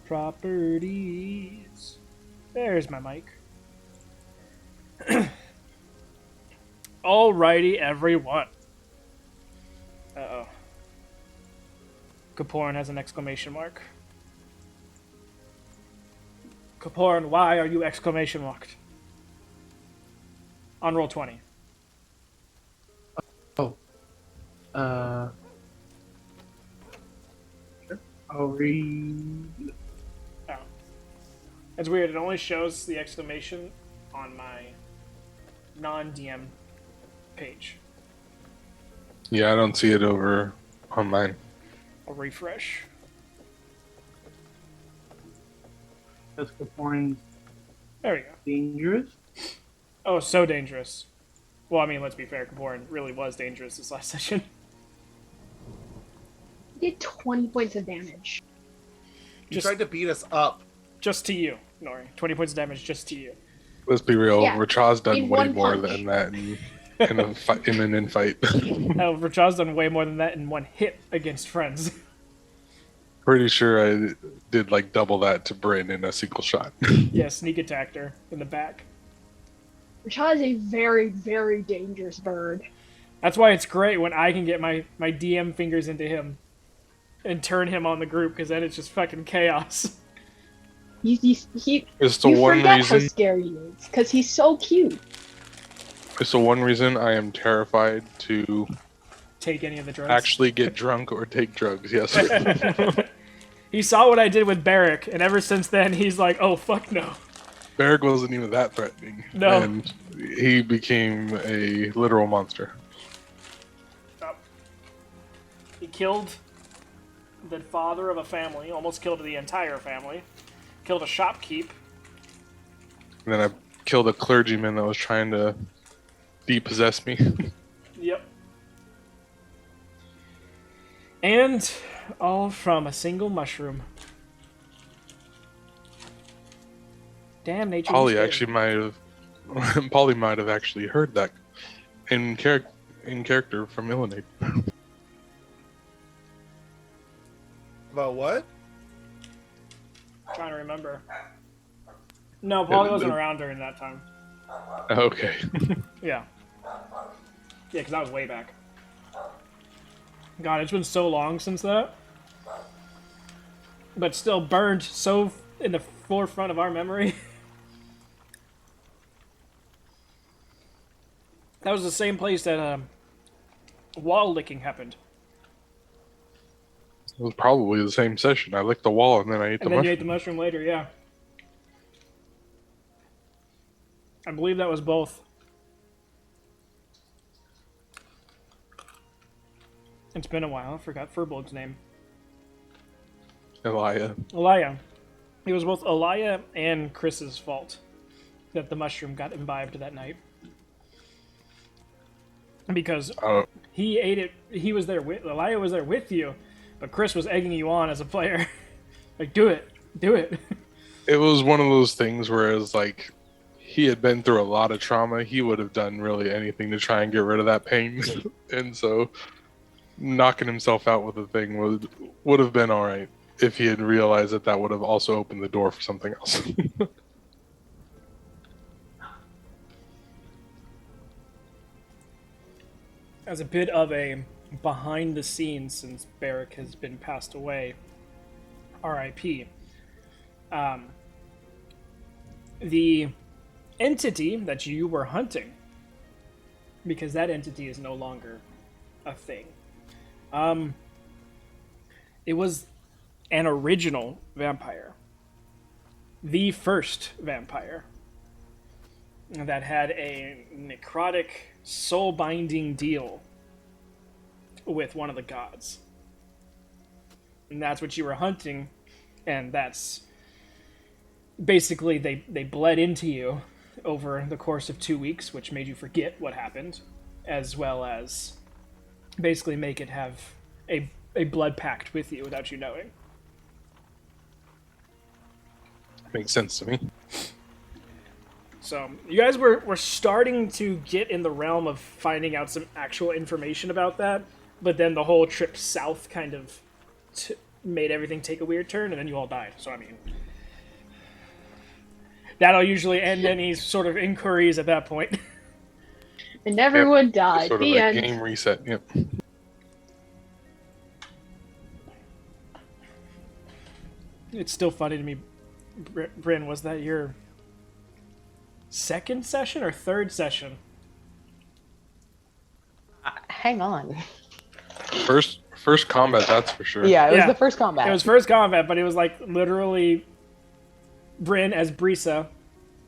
Properties. There's my mic. Alrighty, everyone. Uh-oh. Kaporn has an exclamation mark. Kaporn, why are you exclamation marked? On roll 20. Oh. Sure. I'll read. Oh. It's weird. It only shows the exclamation on my non-DM page. Yeah, I don't see it over on mine. I'll refresh. That's Caporn's There we go. dangerous. Oh, so dangerous. Well, I mean, let's be fair. Kaporn really was dangerous this last session. He did 20 points of damage. He tried to beat us up. Just to you, Nori. 20 points of damage just to you. Let's be real. Yeah. Rachaz's done In way one more punch. than that in a fight. In an in-fight. Hell, Rachaz's done way more than that in one hit against friends. Pretty sure I did like double that to Bryn in a single shot. Yeah, sneak attacked her in the back. Rashad is a very, very dangerous bird. That's why it's great when I can get my DM fingers into him and turn him on the group, because then it's just fucking chaos. It's the You one forget how reason. scary he is, because he's so cute. It's the one reason I am terrified to Take any of the drugs. actually get drunk or take drugs. Yes. He saw what I did with Barrick, and ever since then he's like, oh, fuck no. Barrick wasn't even that threatening. No. And he became a literal monster. He killed the father of a family, almost killed the entire family, killed a shopkeep. And then I killed a clergyman that was trying to depossess me. Yep. And all from a single mushroom. Damn, nature. Polly actually might have. Polly might have actually heard that in character from Illinois. About what? Trying to remember. No, Polly wasn't around during that time. Okay. Yeah. Yeah, because that was way back. God, it's been so long since that. But still burned so in the forefront of our memory. That was the same place that wall licking happened. It was probably the same session. I licked the wall and then I ate the And then you mushroom. ate the mushroom later, yeah. I believe that was both. It's been a while. I forgot Furbolg's name. Elia. Elia. It was both Elia and Chris's fault that the mushroom got imbibed that night. Because Oh, he ate it, he was there with, Elia was there with you, but Chris was egging you on as a player. Like, do it. Do it. it was one of those things where it was like he had been through a lot of trauma. He would have done really anything to try and get rid of that pain. And so knocking himself out with the thing would have been all right if he had realized that that would have also opened the door for something else. As a bit of a behind the scenes, since Barrick has been passed away, R.I.P. The entity that you were hunting, because that entity is no longer a thing. It was an original vampire, the first vampire that had a necrotic, soul-binding deal with one of the gods. And that's what you were hunting, and that's... Basically, they bled into you over the course of 2 weeks, which made you forget what happened, as well as basically make it have a blood pact with you without you knowing. Makes sense to me. So, you guys were starting to get in the realm of finding out some actual information about that, but then the whole trip south kind of made everything take a weird turn, and then you all died. So I mean, that'll usually end any sort of inquiries at that point. And everyone died. Sort of The a end. game reset. Yep. It's still funny to me, Bryn, was that your second session or third session? Hang on. First combat, that's for sure. Yeah, it was Yeah. the first combat. It was first combat, but it was like literally Bryn as Brisa,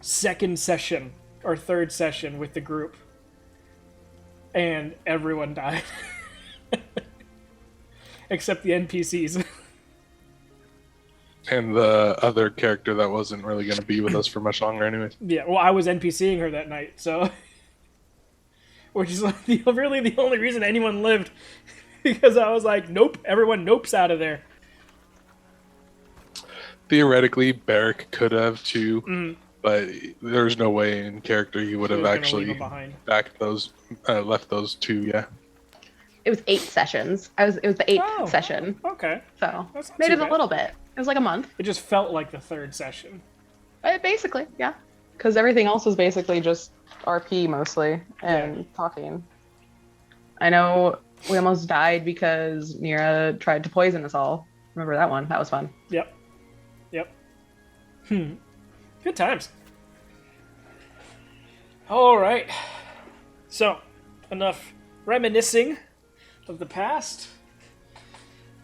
second session or third session with the group. And everyone died. Except the NPCs. And the other character that wasn't really going to be with us for much longer, anyways. Yeah, well, I was NPCing her that night, so... Which is like really the only reason anyone lived. Because I was like, nope, everyone nopes out of there. Theoretically, Barrick could have too, but there's no way in character he would She have was gonna leave actually them behind. left those two. Yeah, It was 8 sessions. It was the 8th Oh. session. Okay. So That's not made too it a bad. little bit. It was like a month. It just felt like the third session. Basically, yeah. Because everything else was basically just RP mostly and talking. I know we almost died because Nira tried to poison us all. Remember that one? That was fun. Yep. Good times. All right. So, enough reminiscing of the past,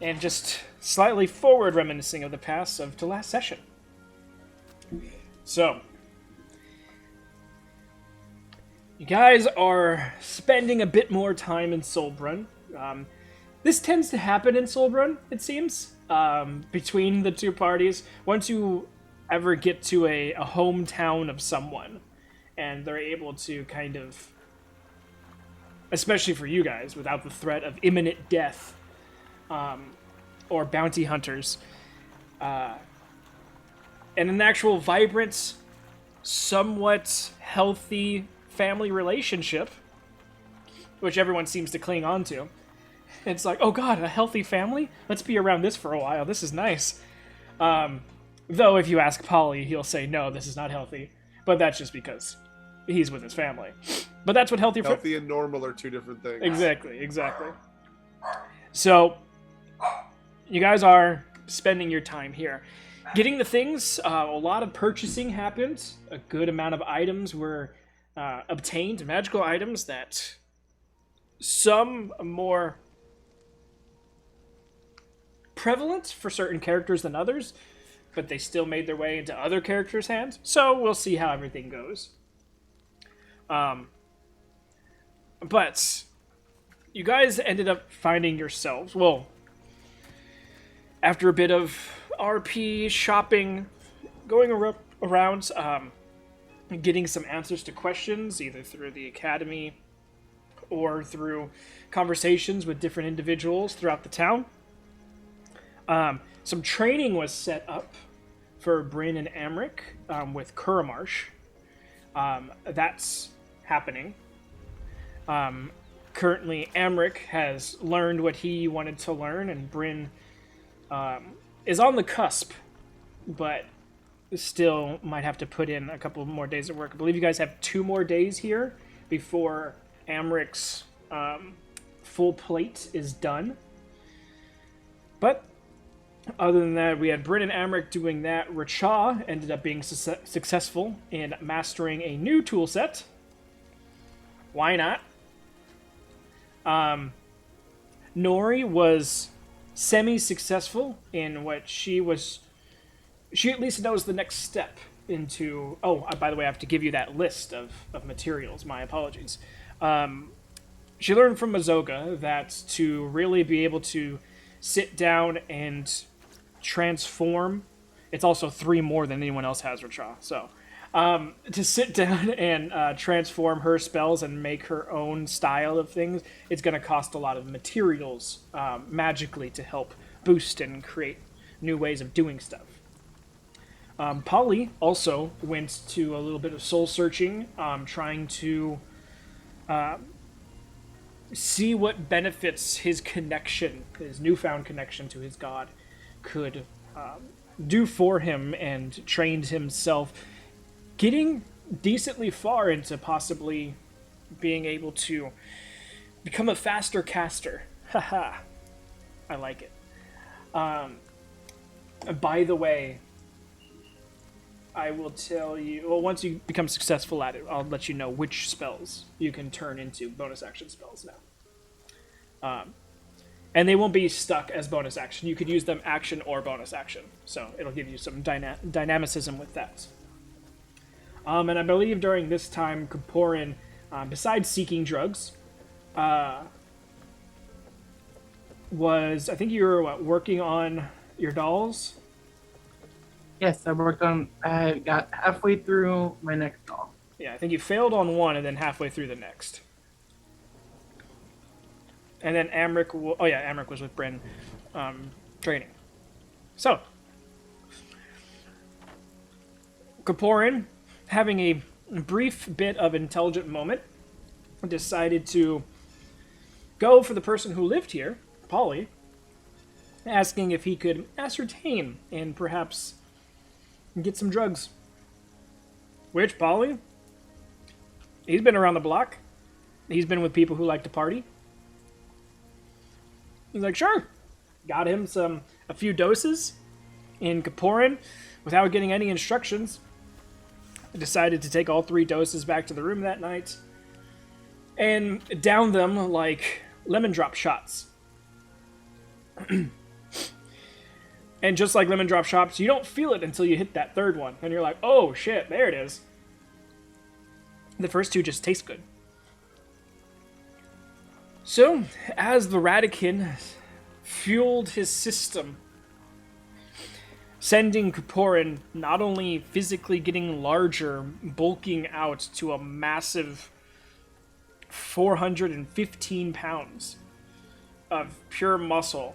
and just slightly forward reminiscing of the past of the last session. So, you guys are spending a bit more time in Solbrun. This tends to happen in Solbrun, it seems, between the two parties. Once you ever get to a hometown of someone, and they're able to kind of, especially for you guys, without the threat of imminent death or bounty hunters, and an actual vibrant, somewhat healthy family relationship, which everyone seems to cling on to. It's like, oh god, a healthy family? Let's be around this for a while. This is nice. Though if you ask Polly, he'll say, no, this is not healthy. But that's just because he's with his family. But that's what Healthy and normal are two different things. Exactly. So, you guys are spending your time here. Getting the things, a lot of purchasing happened. A good amount of items were obtained, magical items that some more prevalent for certain characters than others, but they still made their way into other characters' hands. So we'll see how everything goes. But you guys ended up finding yourselves, well, after a bit of RP shopping, going around, getting some answers to questions, either through the academy or through conversations with different individuals throughout the town. Some training was set up for Bryn and Amric with Kuramarsh. That's happening. Currently, Amric has learned what he wanted to learn, and Bryn is on the cusp, but still might have to put in a couple more days of work. I believe you guys have 2 more days here before Amric's full plate is done. But other than that, we had Bryn and Amric doing that. Racha ended up being successful in mastering a new tool set. Why not? Nori was semi-successful in what she at least knows the next step into... Oh, by the way, I have to give you that list of materials. My apologies. She learned from Mazoga that to really be able to sit down and transform... It's also 3 more than anyone else has, Racha. So, to sit down and transform her spells and make her own style of things, it's going to cost a lot of materials magically to help boost and create new ways of doing stuff. Polly also went to a little bit of soul searching, trying to see what benefits his connection, his newfound connection to his god, could do for him and trained himself, getting decently far into possibly being able to become a faster caster. Haha, I like it. By the way, I will tell you, well, once you become successful at it, I'll let you know which spells you can turn into bonus action spells now. And they won't be stuck as bonus action. You could use them action or bonus action. So it'll give you some dynamicism with that. And I believe during this time, Kaporin, besides seeking drugs, was, I think you were, working on your dolls? Yes, I got halfway through my next doll. Yeah, I think you failed on one and then halfway through the next. And then Amric, Amric was with Bryn training. So, Kaporin, having a brief bit of intelligent moment, decided to go for the person who lived here, Polly, asking if he could ascertain and perhaps get some drugs. Which, Polly, he's been around the block. He's been with people who like to party. He's like, sure. Got him a few doses in Kaporin without getting any instructions. Decided to take all 3 doses back to the room that night and down them like lemon drop shots. And just like lemon drop shots, you don't feel it until you hit that 3rd one. And you're like, oh shit, there it is. The first 2 just taste good. So, as the Radican fueled his system, sending Kaporin not only physically getting larger, bulking out to a massive 415 pounds of pure muscle,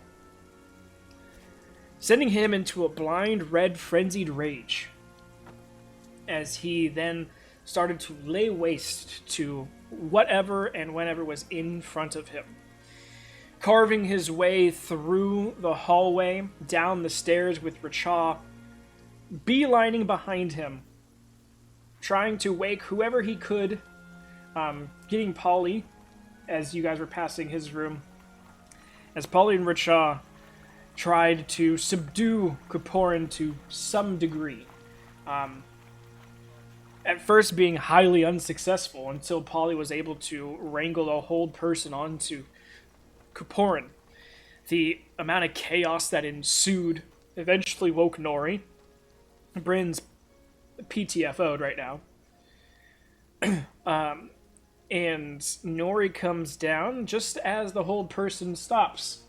sending him into a blind, red, frenzied rage, as he then started to lay waste to whatever and whenever was in front of him. Carving his way through the hallway, down the stairs with Racha beelining behind him, trying to wake whoever he could, getting Polly, as you guys were passing his room, as Polly and Racha tried to subdue Kaporin to some degree. At first being highly unsuccessful until Polly was able to wrangle a whole person onto Kaporin. The amount of chaos that ensued eventually woke Nori. Bryn's PTFO'd right now. And Nori comes down just as the whole person stops.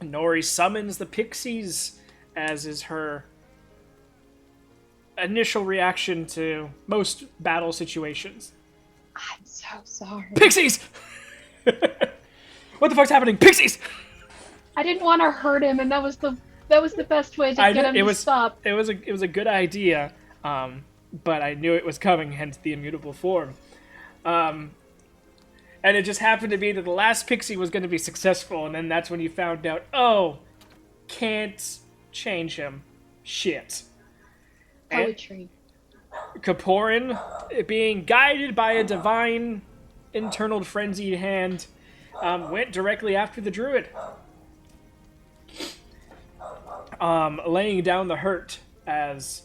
Nori summons the pixies, as is her initial reaction to most battle situations. I'm so sorry. Pixies! What the fuck's happening? Pixies! I didn't want to hurt him, and that was the best way to get him to stop. It was a good idea, but I knew it was coming, hence the immutable form. And it just happened to be that the last pixie was going to be successful, and then that's when you found out, oh, can't change him. Shit. Poetry. Kaporin, being guided by a divine, internal frenzied hand, went directly after the druid. Laying down the hurt, as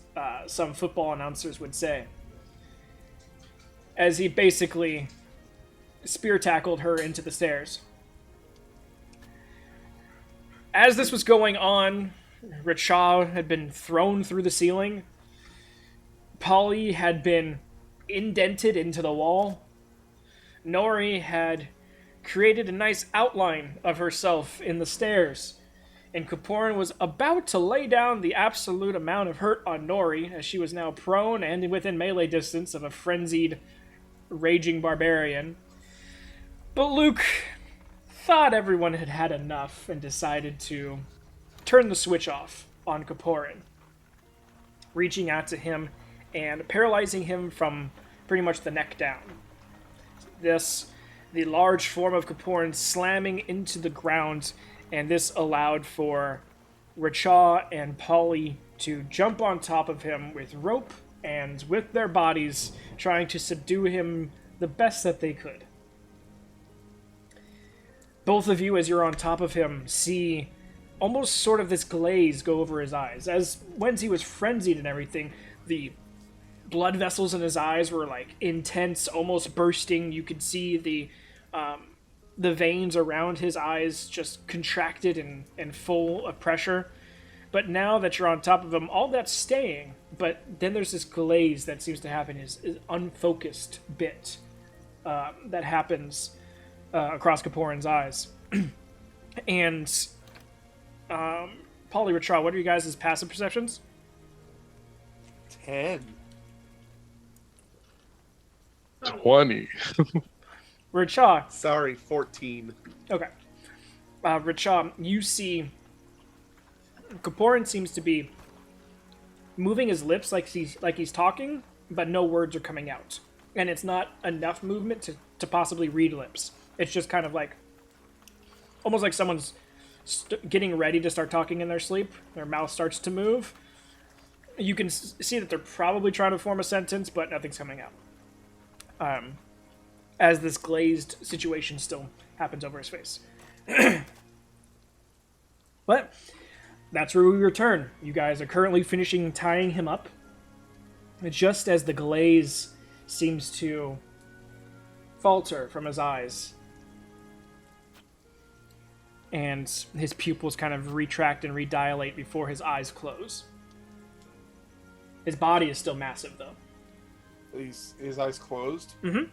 some football announcers would say. As he basically spear tackled her into the stairs. As this was going on, Racha had been thrown through the ceiling. Polly had been indented into the wall. Nori had created a nice outline of herself in the stairs. And Kaporin was about to lay down the absolute amount of hurt on Nori, as she was now prone and within melee distance of a frenzied, raging barbarian. But Luke thought everyone had had enough and decided to turn the switch off on Kaporin, reaching out to him and paralyzing him from pretty much the neck down. The large form of Kaporin slamming into the ground, and this allowed for Richaw and Polly to jump on top of him with rope and with their bodies, trying to subdue him the best that they could. Both of you, as you're on top of him, see almost sort of this glaze go over his eyes. As when he was frenzied and everything, the blood vessels in his eyes were like intense, almost bursting. You could see the veins around his eyes just contracted and full of pressure. But now that you're on top of him, all that's staying. But then there's this glaze that seems to happen, is unfocused bit that happens across Kaporan's eyes. And Polly, Richaw, what are you guys' passive perceptions? 10. 20. Richaw, Sorry, 14. okay. Richaw, you see Kaporan seems to be moving his lips like he's talking, but no words are coming out. And it's not enough movement to possibly read lips. It's just kind of like, almost like someone's getting ready to start talking in their sleep. Their mouth starts to move. You can see that they're probably trying to form a sentence, but nothing's coming out. As this glazed situation still happens over his face. But that's where we return. You guys are currently finishing tying him up. Just as the glaze seems to falter from his eyes, and his pupils kind of retract and redilate before his eyes close. His body is still massive, though. His eyes closed. Mm-hmm.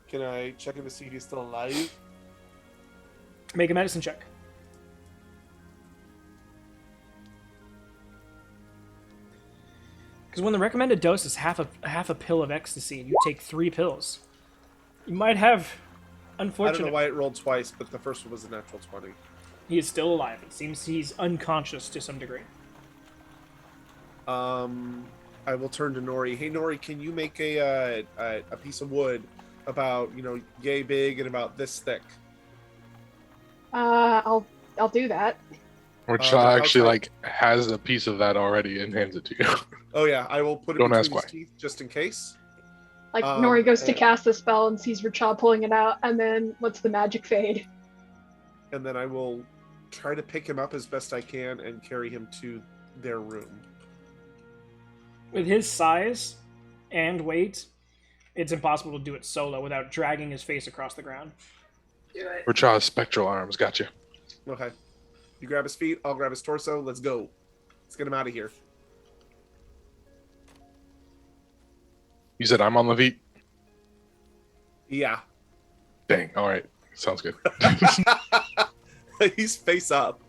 Can I check him to see if he's still alive? Make a medicine check. Because when the recommended dose is half a pill of ecstasy, and you take 3 pills, you might have, I don't unfortunately, know why it rolled twice, but the first one was a natural 20. he is still alive. It seems he's unconscious to some degree. I will turn to Nori. Hey, Nori, can you make a piece of wood about, yay big and about this thick? I'll do that. Which outside. actually has a piece of that already and hands it to you. Oh yeah, I will put it Don't between ask his why. teeth just in case. Like Nori goes to and- cast the spell and sees Richaw pulling it out, and then lets the magic fade. And then I will try to pick him up as best I can and carry him to their room. With his size and weight, it's impossible to do it solo without dragging his face across the ground. Richard's spectral arms, gotcha. Okay. You grab his feet, I'll grab his torso. Let's go. Let's get him out of here. You said I'm on the feet? Yeah. Dang, alright. Sounds good. He's face up.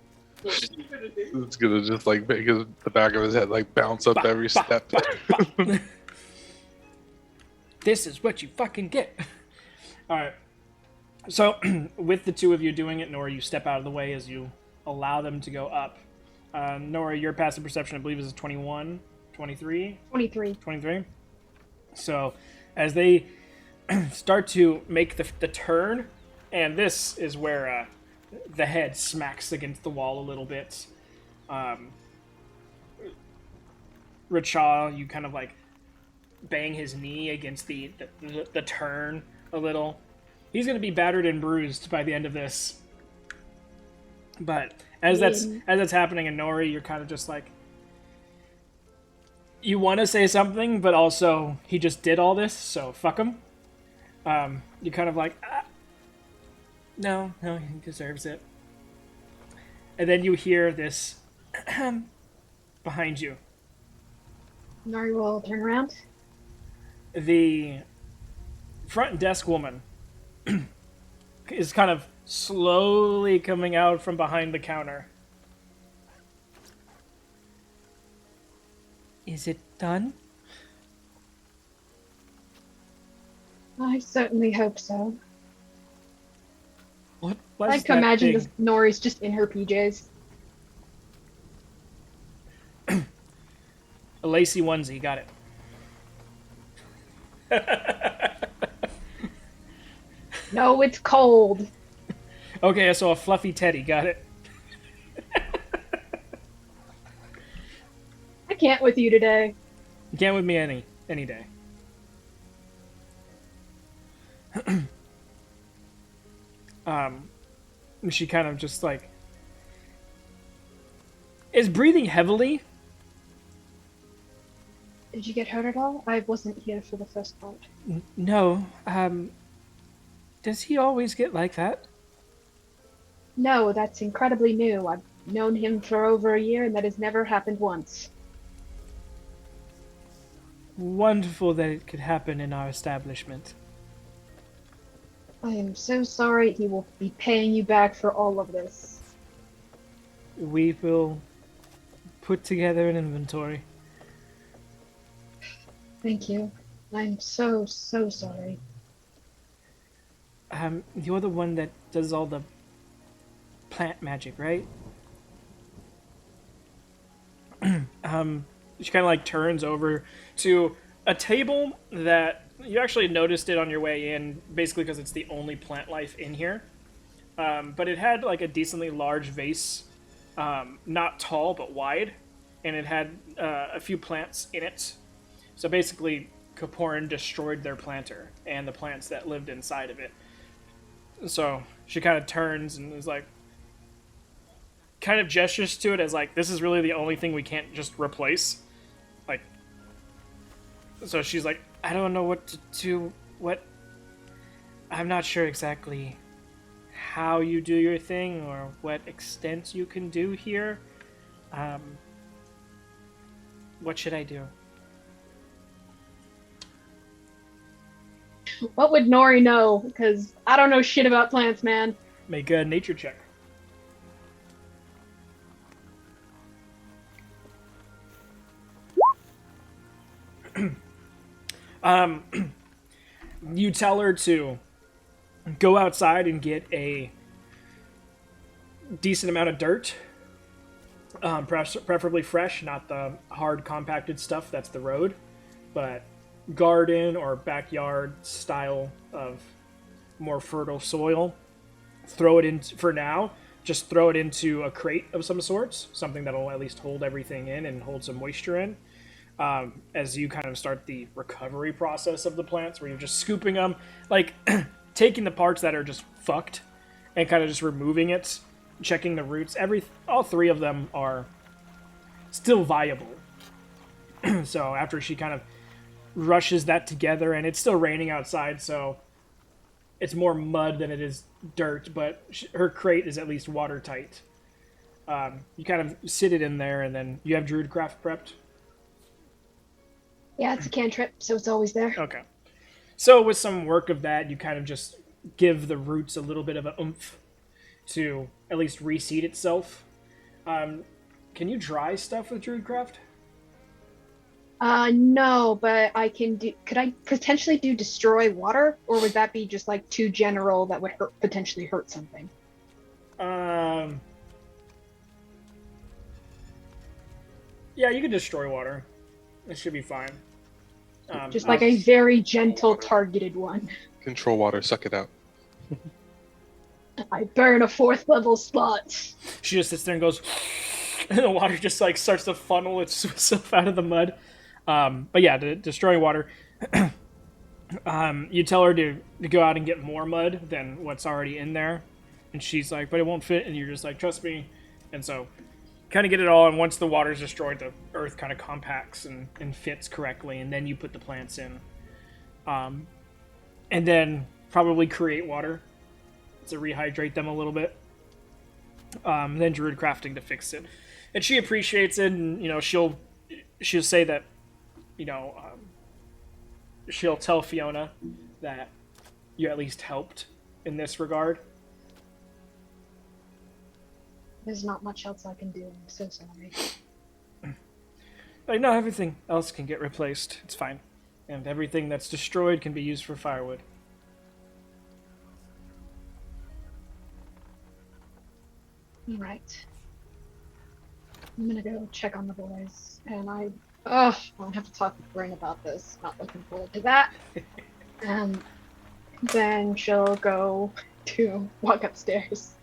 It's gonna just make the back of his head bounce up every step. This is what you fucking get. Alright. So, with the two of you doing it, Nora, you step out of the way as you allow them to go up. Nora, your passive perception, I believe, is a 21, 23? 23. 23. So, as they start to make the turn, and this is where the head smacks against the wall a little bit. Richaw, you kind of bang his knee against the turn a little. He's going to be battered and bruised by the end of this. But as that's happening in Nori, you're kind of just you want to say something, but also he just did all this, so fuck him. You're kind of no, he deserves it. And then you hear this behind you. Nori will turn around. The front desk woman is kind of slowly coming out from behind the counter. Is it done? I certainly hope so. What I was like to that imagine thing? this Nori's just in her PJs. A lacy onesie, got it. No, it's cold. Okay, so a fluffy teddy, got it. can't with you today. You can't with me any day. She kind of just like is breathing heavily. Did you get hurt at all? I wasn't here for the first part. No. Does he always get like that? No, that's incredibly new. I've known him for over a year, and that has never happened once. Wonderful that it could happen in our establishment. I am so sorry. He will be paying you back for all of this. We will put together an inventory. Thank you. I'm so sorry. You're the one that does all the plant magic, right? She kind of like turns over to a table that you actually noticed it on your way in, basically because it's the only plant life in here. But it had like a decently large vase, not tall but wide, and it had a few plants in it. So basically, Kaporin destroyed their planter and the plants that lived inside of it. So she kind of turns and is like, kind of gestures to it as like, this is really the only thing we can't just replace. Like, so she's like, I don't know what to do. I'm not sure exactly how you do your thing or what extent you can do here. What should I do? What would Nori know? Because I don't know shit about plants, man. Make a nature check. You tell her to go outside and get a decent amount of dirt, preferably fresh, not the hard compacted stuff that's the road, but garden or backyard style of more fertile soil. Throw it in for now. Just throw it into a crate of some sorts, something that'll at least hold everything in and hold some moisture in. As you kind of start the recovery process of the plants, where you're just scooping them, like taking the parts that are just fucked and kind of just removing it, checking the roots. All three of them are still viable. So after she kind of rushes that together, and it's still raining outside, so it's more mud than it is dirt, but her crate is at least watertight. You kind of sit it in there, and then you have Druidcraft prepped. Yeah, it's a cantrip, so it's always there. Okay. So with some work of that, you kind of just give the roots a little bit of a oomph to at least reseed itself. Can you dry stuff with Druidcraft? No, but I can do. Could I potentially do destroy water, or would that be just like too general that would potentially hurt something? Yeah, you can destroy water. It should be fine. Just like a very gentle, targeted one. Control water, suck it out. I burn a 4th level spot. She just sits there and goes, and the water just like starts to funnel itself out of the mud. But yeah, to destroy water. You tell her to go out and get more mud than what's already in there, and she's like, but it won't fit, and you're just like, trust me. And so kind of get it all, and once the water's destroyed, the earth kind of compacts and fits correctly, and then you put the plants in. And then probably create water to rehydrate them a little bit. Then druid crafting to fix it. And she appreciates it, and she'll say that, she'll tell Fiona that you at least helped in this regard. There's not much else I can do. I'm so sorry. Like, no, everything else can get replaced. It's fine. And everything that's destroyed can be used for firewood. Right. I'm gonna go check on the boys, and I have to talk with Bryn about this. Not looking forward to that. And then she'll go to walk upstairs.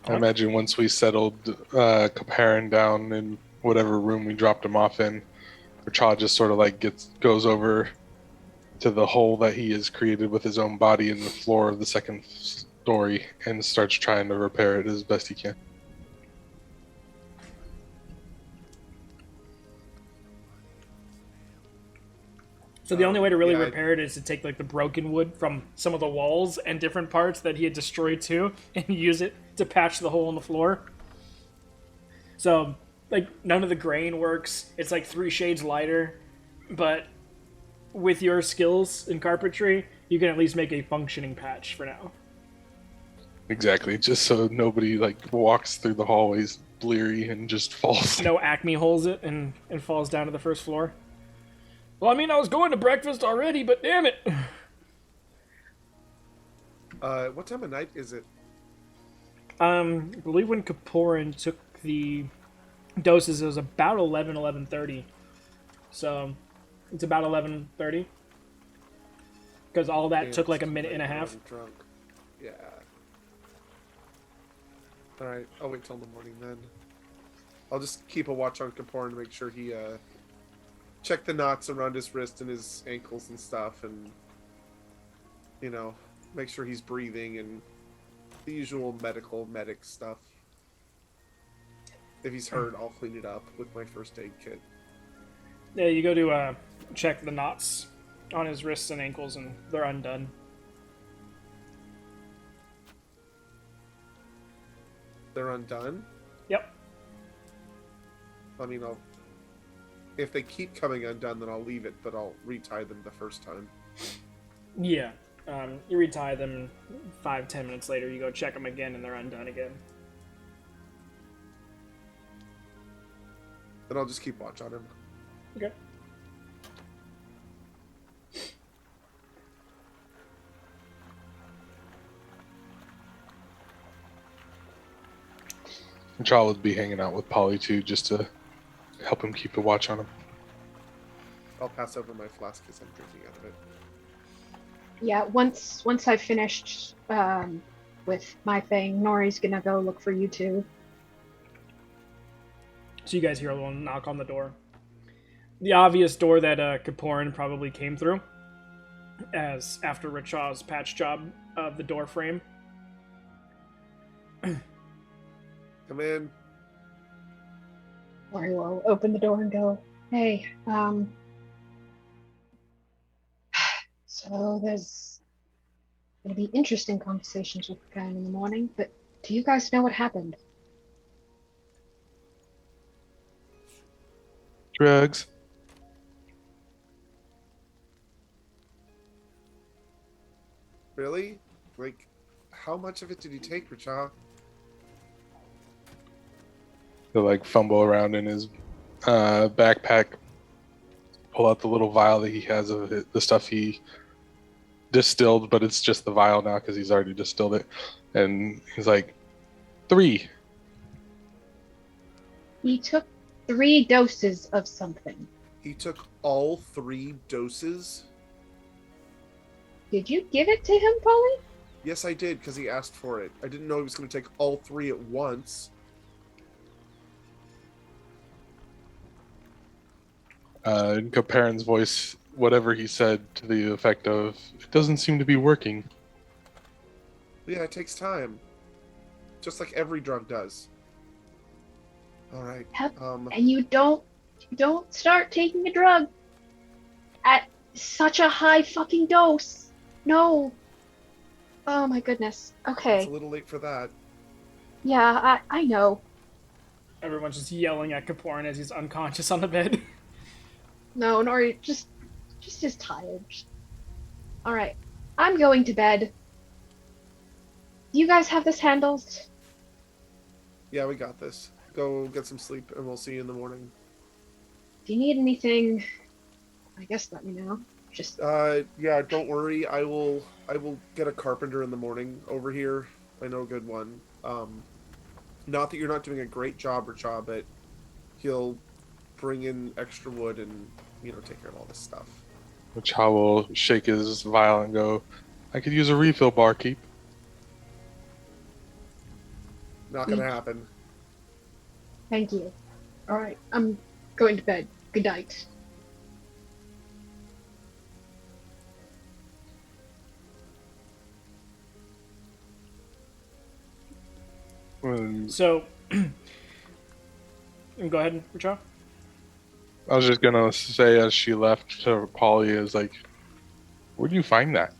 I imagine once we settled Kaparin down and whatever room we dropped him off in. Rachad just sort of like goes over to the hole that he has created with his own body in the floor of the second story and starts trying to repair it as best he can. So the only way to really Yeah, repair it is to take like the broken wood from some of the walls and different parts that he had destroyed too, and use it to patch the hole in the floor. So like none of the grain works. It's like 3 shades lighter, but with your skills in carpentry, you can at least make a functioning patch for now. Exactly, just so nobody like walks through the hallways bleary and just falls. No Acme holes it and falls down to the first floor. Well, I mean, I was going to breakfast already, but damn it. What time of night is it? I believe when Kaporin took the doses, it was about 11:30. So it's about 11:30. Because all that took like a minute and a half. I'm drunk. Yeah. All right, I'll wait till the morning then. I'll just keep a watch on Kaporin to make sure he check the knots around his wrist and his ankles and stuff, and make sure he's breathing and the usual medic stuff. If he's hurt, I'll clean it up with my first aid kit. Yeah, you go to check the knots on his wrists and ankles, and they're undone. They're undone? Yep. I mean, if they keep coming undone, then I'll leave it, but I'll retie them the first time. Yeah. You retie them 5-10 minutes later. You go check them again, and they're undone again. Then I'll just keep watch on him. Okay. Rachad would be hanging out with Polly too, just to help him keep a watch on him. I'll pass over my flask as I'm drinking out of it. Yeah, once I've finished with my thing, Nori's gonna go look for you two. So you guys hear a little knock on the door. The obvious door that Kaporin probably came through, as after Rachad's patch job of the door frame. Come in. Nori will open the door and go, "Hey, so there's gonna be interesting conversations with the guy in the morning, but do you guys know what happened?" Drugs. Really? Like, how much of it did he take, Rachad? He'll like fumble around in his backpack, pull out the little vial that he has of the stuff he distilled, but it's just the vial now because he's already distilled it. And he's like, 3. He took 3 doses of something. He took all 3 doses? Did you give it to him, Polly? Yes, I did, because he asked for it. I didn't know he was going to take all 3 at once. In Kaparin's voice, whatever he said to the effect of, it doesn't seem to be working. Yeah, it takes time. Just like every drug does. Alright. And you don't start taking a drug at such a high fucking dose. No. Oh my goodness. Okay. It's a little late for that. Yeah, I know. Everyone's just yelling at Kaporin as he's unconscious on the bed. No, Nori just is tired. Alright. I'm going to bed. Do you guys have this handled? Yeah, we got this. Go get some sleep, and we'll see you in the morning. If you need anything, I guess let me know. Just Yeah, don't worry. I will get a carpenter in the morning over here. I know a good one. Not that you're not doing a great job, Rachad, but he'll bring in extra wood and take care of all this stuff. Rachad will shake his vial and go, I could use a refill, barkeep. Not gonna happen. thank you. All right, I'm going to bed. Good night. So, go ahead, Richo. I was just gonna say as she left to Polly is like, where do you find that?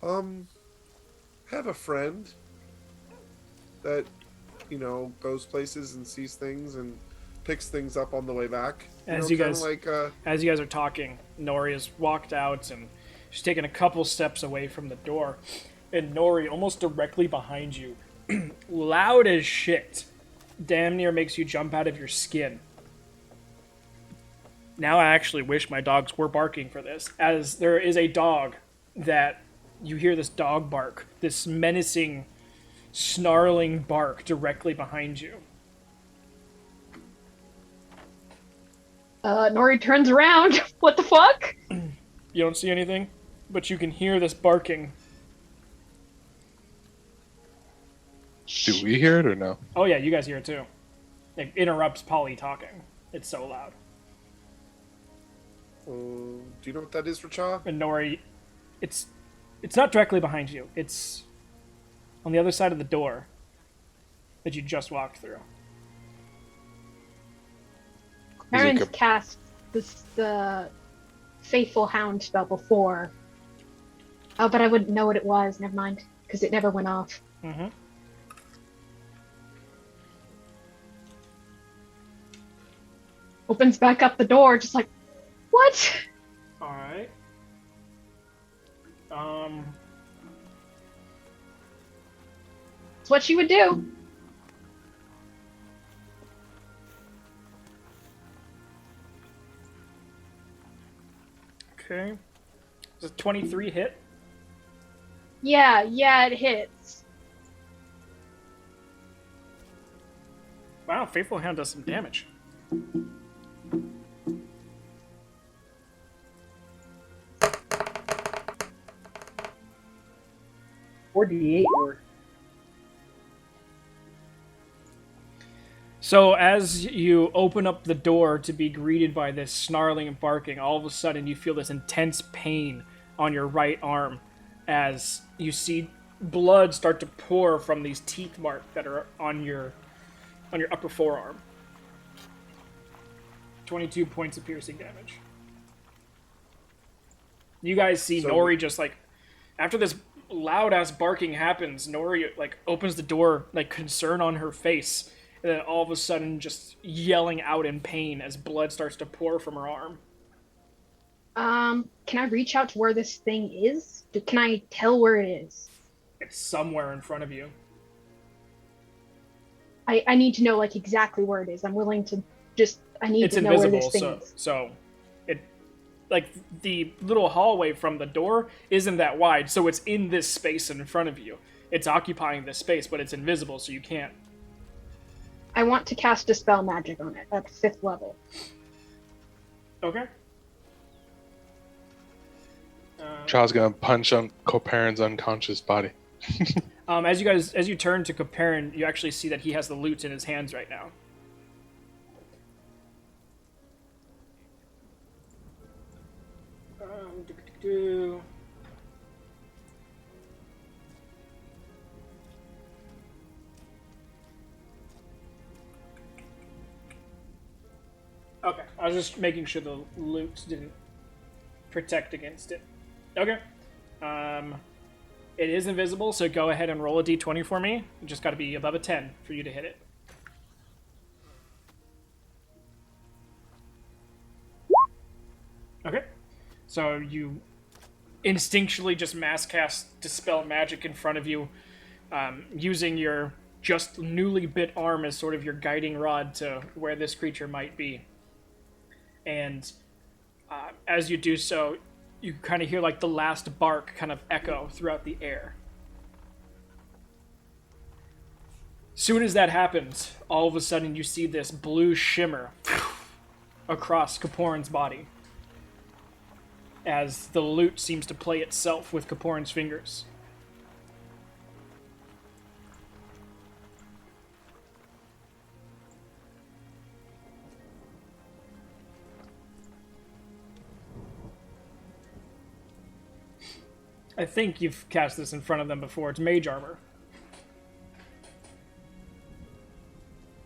Have a friend that, goes places and sees things and picks things up on the way back. As you kind of guys- like, As you guys are talking, Nori has walked out and she's taken a couple steps away from the door. And Nori, almost directly behind you, loud as shit, damn near makes you jump out of your skin. Now I actually wish my dogs were barking for this, as there is a dog that you hear this dog bark, this menacing, snarling bark directly behind you. Nori turns around. What the fuck? You don't see anything, but you can hear this barking. Do we hear it or no? Oh yeah, you guys hear it too. It interrupts Polly talking. It's so loud. do you know what that is, Racha? And Nori, it's not directly behind you. It's on the other side of the door that you just walked through. Parents cap- cast the Faithful Hound spell before. Oh, but I wouldn't know what it was. Never mind, because it never went off. Mm-hmm. Opens back up the door, just like, what? All right. It's what she would do. Okay. Does a 23 hit? Yeah, it hits. Wow, Faithful Hound does some damage. So as you open up the door to be greeted by this snarling and barking, all of a sudden you feel this intense pain on your right arm as you see blood start to pour from these teeth marks that are on your upper forearm. 22 points of piercing damage. You guys see So- Nori just like, after this loud ass barking happens, Nori like opens the door, like concern on her face, and then all of a sudden just yelling out in pain as blood starts to pour from her arm. Can I reach out to where this thing is? Can I tell where it is? It's somewhere in front of you. I need to know like exactly where it is. I'm willing to just. I need It's to know where invisible, this thing is. so it like the little hallway from the door isn't that wide, so it's in this space in front of you. It's occupying this space, but it's invisible, so you can't. I want to cast Dispel Magic on it at 5th level. Okay. Child's gonna punch on Coparin's unconscious body. As you turn to Coparin, you actually see that he has the loot in his hands right now. Do-do-do-do. Okay, I was just making sure the loot didn't protect against it. Okay. It is invisible, so go ahead and roll a d20 for me. You just got to be above a 10 for you to hit it. Okay. So you instinctually just mass cast Dispel Magic in front of you, using your just newly bit arm as sort of your guiding rod to where this creature might be. And as you do so, you kind of hear like the last bark kind of echo throughout the air. Soon as that happens, all of a sudden you see this blue shimmer across Kaporin's body as the lute seems to play itself with Kaporin's fingers. I think you've cast this in front of them before. It's mage armor.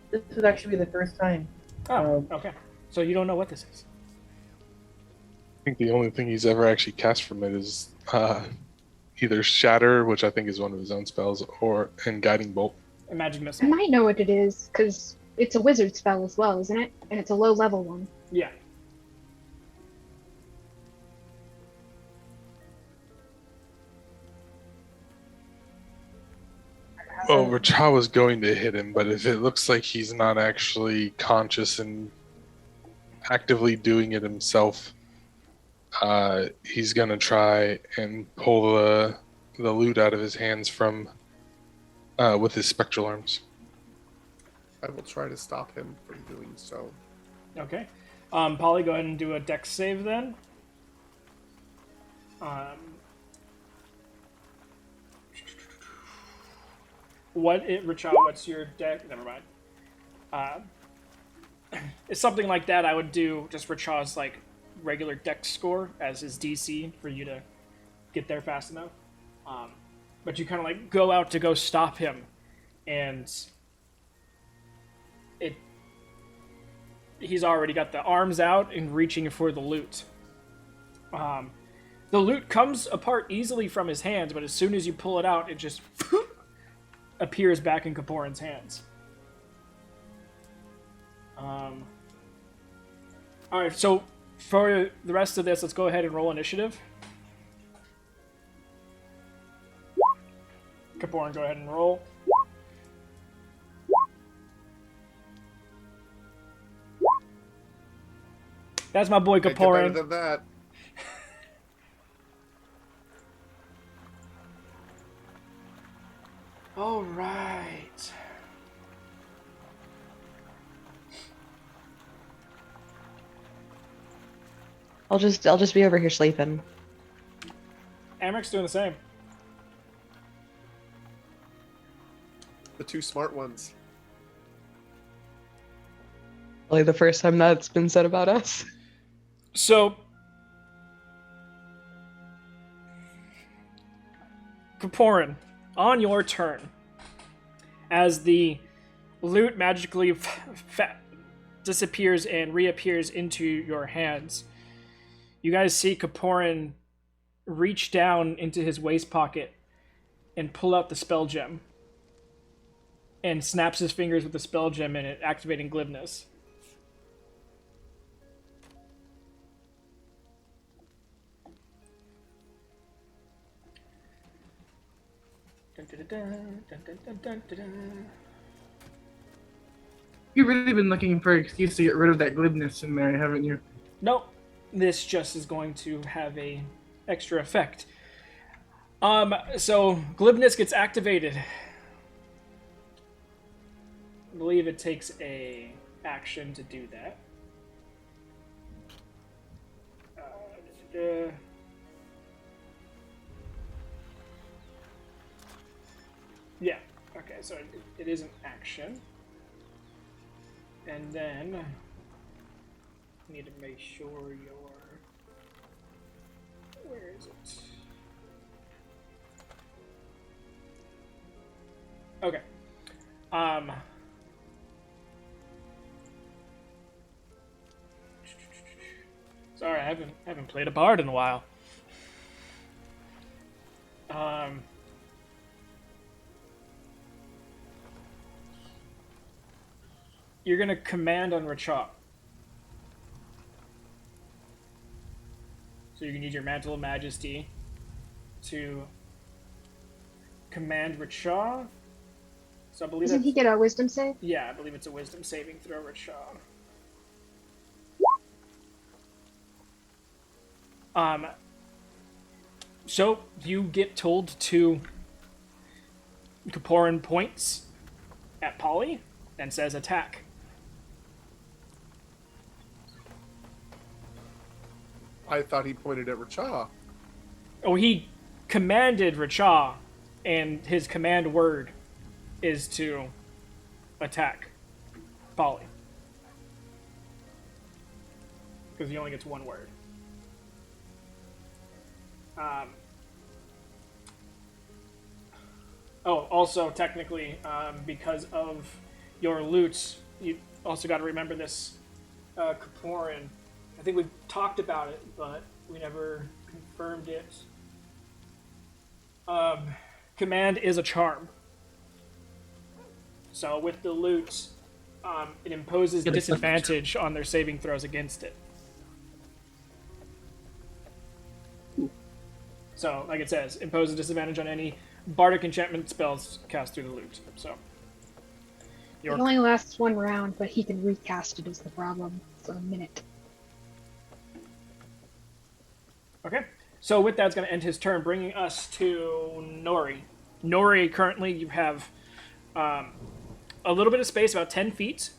This would actually be the first time. Oh, okay. So you don't know what this is. I think the only thing he's ever actually cast from it is either Shatter, which I think is one of his own spells, and Guiding Bolt. A magic I missile. might know what it is, because it's a wizard spell as well, isn't it? And it's a low level one. Yeah. Well, Racha was going to hit him, but if it looks like he's not actually conscious and actively doing it himself, he's gonna try and pull the loot out of his hands from with his spectral arms. I will try to stop him from doing so. Okay. Polly, go ahead and do a dex save then. Richard, what's your deck? Never mind. It's something like that. I would do just Richard's like regular dex score as his DC for you to get there fast enough. But you kind of like go out to go stop him, and he's already got the arms out and reaching for the loot. The loot comes apart easily from his hands, but as soon as you pull it out, it just appears back in Kaporan's hands. Alright, so for the rest of this, let's go ahead and roll initiative. Kaporan, go ahead and roll. That's my boy I get better Kaporan. than that. All right. I'll just be over here sleeping. Amric's doing the same. The two smart ones. Probably the first time that's been said about us. So, Kaporan, on your turn, as the loot magically disappears and reappears into your hands, you guys see Kaporan reach down into his waist pocket and pull out the spell gem, and snaps his fingers with the spell gem in it, activating glibness. You've really been looking for an excuse to get rid of that glibness in there, haven't you? Nope. This just is going to have a extra effect. So glibness gets activated. I believe it takes a action to do that. Yeah. Okay, so it is an action. And then I need to make sure your... Where is it? Okay. Sorry, I haven't played a bard in a while. You're gonna command on Rachop. So you can use your Mantle of Majesty to command Racha. So I believe Doesn't he get a wisdom save? yeah, I believe it's a wisdom saving throw, Racha. So you get told to Kaporan points at Polly and says attack. I thought he pointed at Racha. Oh, he commanded Racha, and his command word is to attack Polly. Because he only gets one word. Oh, also technically, because of your loot, you also got to remember this, Kaporin. I think we've talked about it, but we never confirmed it. Command is a charm. So with the loot, it imposes Get a disadvantage on their saving throws against it. So, like it says, imposes disadvantage on any bardic enchantment spells cast through the loot. So, It only lasts 1 round, but he can recast it is the problem for a minute. okay. So with that, it's going to end his turn, bringing us to Nori. Nori, currently you have a little bit of space, about 10 feet.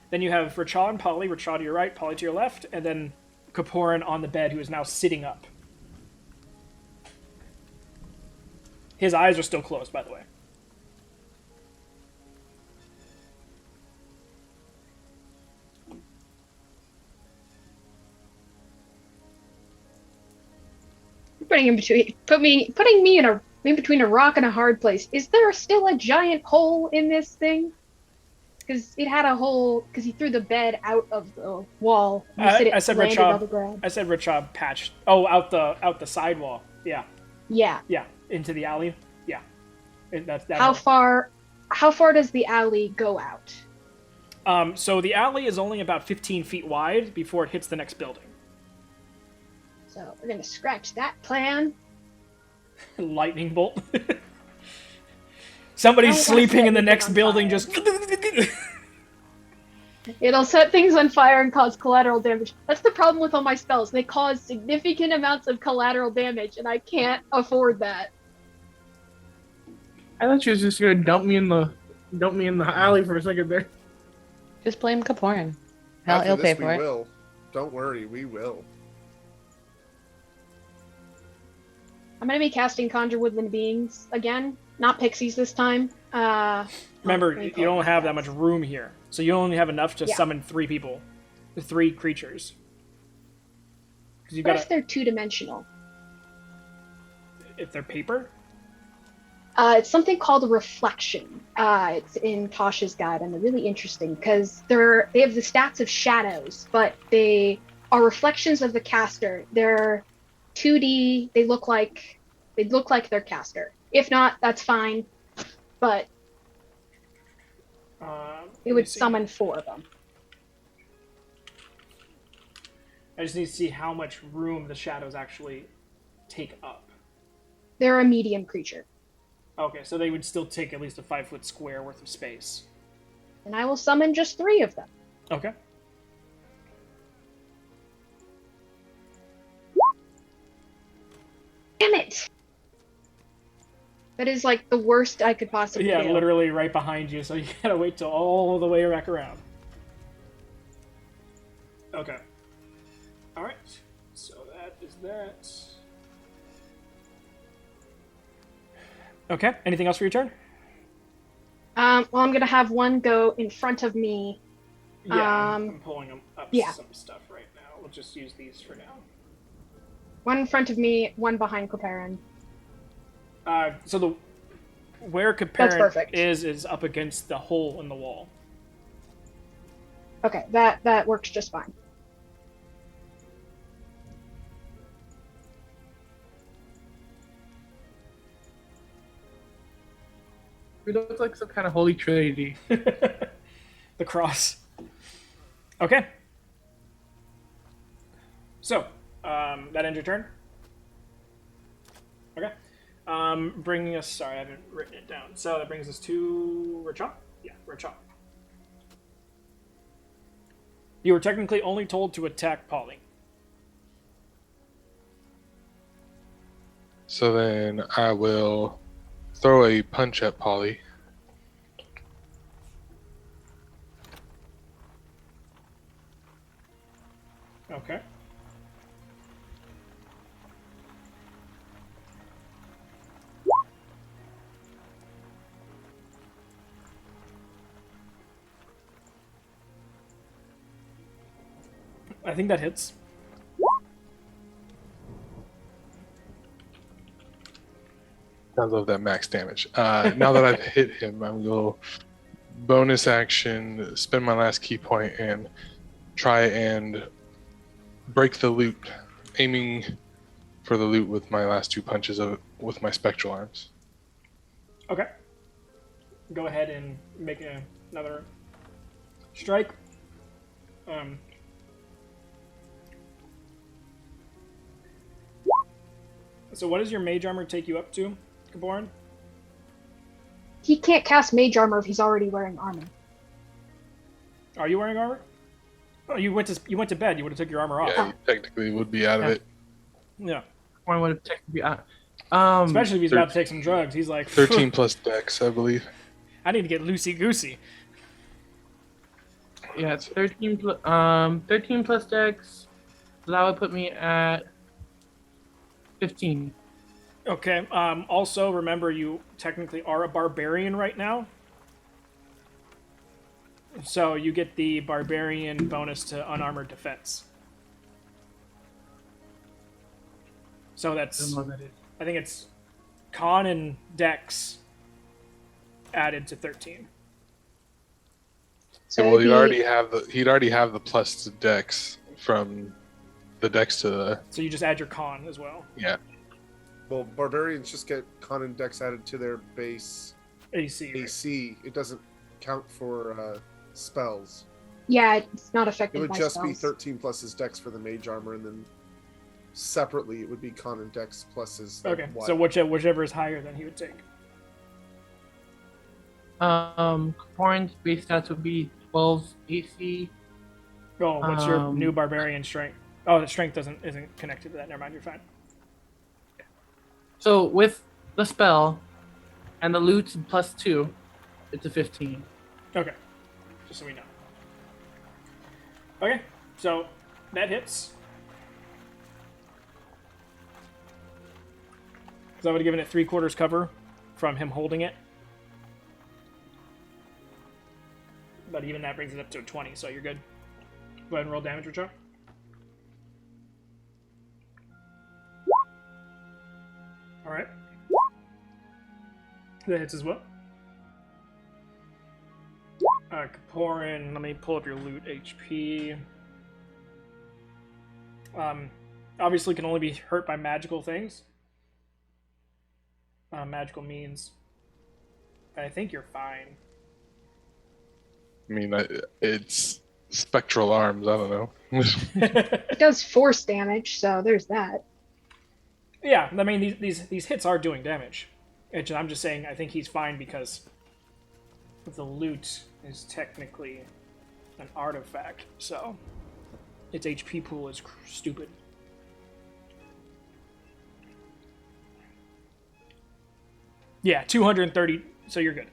Then you have Rachad and Polly. Rachad to your right, Polly to your left, and then Kaporin on the bed, who is now sitting up. His eyes are still closed, by the way. Putting me in between a rock and a hard place. Is there still a giant hole in this thing? Because it had a hole. Because he threw the bed out of the wall. I said landed on the Rachad. ground. I said Rachad patched. Oh, out the sidewall. Yeah, Yeah. yeah, into the alley. Yeah, that's that. How far does the alley go out? So the alley is only about 15 feet wide before it hits the next building. So we're gonna scratch that plan. Lightning bolt. Somebody's I don't wanna sleeping set in the anything next on building. fire. Just. It'll set things on fire and cause collateral damage. That's the problem with all my spells. They cause significant amounts of collateral damage, and I can't afford that. I thought she was just gonna dump me in the alley for a second there. Just blame Kaporin. After He'll this, pay we for it. will. Don't worry, we will. I'm gonna be casting Conjure Woodland Beings again, not pixies this time. Remember, what do you call don't it? have that much room here, so you only have enough to Yeah. summon 3 people, 3 creatures. Because you What got if they're 2-dimensional? if they're paper. It's something called a reflection. It's in Tasha's guide, and they're really interesting because they have the stats of shadows, but they are reflections of the caster. They're 2D. They look like their caster. If not, that's fine. But it Let me would see. summon 4 of them. I just need to see how much room the shadows actually take up. They're a medium creature, Okay, so they would still take at least a 5-foot square worth of space. and I will summon just 3 of them. Okay. Damn it! That is like the worst I could possibly Yeah, do. literally right behind you, so you gotta wait till all the way back around. Okay. Alright. So that is that. Okay, anything else for your turn? Well, I'm gonna have one go in front of me. Yeah, I'm pulling up yeah. some stuff right now. We'll just use these for now. One in front of me, one behind Koparin. So where That's Kaparin perfect. is up against the hole in the wall. Okay, that works just fine. We look like some kind of holy trinity. The cross. Okay. So, that ends your turn? Okay. Bringing us... Sorry, I haven't written it down. So that brings us to Rachel? Yeah, Rachel. You were technically only told to attack Polly. So then I will throw a punch at Polly. Okay. I think that hits. I love that max damage. Now that I've hit him, I'm going to bonus action, spend my last key point, and try and break the loot, aiming for the loot with my last 2 punches with my spectral arms. Okay. Go ahead and make another strike. So what does your mage armor take you up to, Gaboran? He can't cast mage armor if he's already wearing armor. Are you wearing armor? Oh, you went to bed. You would have took your armor off. Yeah, you technically would be out of it. Yeah. One would have technically Especially if he's about to take some drugs. He's like 13 plus dex, I believe. I need to get loosey goosey. Yeah, it's 13 plus dex. So that would put me at 15. Okay. Also, remember you technically are a barbarian right now, so you get the barbarian bonus to unarmored defense. So I that's, don't know what that is. I think it's con and dex added to 13. So Yeah, well, it'd be- he'd already have the plus to dex from the dex to the So you just add your con as well. yeah. Well, barbarians just get con and dex added to their base AC. Right? AC. It doesn't count for spells. Yeah, it's not It affected would by just be spells. 13 plus his dex for the mage armor, and then separately it would be con and dex plus his. Okay. what? So whichever is higher, then he would take. Corn's base stats would be 12 AC. Oh, what's your Um, new barbarian strength? Oh, the strength isn't connected to that. Never mind. You're fine. So with the spell and the loot plus 2, it's a 15. Okay. Just so we know. Okay. So that hits. Because I would have given it 3/4 cover from him holding it. But even that brings it up to a 20, so you're good. Go ahead and roll damage, Richo. Alright. That hits as well. Kaporin, let me pull up your loot HP. Obviously can only be hurt by magical things. Magical means. I think you're fine. I mean, it's spectral arms. I don't know. It does force damage, so there's that. Yeah, I mean these hits are doing damage. I'm just saying I think he's fine because the loot is technically an artifact, so its HP pool is stupid. Yeah, 230, so you're good.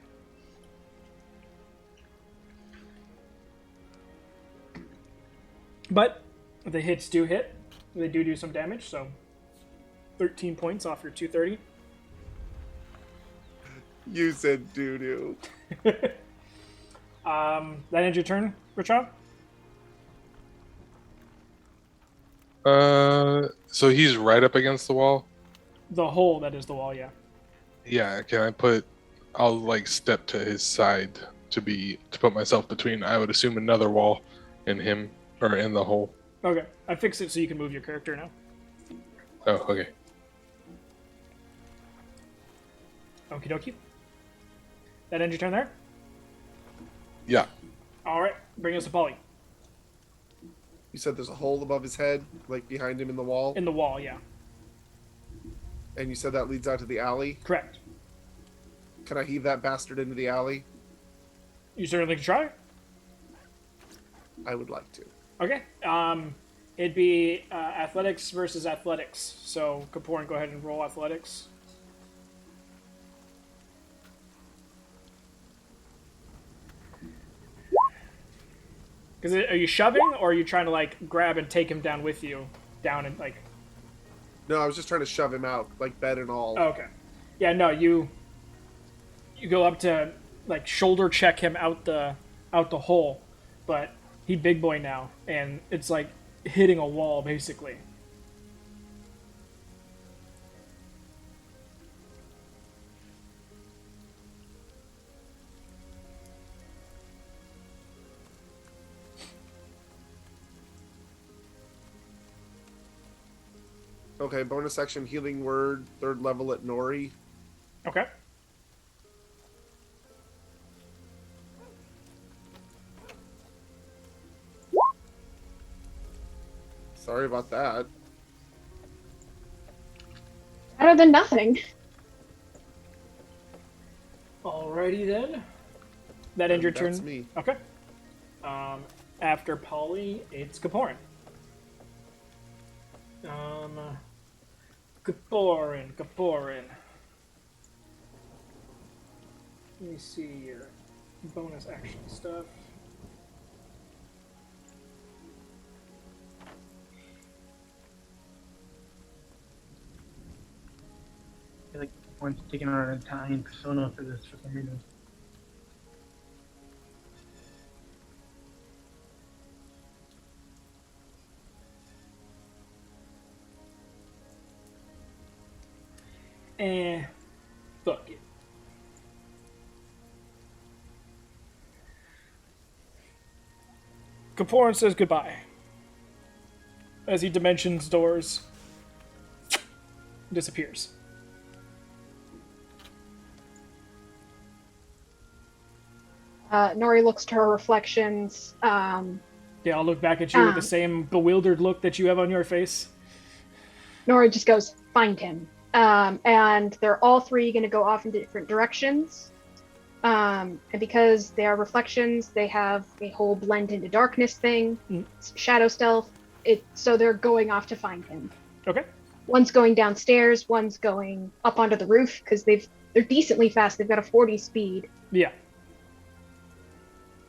But the hits do hit. They do some damage, so 13 points off your 230. You said doo doo. That ends your turn, Richard? So he's right up against the wall. The hole that is the wall, yeah. Yeah, I'll like step to his side to put myself between, I would assume, another wall and him, or in the hole. Okay, I fixed it so you can move your character now. Oh, okay. Okie dokie. That ends your turn there? Yeah. Alright, bring us to Polly. You said there's a hole above his head, like behind him in the wall, In the wall, yeah. and you said that leads out to the alley. Correct. Can I heave that bastard into the alley? You certainly can try. I would like to. Okay. It'd be athletics versus athletics. So, Kaporin, go ahead and roll athletics. Because are you shoving, or are you trying to like grab and take him down with you, down and like? No, I was just trying to shove him out, like bed and all. Oh, okay. Yeah, no, you go up to like shoulder check him out the hole, but he big boy now, and it's like hitting a wall basically. Okay, bonus action healing word, 3rd level at Nori. Okay. Sorry about that. Better than nothing. Alrighty then. That end your turn? That's me. Okay. After Polly, it's Kaporin. Kaporin. Let me see your bonus action stuff. I feel like one's taking on an Italian persona for this for some reason. Fuck it. Kaporin says goodbye as he dimensions doors, disappears. Nori looks to her reflections. Yeah, I'll look back at you with the same bewildered look that you have on your face. Nori just goes, find him. And they're all three going to go off in different directions. And because they are reflections, they have a whole blend into darkness thing, shadow stealth. So they're going off to find him. Okay. One's going downstairs, one's going up onto the roof because they're decently fast. They've got a 40 speed. Yeah.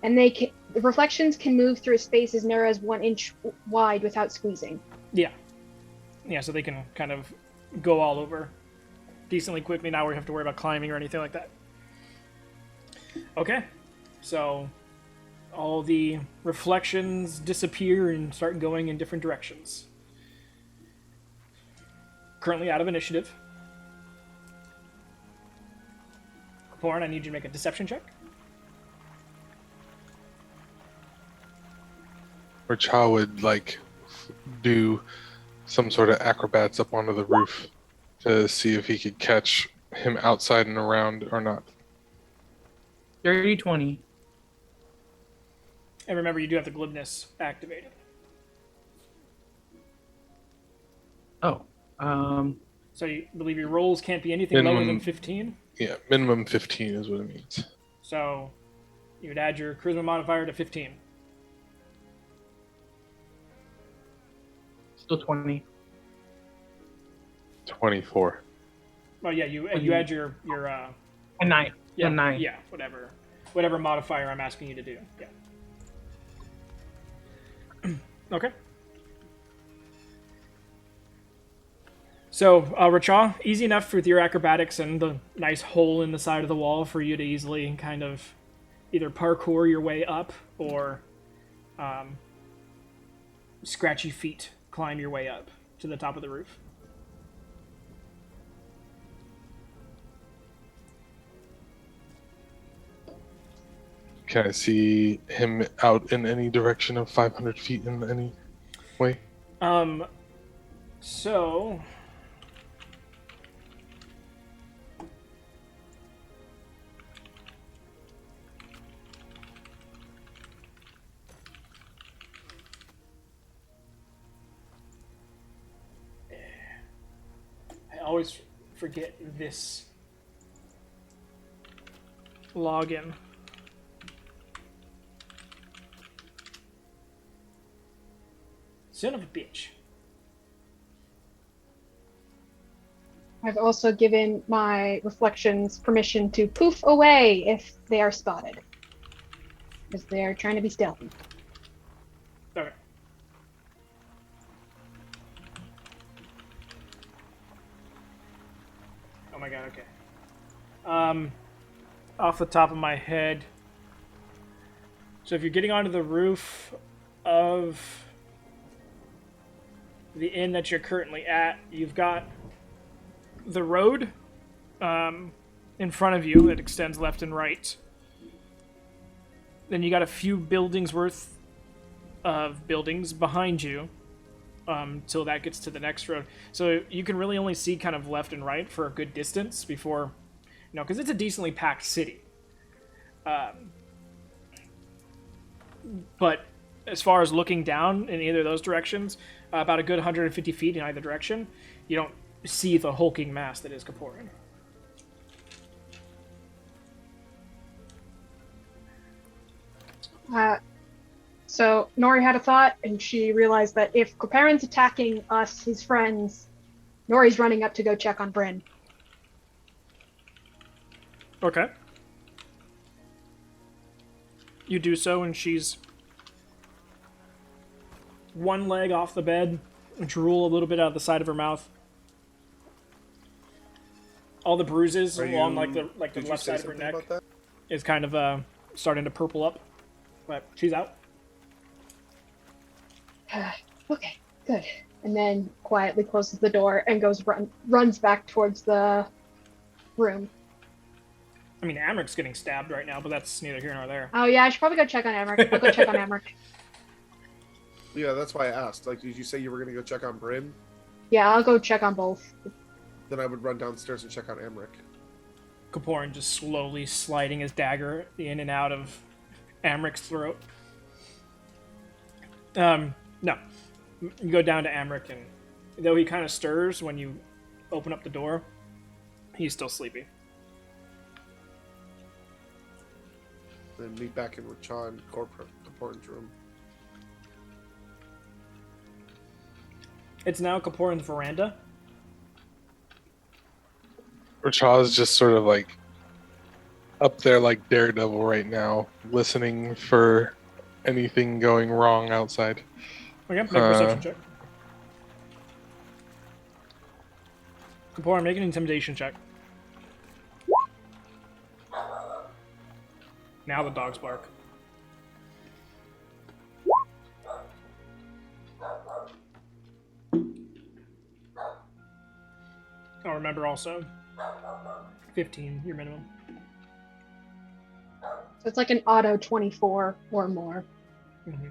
And the reflections can move through a space as narrow as 1 inch wide without squeezing. Yeah. Yeah, so they can kind of go all over decently quickly now where you have to worry about climbing or anything like that. Okay. So all the reflections disappear and start going in different directions. Currently out of initiative. Kaporin, I need you to make a deception check. Or Cha would do some sort of acrobats up onto the roof to see if he could catch him outside and around or not. Dirty 20. And remember, you do have the glibness activated. Oh. So you believe your rolls can't be anything lower than 15? Yeah, minimum 15 is what it means. So you would add your charisma modifier to 15. Still 20. 24. Well, yeah, you add your A 9. yeah, A 9. yeah, whatever modifier I'm asking you to do. Yeah. Okay. So, Racha, easy enough with your acrobatics and the nice hole in the side of the wall for you to easily kind of either parkour your way up or scratchy feet climb your way up to the top of the roof. Can I see him out in any direction of 500 feet in any way? So I always forget this login. Son of a bitch. I've also given my reflections permission to poof away if they are spotted. Because they're trying to be stealthy. Okay. Oh my god, okay. Off the top of my head. So if you're getting onto the roof of the inn that you're currently at, you've got the road in front of you that extends left and right. Then you got a few buildings worth of buildings behind you. till that gets to the next road. So you can really only see kind of left and right for a good distance before, because it's a decently packed city. But as far as looking down in either of those directions, about a good 150 feet in either direction, you don't see the hulking mass that is Kaporin. So Nori had a thought, and she realized that if Koparin's attacking us, his friends, Nori's running up to go check on Bryn. Okay. You do so, and she's one leg off the bed, drool a little bit out of the side of her mouth. All the bruises along the left side of her neck is kind of starting to purple up, but she's out. Okay, good. And then quietly closes the door and runs back towards the room. I mean, Amric's getting stabbed right now, but that's neither here nor there. Oh yeah, I should probably go check on Emmerich. I'll go check on Emmerich. Yeah, that's why I asked. Like, did you say you were gonna go check on Bryn? Yeah, I'll go check on both. Then I would run downstairs and check on Emmerich. Kaporin just slowly sliding his dagger in and out of Amric's throat. No. You go down to Amric, and though he kind of stirs when you open up the door, he's still sleepy. Then meet back in with Cha and Kaporin's room. It's now Kaporin's veranda. Rachaw's just sort of like up there like Daredevil right now, listening for anything going wrong outside. Okay, make a perception check. Kaporin, make an intimidation check. Now the dogs bark. Oh, remember also, 15, your minimum. So it's like an auto 24 or more. Mm-hmm.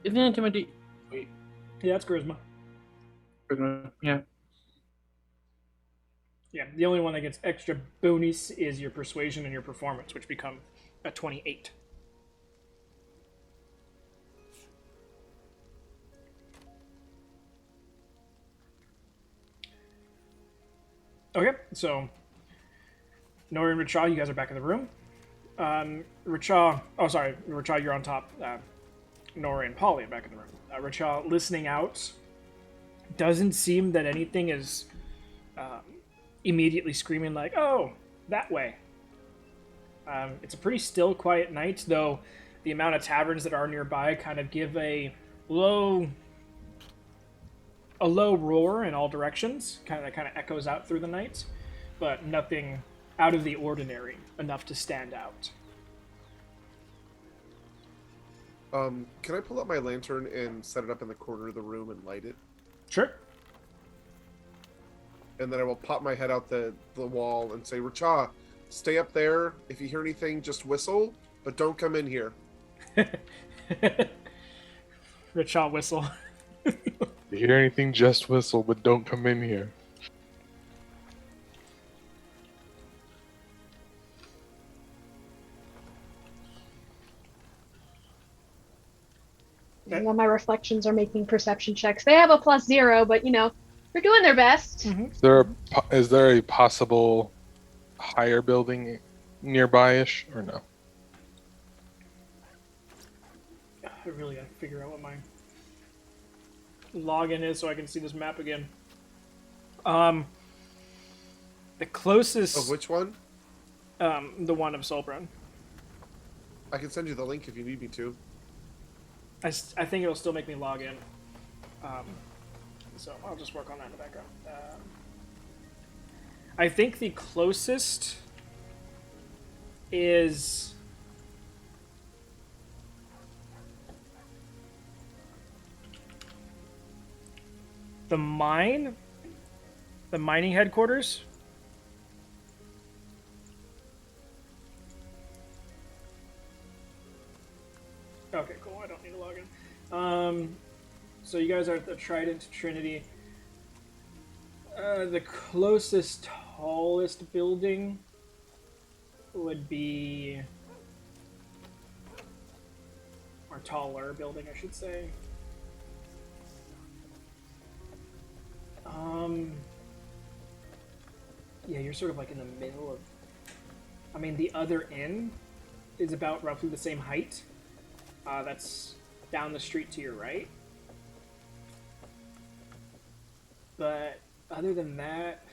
Isn't it intimidate? Wait. Yeah, it's charisma. Yeah. Yeah, the only one that gets extra bonus is your persuasion and your performance, which become a 28. Okay, so Nori and Richa, you guys are back in the room. Richa, you're on top. Nori and Polly are back in the room. Richa, listening out, doesn't seem that anything is immediately screaming like, "Oh, that way." It's a pretty still, quiet night, though the amount of taverns that are nearby kind of give a low roar in all directions, kind of echoes out through the night, but nothing out of the ordinary enough to stand out. Can I pull out my lantern and set it up in the corner of the room and light it? Sure. And then I will pop my head out the wall and say, Racha, stay up there. If you hear anything, just whistle, but don't come in here. Richa whistle. If you hear anything, just whistle, but don't come in here. And then my reflections are making perception checks. They have a +0, but they're doing their best. Mm-hmm. Is there a possible higher building nearby-ish, or no? I really gotta figure out what my login is so I can see this map again. The closest... Of which one? The one of Solbrun. I can send you the link if you need me to. I think it'll still make me log in. So I'll just work on that in the background. I think the closest is... the mining headquarters. Okay, cool. I don't need to log in. So you guys are at the Trident Trinity. The closest, tallest building would be, or taller building, I should say. Yeah, you're sort of like in the middle of. I mean, the other end is about roughly the same height. That's down the street to your right. But other than that,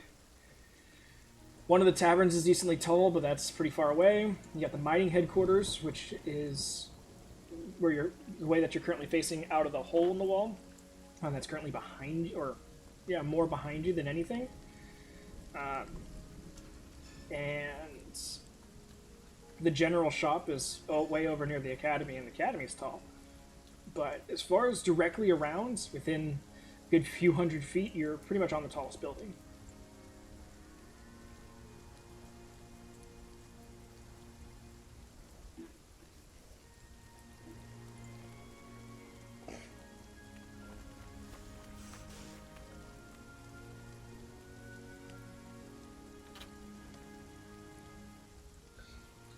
one of the taverns is decently tall, but that's pretty far away. You got the mining headquarters, which is where you're the way that you're currently facing out of the hole in the wall. That's currently behind you, or yeah, more behind you than anything. And the general shop is way over near the academy, and the academy is tall. But as far as directly around, within a good few hundred feet, you're pretty much on the tallest building.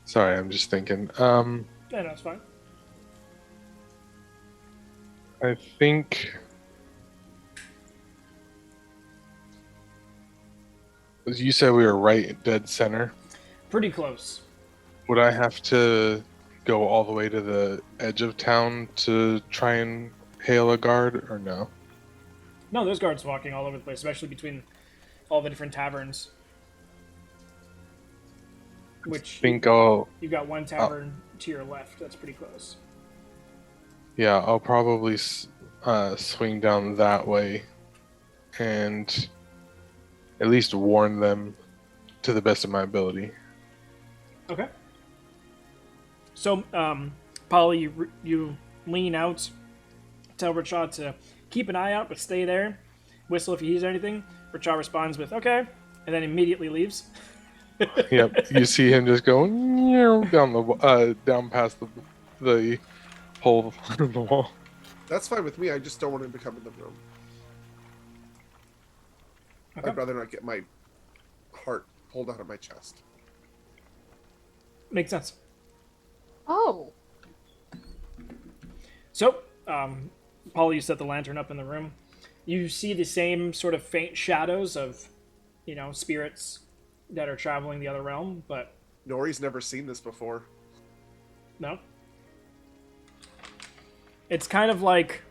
Sorry, I'm just thinking. Yeah, no, it's fine. I think you said we were right dead center. Pretty close. Would I have to go all the way to the edge of town to try and hail a guard, or no? No, there's guards walking all over the place, especially between all the different taverns. Which I think I'll. you've got one tavern to your left. That's pretty close. Yeah, I'll probably swing down that way and at least warn them to the best of my ability. Okay. So, Polly, you lean out, tell Rachad to keep an eye out, but stay there. Whistle if he hears anything. Rachad responds with, okay, and then immediately leaves. Yep, you see him just go down past the hole in the wall. That's fine with me. I just don't want him to come in the room. Okay. I'd rather not get my heart pulled out of my chest. Makes sense. Oh, So, Polly, you set the lantern up in the room. You see the same sort of faint shadows of, spirits that are traveling the other realm, but Nori's never seen this before. no. It's kind of like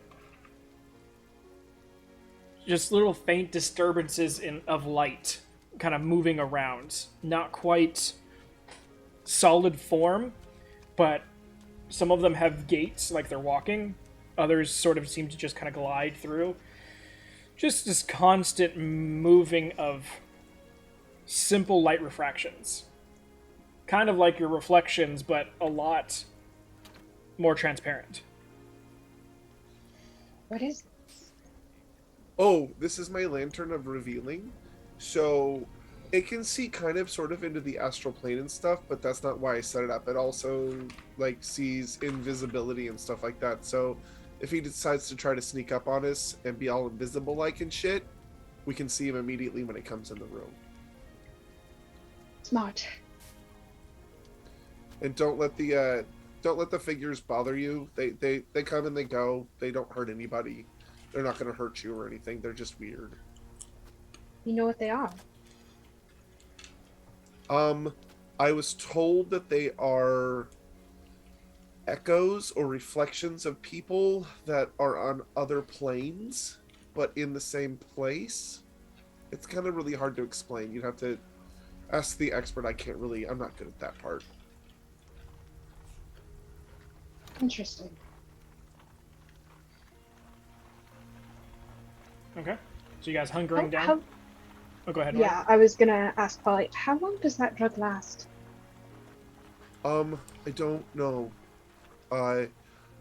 just little faint disturbances of light kind of moving around. Not quite solid form, but some of them have gaits like they're walking. Others sort of seem to just kind of glide through. Just this constant moving of simple light refractions. Kind of like your reflections, but a lot more transparent. what is Oh, this is my lantern of revealing. So it can see kind of sort of into the astral plane and stuff, but that's not why I set it up. It also sees invisibility and stuff like that. So if he decides to try to sneak up on us and be all invisible like and shit, we can see him immediately when he comes in the room. smart? And don't let the figures bother you. They come and they go. They don't hurt anybody. They're not going to hurt you or anything. They're just weird. You know what they are? I was told that they are echoes or reflections of people that are on other planes, but in the same place. It's kind of really hard to explain. You'd have to ask the expert. I'm not good at that part. Interesting. Okay. So you guys hunkering down? How, Oh, go ahead. yeah, I was gonna ask Polly, how long does that drug last? I don't know.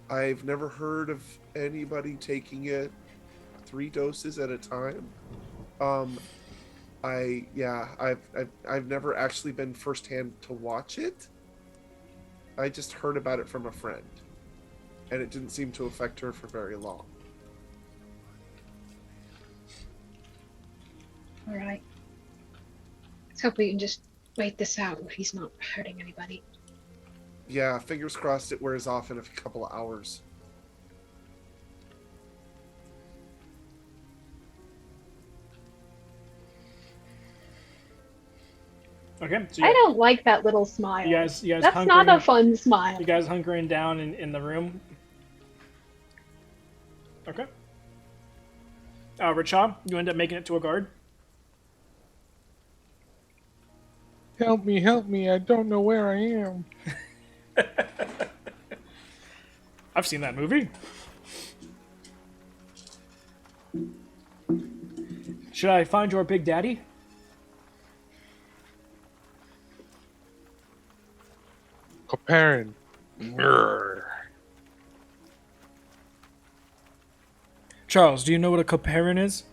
I've never heard of anybody taking it 3 doses at a time. I've never actually been firsthand to watch it. I just heard about it from a friend, and it didn't seem to affect her for very long. All right. Let's hope we can just wait this out if he's not hurting anybody. Yeah, fingers crossed it wears off in a couple of hours. Okay, so I don't like that little smile. you guys That's not a fun smile. You guys hunkering down in the room. Okay. Rachab, you end up making it to a guard. Help me, I don't know where I am. I've seen that movie. Should I find your big daddy? Coparin. Grr. Charles, do you know what a coparin is?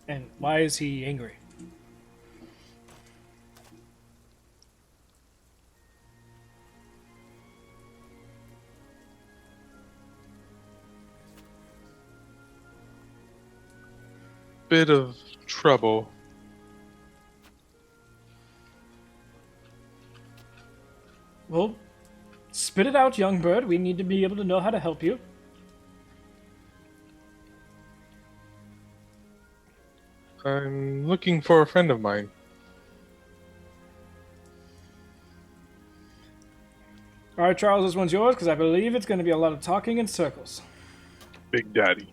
And why is he angry? Bit of trouble. Well, spit it out, young bird. We need to be able to know how to help you. I'm looking for a friend of mine. All right, Charles, this one's yours because I believe it's going to be a lot of talking in circles. Big Daddy.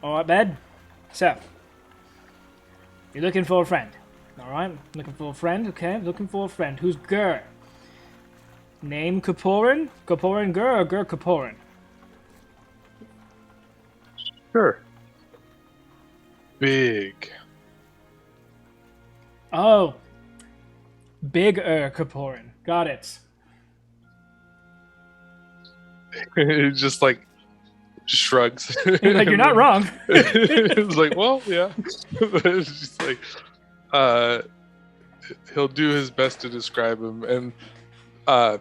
All right, bed. So, you're looking for a friend. All right, looking for a friend. Okay, looking for a friend. Who's Gur? Name Kaporin? Kaporin Gur or Gur Kaporin? Sure. Big. Oh, Big Kaporin. Got it. It just like shrugs. Like, you're not wrong. It's like, well, yeah. It's just like, he'll do his best to describe him, and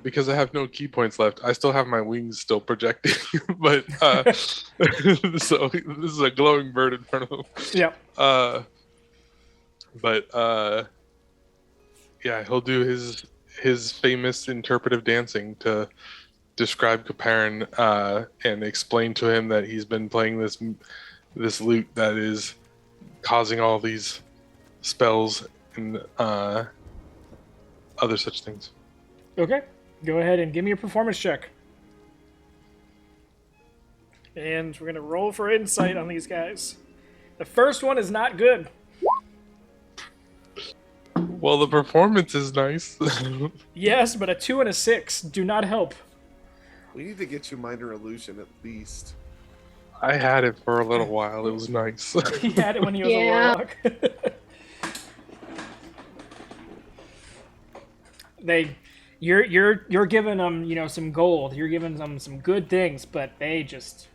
because I have no key points left, I still have my wings still projecting. But so this is a glowing bird in front of him. Yep. But yeah, he'll do his famous interpretive dancing to describe Kaparin and explain to him that he's been playing this lute that is causing all these spells and other such things. Okay, go ahead and give me a performance check. And we're going to roll for insight on these guys. The first one is not good. Well, the performance is nice. Yes, but a 2 and a 6 do not help. We need to get you minor illusion at least. I had it for a little while. It was nice. He had it when he was Yeah. a warlock. You're giving them, some gold. You're giving them some good things, but they just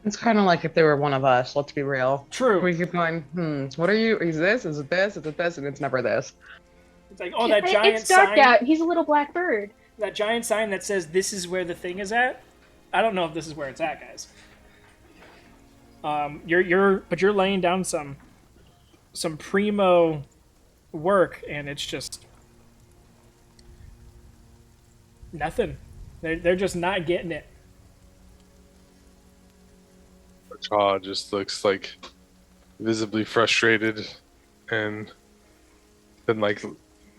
It's kind of like if they were one of us. Let's be real. true. We keep going. What are you? Is this? Is it this? Is it this? And it's never this. It's like, oh, that giant It's dark sign. out. He's a little black bird. That giant sign that says this is where the thing is at. I don't know if this is where it's at, guys. You're laying down some primo work, and it's just nothing. They're just not getting it. Jaw just looks like visibly frustrated, and then like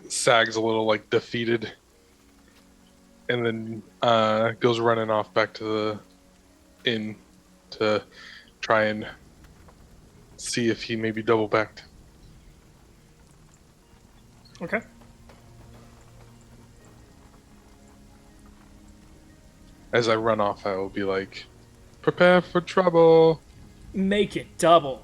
sags a little, like defeated, and then goes running off back to the inn to try and see if he maybe double backed. Okay. As I run off, I will be like, prepare for trouble. Make it double.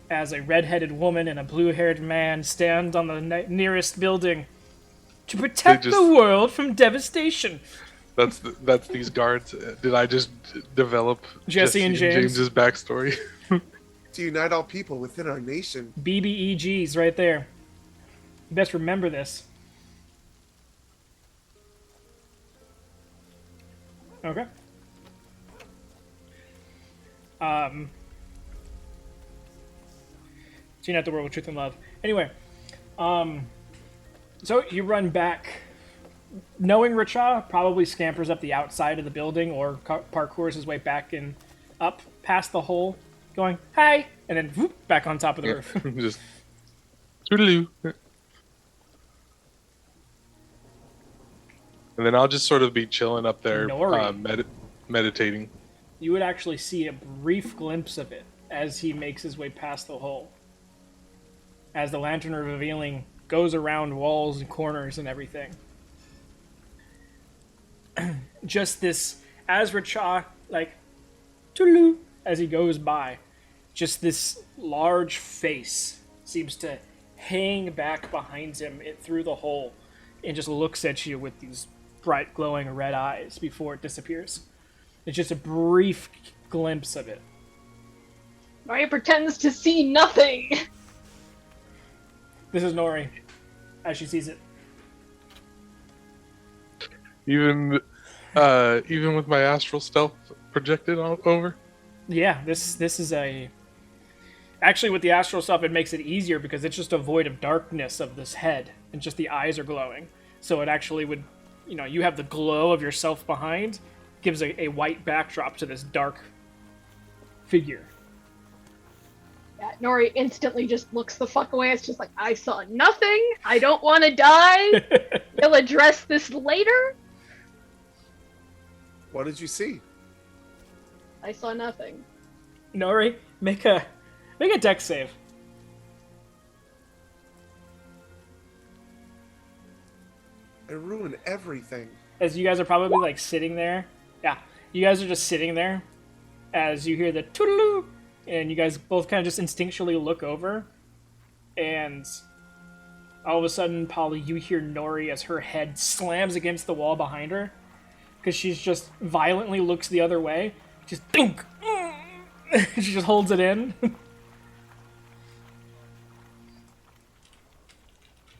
As a red-headed woman and a blue-haired man stand on the nearest building to protect just- the world from devastation. That's these guards. Did I just develop Jesse and James. James's backstory? To unite all people within our nation. BBEGs right there. You best remember this. Okay. So you not the world with truth and love. Anyway, so you run back. Knowing Richa probably scampers up the outside of the building or parkours his way back and up past the hole, going, hi, and then whoop, back on top of the roof. Just toodaloo. And then I'll just sort of be chilling up there, Nori. meditating. You would actually see a brief glimpse of it as he makes his way past the hole. As the lantern revealing goes around walls and corners and everything. Just this, as Richa, like, toodaloo, as he goes by, just this large face seems to hang back behind him through the hole and just looks at you with these bright glowing red eyes before it disappears. It's just a brief glimpse of it. Nori pretends to see nothing. This is Nori, as she sees it. Even with my astral stealth projected over. Yeah, this is a... Actually, with the astral stuff, it makes it easier because it's just a void of darkness of this head, and just the eyes are glowing. So it actually would, you have the glow of yourself behind, gives a white backdrop to this dark figure. Yeah, Nori instantly just looks the fuck away. It's just like, I saw nothing. I don't want to die. We'll address this later. What did you see? I saw nothing. Nori, make a dex save. I ruined everything. As you guys are probably like sitting there. Yeah, you guys are just sitting there as you hear the toodaloo, and you guys both kind of just instinctually look over, and all of a sudden, Polly, you hear Nori as her head slams against the wall behind her, because she's just violently looks the other way, just dunk. She just holds it in.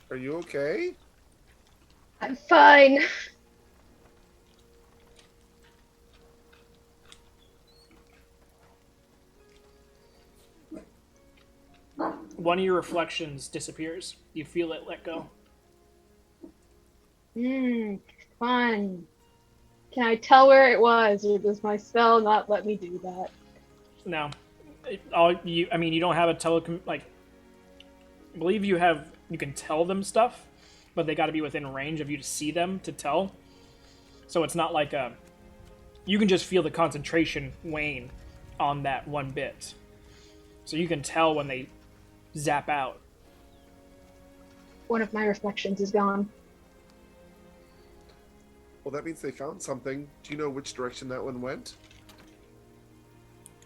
Are you okay? I'm fine. One of your reflections disappears. You feel it let go. Fun. Can I tell where it was, or does my spell not let me do that? No. You don't have a I believe you can tell them stuff, but they got to be within range of you to see them to tell. So it's not like you can just feel the concentration wane on that one bit. So you can tell when they zap out. One of my reflections is gone. Well, that means they found something. Do you know which direction that one went?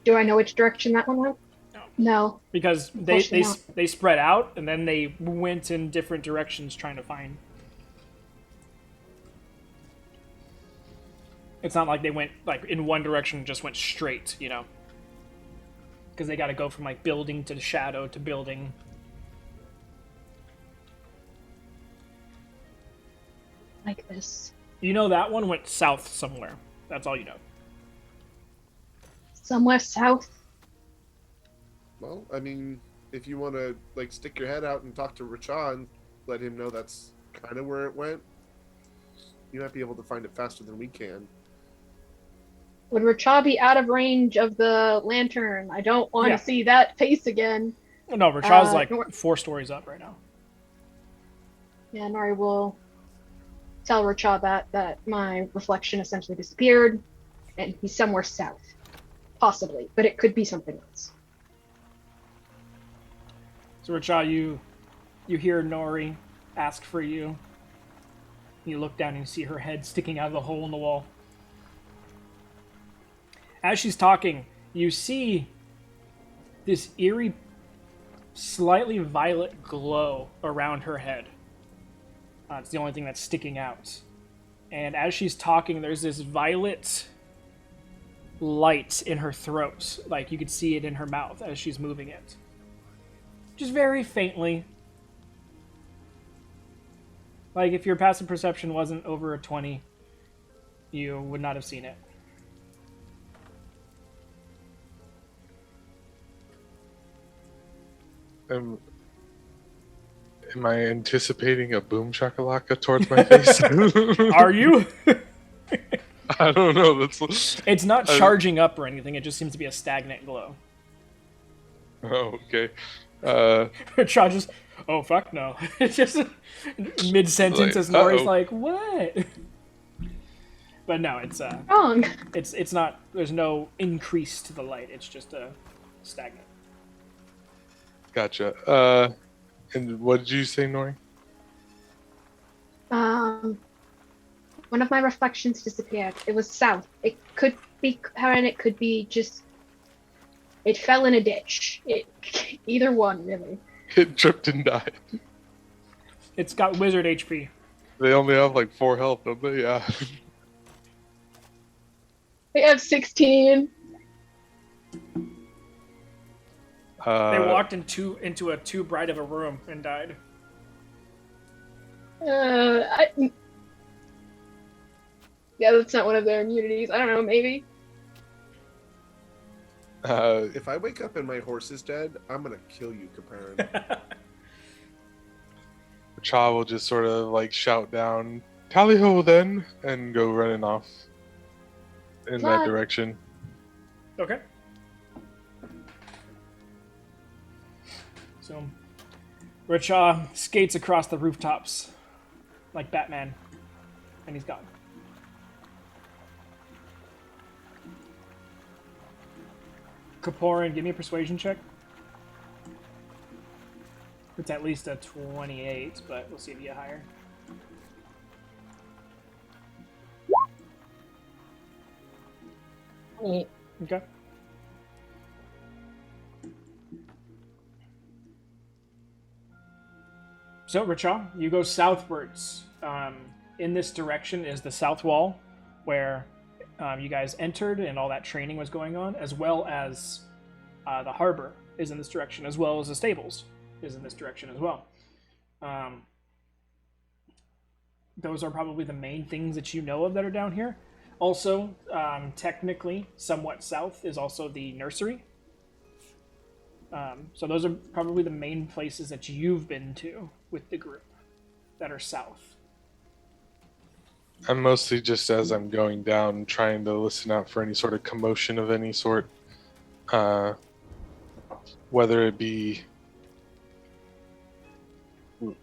Do I know which direction that one went? No. Because they spread out, and then they went in different directions trying to find. It's not like they went like in one direction and just went straight, Because they got to go from like building to shadow to building. Like this. That one went south somewhere. That's all you know. Somewhere south. Well, I mean, if you want to stick your head out and talk to Richa and let him know that's kind of where it went, you might be able to find it faster than we can. Would Richa be out of range of the lantern? I don't want to see that face again. No, Richa's 4 stories up right now. Yeah, Nori will tell Richa that my reflection essentially disappeared, and he's somewhere south. Possibly, but it could be something else. So Richa, you hear Nori ask for you. You look down and you see her head sticking out of the hole in the wall. As she's talking, you see this eerie, slightly violet glow around her head. It's the only thing that's sticking out. And as she's talking, there's this violet light in her throat. Like you could see it in her mouth as she's moving it. Just very faintly. Like, if your passive perception wasn't over a 20, you would not have seen it. Am I anticipating a boom shakalaka towards my face? Are you? I don't know. That's. It's not I- charging up or anything. It just seems to be a stagnant glow. Oh, okay. Cha just, oh fuck no. It's just mid-sentence as Nori's uh-oh. like, what? But no, it's Wrong. it's not. There's no increase to the light. It's just a stagnant. Gotcha. And what did you say, Nori? One of my reflections disappeared. It was south. It could be Karen. It could be just. It fell in a ditch. Either one, really. It tripped and died. It's got wizard HP. They only have like 4 health, don't they? Yeah. They have 16. They walked into a too bright of a room and died. Yeah, that's not one of their immunities. I don't know, maybe. If I wake up and my horse is dead, I'm gonna kill you, Caparin. Cha will just sort of like shout down, "Tally ho!" then, and go running off in that Fly. direction. Okay. So, Richa skates across the rooftops like Batman, and he's gone. Kaporin, give me a persuasion check. It's at least a 28, but we'll see if you get higher. Okay. So, Richa, you go southwards. In this direction is the south wall, where you guys entered and all that training was going on, as well as the harbor is in this direction, as well as the stables is in this direction as well. Those are probably the main things that you know of that are down here. Also, technically, somewhat south is also the nursery. So those are probably the main places that you've been to with the group that are south. I'm mostly just as I'm going down, trying to listen out for any sort of commotion of any sort, whether it be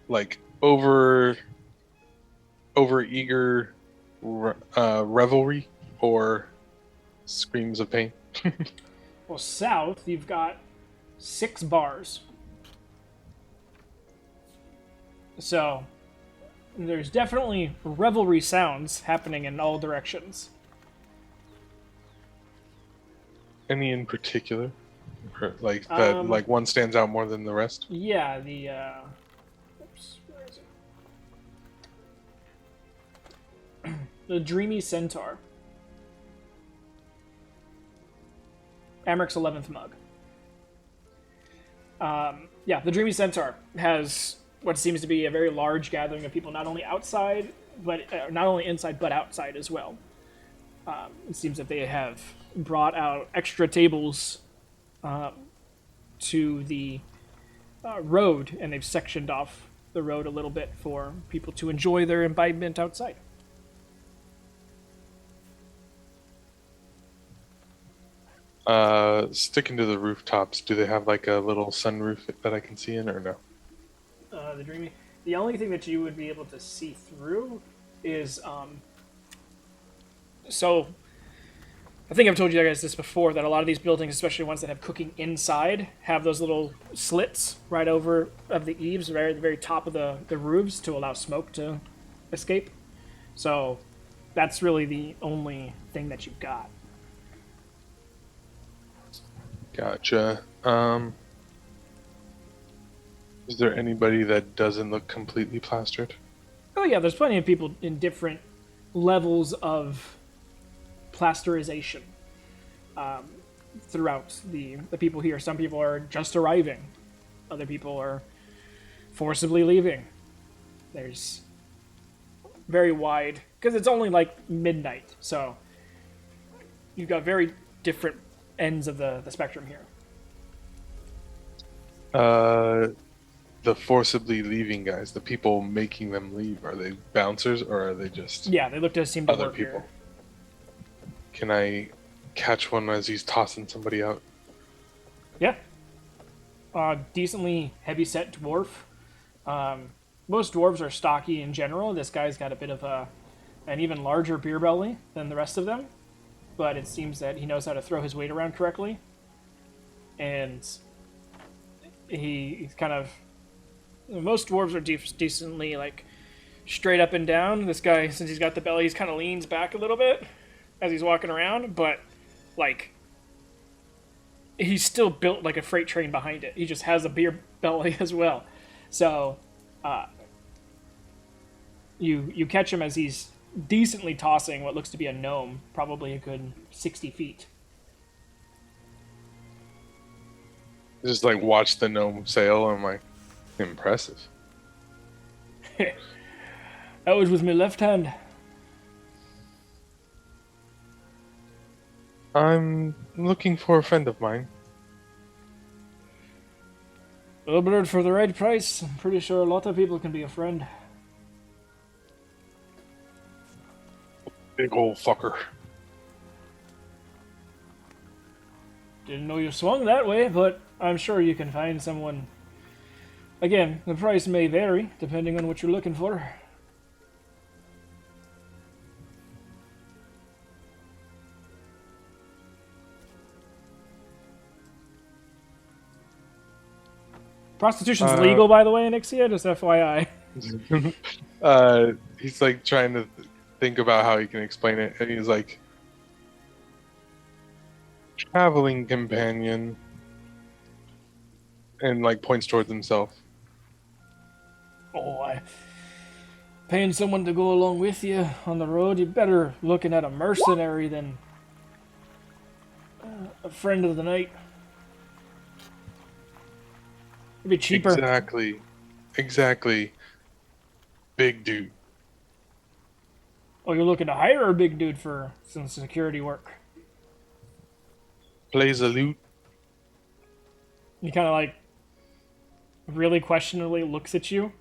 like over eager revelry or screams of pain. Well, south, you've got 6 bars. So, there's definitely revelry sounds happening in all directions. Any in particular? Or, like that, like one stands out more than the rest? Yeah, the oops, where is it? The Dreamy Centaur. Amric's 11th mug. Yeah, the Dreamy Centaur has what seems to be a very large gathering of people, not only outside, but not only inside, but outside as well. It seems that they have brought out extra tables to the road, and they've sectioned off the road a little bit for people to enjoy their imbibement outside. Sticking to the rooftops, do they have like a little sunroof that I can see in, or no? The Dreamy. The only thing that you would be able to see through is so I think I've told you guys this before, that a lot of these buildings, especially ones that have cooking inside, have those little slits right over of the eaves, right at the very top of the roofs, to allow smoke to escape. So that's really the only thing that you've got. Gotcha. Is there anybody that doesn't look completely plastered? Oh yeah, there's plenty of people in different levels of plasterization throughout the people here. Some people are just arriving. Other people are forcibly leaving. There's very wide because it's only like midnight, so you've got very different ends of the spectrum here. The forcibly leaving guys, the people making them leave, are they bouncers or are they just Yeah, they look to seem to other work people? here. Can I catch one as he's tossing somebody out? Yeah. Decently heavy-set dwarf. Most dwarves are stocky in general. This guy's got a bit of an even larger beer belly than the rest of them, but it seems that he knows how to throw his weight around correctly. And he's kind of... Most dwarves are decently, like, straight up and down. This guy, since he's got the belly, he's kind of leans back a little bit as he's walking around, but, like, he's still built like a freight train behind it. He just has a beer belly as well. So, you catch him as he's decently tossing what looks to be a gnome, probably a good 60 feet. Just like watch the gnome sail. I'm like, impressive. That was with my left hand. I'm looking for a friend of mine. A bird for the right price. I'm pretty sure a lot of people can be a friend. Big old fucker. Didn't know you swung that way, but I'm sure you can find someone. Again, the price may vary depending on what you're looking for. Prostitution's legal, by the way, in Ixia, just FYI. He's like trying to think about how he can explain it, and he's like, traveling companion, and like points towards himself. Oh, paying someone to go along with you on the road, you're better looking at a mercenary than a friend of the night. It'd be cheaper. Exactly. Big dude. Oh, you're looking to hire a big dude for some security work. Plays a lute. He kind of like really questionably looks at you.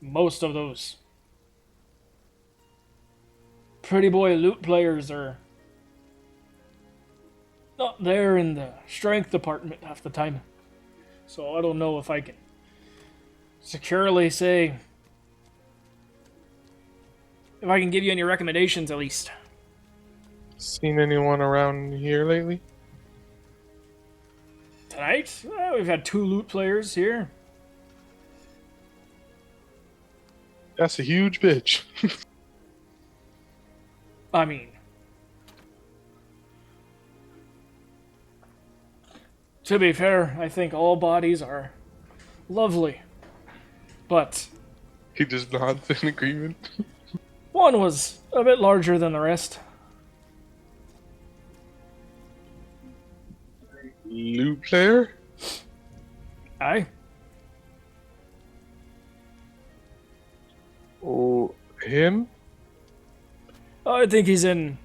Most of those pretty boy lute players are not there in the strength department half the time. So I don't know if I can securely say if I can give you any recommendations at least. Seen anyone around here lately? Tonight? We've had 2 lute players here. That's a huge bitch. I mean, to be fair, I think all bodies are lovely. But He just nods in agreement. one was a bit larger than the rest. Lute player? Aye. Oh, him? I think he's in...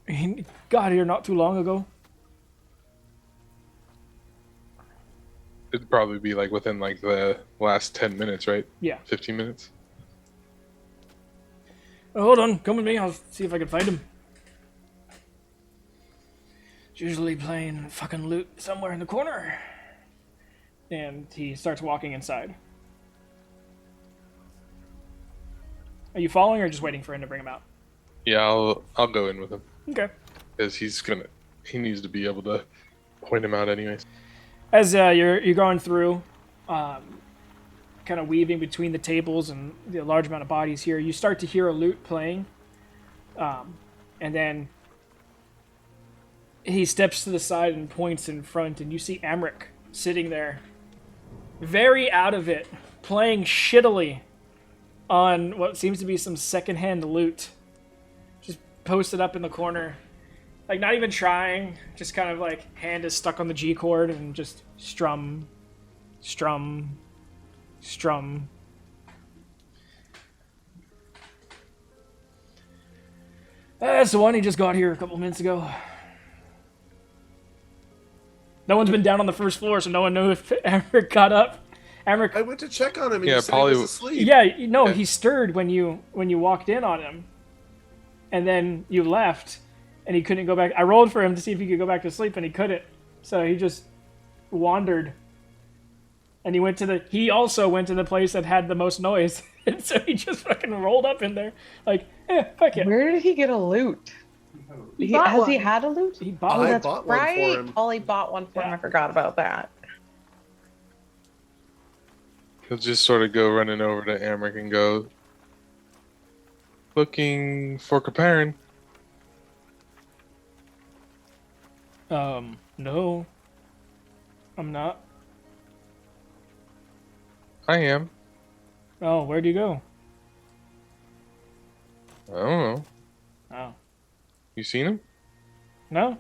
He got here not too long ago. It'd probably be like within like the last 10 minutes, right? Yeah. 15 minutes. Hold on, come with me. I'll see if I can find him. He's usually playing fucking lute somewhere in the corner. And he starts walking inside. Are you following or just waiting for him to bring him out? Yeah, I'll go in with him Okay. because he needs to be able to point him out anyways. As you're going through, kind of weaving between the tables and the large amount of bodies here, you start to hear a lute playing, and then he steps to the side and points in front, and you see Amric sitting there, very out of it, playing shittily on what seems to be some secondhand lute, just posted up in the corner. Like, not even trying, just kind of like, hand is stuck on the G chord and just strum, strum, strum. That's the one. He just got here a couple minutes ago. No one's been down on the first floor, so no one knows if Amric got up. Amric, I went to check on him and Yeah, he said Polly- he was asleep. yeah, no, Yeah. he stirred when you walked in on him, and then you left, and he couldn't go back. I rolled for him to see if he could go back to sleep, and he couldn't. So he just wandered, and he also went to the place that had the most noise, and so he just fucking rolled up in there, like, fuck it. Where did he get a loot? bought Has he one. had a loot? He bought Oh, I that's bought one for right. him. Ollie bought one for him. Yeah. I forgot about that. He'll just sort of go running over to Amric and go, looking for Caparin. No, I'm not. I am. Oh, where'd you go? I don't know. Oh, You seen him? no.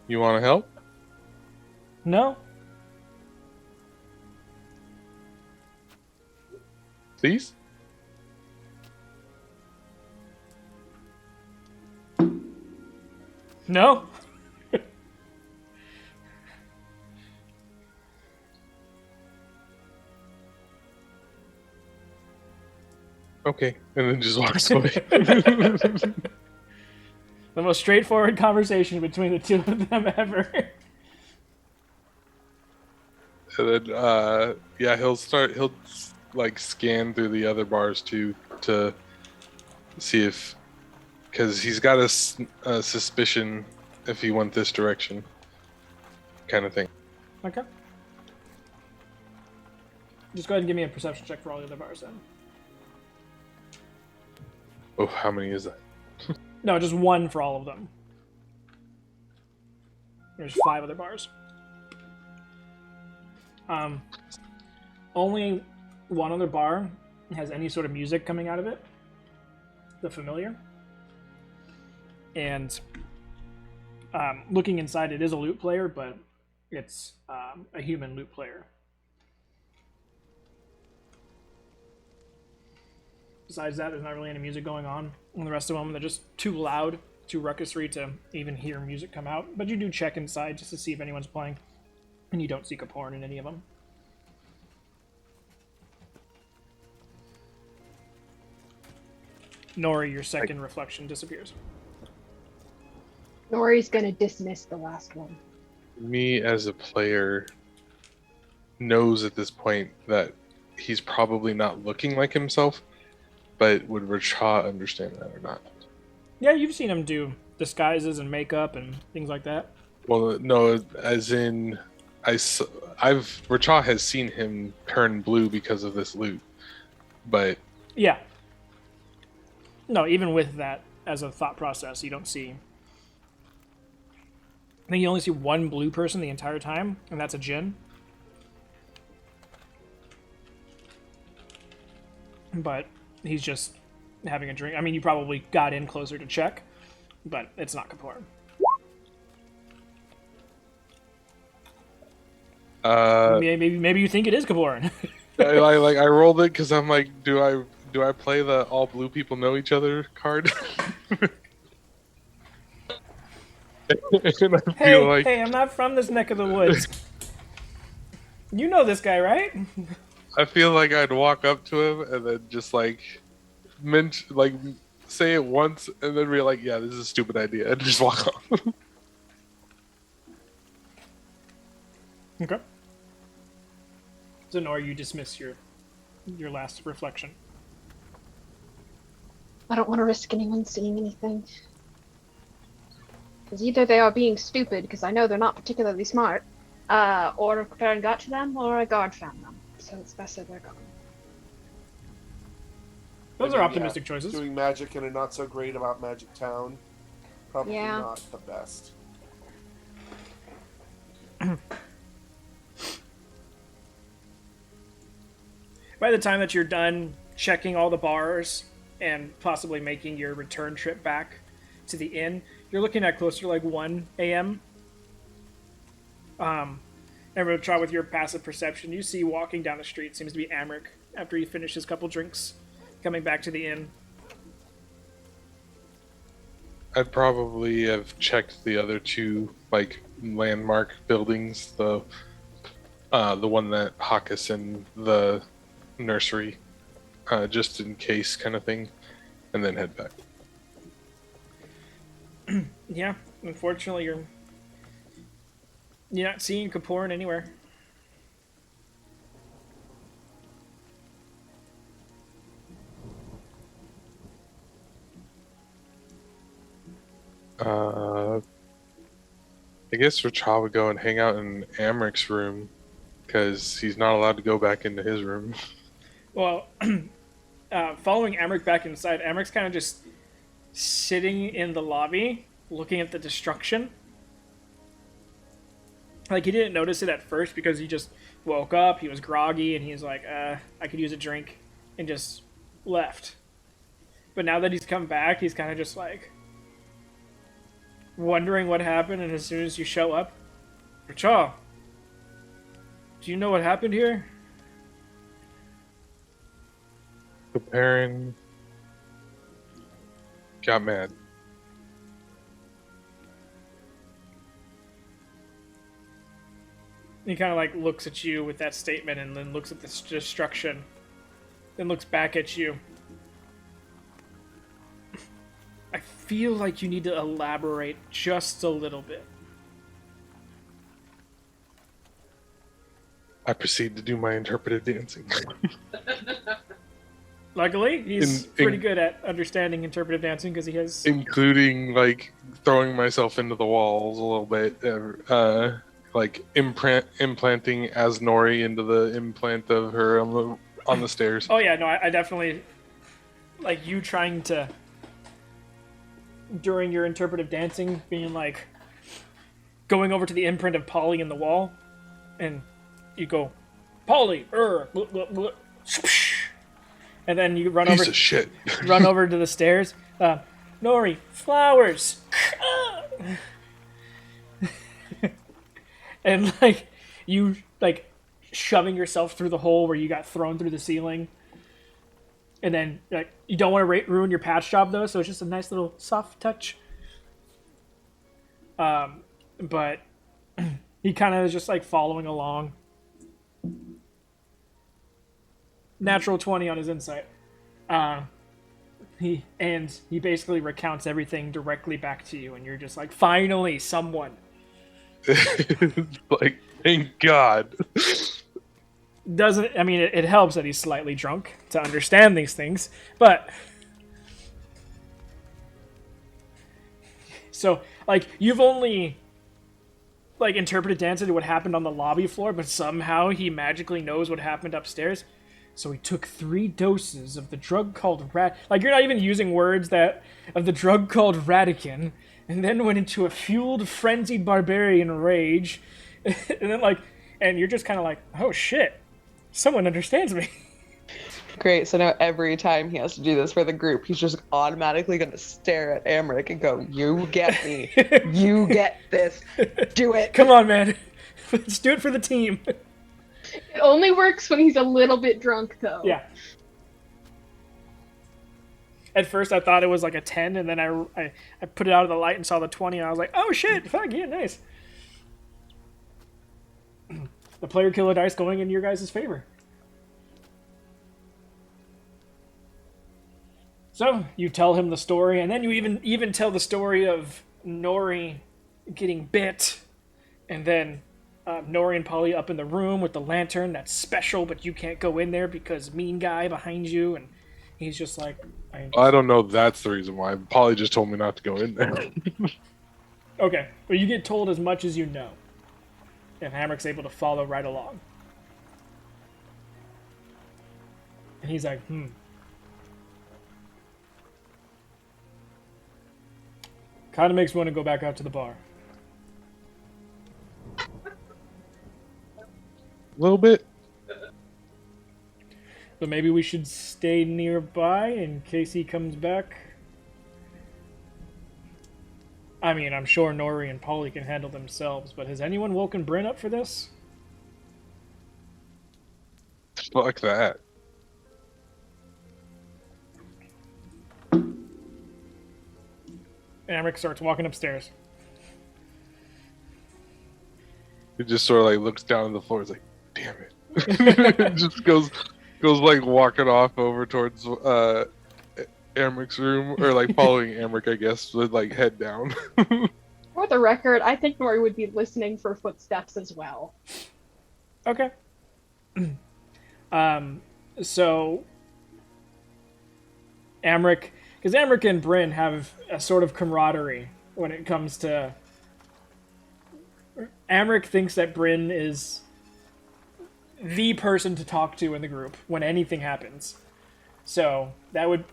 You want to help? No. Please? No. Okay. And then just walks away. The most straightforward conversation between the two of them ever. And then, yeah, he'll like scan through the other bars too to see if, because he's got a suspicion if he went this direction, kind of thing. Okay. Just go ahead and give me a perception check for all the other bars then. Oh, how many is that? No, just one for all of them. There's 5 other bars. Only one other bar has any sort of music coming out of it. The familiar. And looking inside, it is a lute player, but it's a human lute player. Besides that, there's not really any music going on. And the rest of them, they're just too loud, too ruckusy to even hear music come out. But you do check inside just to see if anyone's playing. And you don't seek a porn in any of them. Nori, your second reflection disappears. Nori's gonna dismiss the last one. Me as a player knows at this point that he's probably not looking like himself, but would Racha understand that or not? Yeah, you've seen him do disguises and makeup and things like that. Well, no, as in, Racha has seen him turn blue because of this loot, but Yeah. No, even with that as a thought process, you don't see. I think you only see one blue person the entire time, and that's a Jinn. But he's just having a drink. I mean, you probably got in closer to check, but it's not Kapoor. Maybe you think it is Kapoor. I rolled it because I'm like, do I play the all blue people know each other card? And I feel like Hey, I'm not from this neck of the woods. You know this guy, right? I feel like I'd walk up to him and then just like say it once and then be like, yeah, this is a stupid idea, and just walk off. Okay. So, Nor, you dismiss your last reflection. I don't want to risk anyone seeing anything. Because either they are being stupid, because I know they're not particularly smart, or Karen got to them, or a guard found them. So it's best that they're gone. Those are optimistic choices. Doing magic in a not so great about Magic Town, probably Yeah. not the best. By the time that you're done checking all the bars and possibly making your return trip back to the inn, you're looking at closer to like 1 a.m. And we'll try with your passive perception. You see walking down the street seems to be Amric after he finished his couple drinks, coming back to the inn? I'd probably have checked the other two like landmark buildings, the one that Hawkus and the nursery, just in case, kind of thing, and then head back. Yeah, unfortunately, you're not seeing Kaporin anywhere. I guess Rachel would go and hang out in Amric's room because he's not allowed to go back into his room. Well, following Amric back inside, Amric's kind of just sitting in the lobby, looking at the destruction. Like, he didn't notice it at first because he just woke up, he was groggy, and he's like, I could use a drink, and just left. But now that he's come back, he's kind of just like wondering what happened, and as soon as you show up, Rachel, do you know what happened here? The Baron got mad. He kind of like looks at you with that statement and then looks at this destruction. Then looks back at you. I feel like you need to elaborate just a little bit. I proceed to do my interpretive dancing. Luckily, he's pretty good at understanding interpretive dancing because he has... Including, like, throwing myself into the walls a little bit. Like, implanting as Nori into the implant of her on the stairs. Oh yeah, no, I definitely... Like, you trying to... During your interpretive dancing, being like... Going over to the imprint of Polly in the wall. And you go, Polly, and then you run Piece over... of shit. Run over to the stairs. Nori, flowers! And, like, you, like, shoving yourself through the hole where you got thrown through the ceiling. And then, like, you don't want to ruin your patch job, though, so it's just a nice little soft touch. But he kind of is just, like, following along. Natural 20 on his insight. He basically recounts everything directly back to you, and you're just like, finally, someone. Like, thank God. Doesn't, I mean, it helps that he's slightly drunk to understand these things, but... So, like, you've only, like, interpreted dance into what happened on the lobby floor, but somehow he magically knows what happened upstairs. So he took 3 doses of the drug called like, you're not even using words of the drug called Radican, and then went into a fueled, frenzied barbarian rage, and then, like, and you're just kind of like, oh shit, someone understands me. Great, so now every time he has to do this for the group, he's just automatically going to stare at Amric and go, you get me. You get this. Do it. Come on, man. Let's do it for the team. It only works when he's a little bit drunk, though. Yeah. At first, I thought it was like a 10, and then I put it out of the light and saw the 20, and I was like, oh shit, fuck, yeah, nice. The player killer dice going in your guys' favor. So, you tell him the story, and then you even tell the story of Nori getting bit, and then Nori and Polly up in the room with the lantern that's special, but you can't go in there because mean guy behind you, and he's just like... I don't know that's the reason why. Polly just told me not to go in there. Okay, well, you get told as much as you know. And Hamrick's able to follow right along. And he's like, Kind of makes me want to go back out to the bar. A little bit. But maybe we should stay nearby in case he comes back. I mean, I'm sure Nori and Polly can handle themselves, but has anyone woken Bryn up for this? Fuck that. Amric starts walking upstairs. He just sort of like looks down at the floor. He's like, "Damn it!" Just goes like walking off over towards Amric's room, or like following Amric, I guess, with like head down. For the record, I think Nori would be listening for footsteps as well. Okay. So Amric, because Amric and Bryn have a sort of camaraderie when it comes to. Amric thinks that Bryn is the person to talk to in the group when anything happens. So that would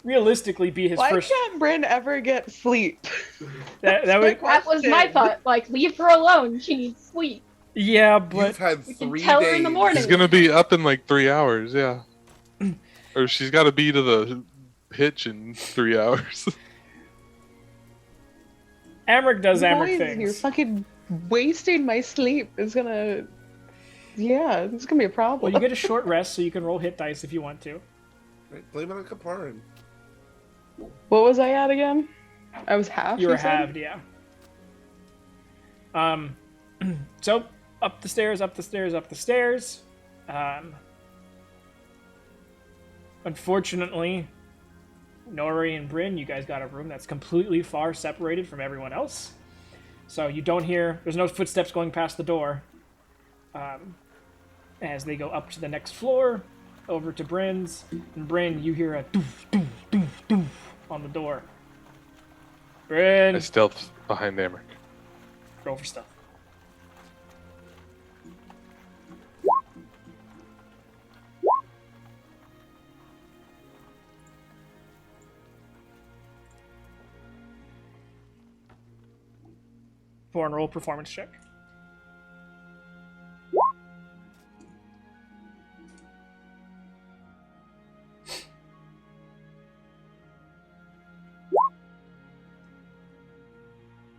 realistically be his Why first. can't Bryn ever get sleep? That would. That was my thought. Like, leave her alone. She needs sleep. Yeah, but You've had You can 3 tell days. her in the morning. She's gonna be up in like 3 hours, yeah. Or she's got to be to the pitch in 3 hours. Amric does Amric Boys, you're things. fucking wasting my sleep. It's gonna. Yeah, it's gonna be a problem. Well, you get a short rest, so you can roll hit dice if you want to. Right, blame it on Kaparin. What was I at again? I was half. You were said? halved, yeah. So up the stairs, up the stairs, up the stairs. Unfortunately, Nori and Bryn, you guys got a room that's completely far separated from everyone else. So you don't hear, there's no footsteps going past the door. As they go up to the next floor, over to Bryn's. And Bryn, you hear a doof, doof, doof, doof on the door. Bryn, I stealth behind Amric. roll for stuff. Foreign roll performance check.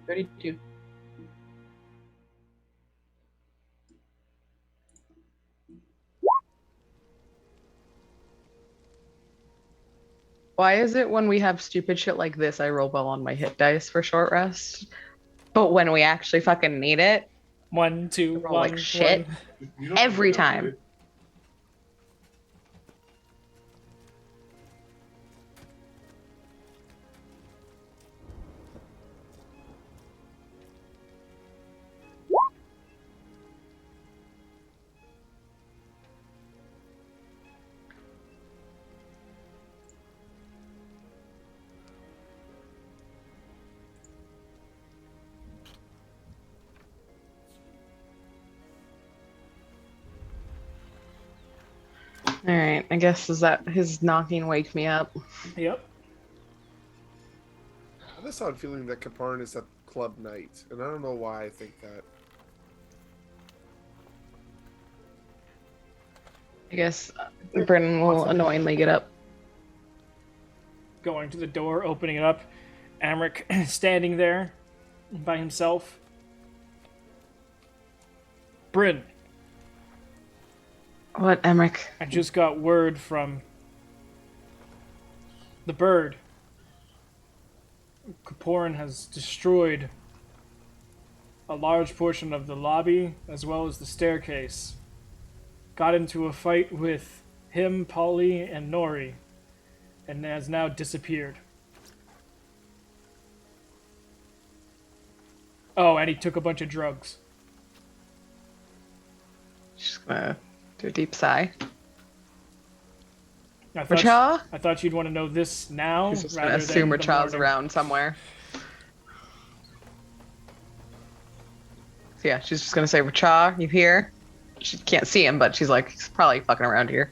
$32. Why is it when we have stupid shit like this, I roll well on my hit dice for short rest, but when we actually fucking need it, 1, 2, roll 1, like shit 1. every time? All right, I guess is that his knocking wake me up. Yep. I have this odd feeling that Kaparin is at club night, and I don't know why I think that. I guess Brennan will annoyingly get up. Going to the door, opening it up. Amric standing there by himself. Bryn, What, Emmerich? I just got word from the bird. Kaporin has destroyed a large portion of the lobby as well as the staircase. Got into a fight with him, Polly, and Nori, and has now disappeared. Oh, and he took a bunch of drugs. She's gonna do a deep sigh. I thought, Racha? I thought you'd want to know this now. She's just gonna rather assume than the Racha's morning. around somewhere. So yeah, she's just gonna say, Racha, you here? She can't see him, but she's like, he's probably fucking around here.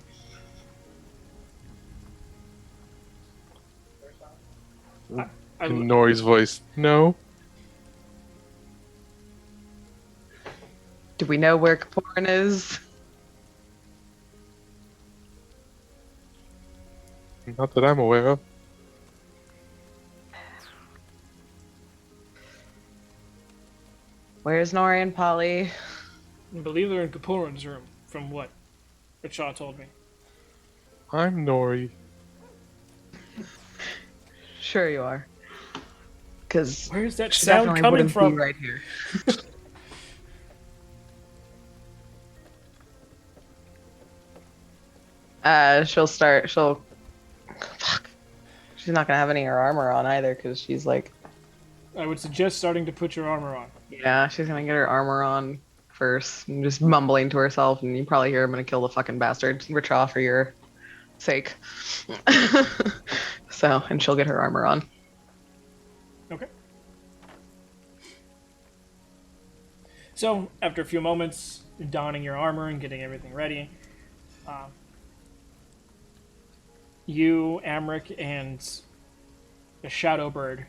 I- In Nori's voice, no. Do we know where Kaporin is? Not that I'm aware of. Where's Nori and Polly? I believe they're in Kaporin's room, from what Racha told me. I'm Nori. Sure you are. because Where's that she sound definitely coming wouldn't from? be right here. She'll start. She'll. Fuck. She's not gonna have any of her armor on either, because she's like, I would suggest starting to put your armor on. yeah, she's gonna get her armor on first, and just mumbling to herself, and you probably hear, "I'm gonna kill the fucking bastard, Richa, for your sake." So, and she'll get her armor on. Okay. So, after a few moments, donning your armor and getting everything ready, you, Amric, and the Shadowbird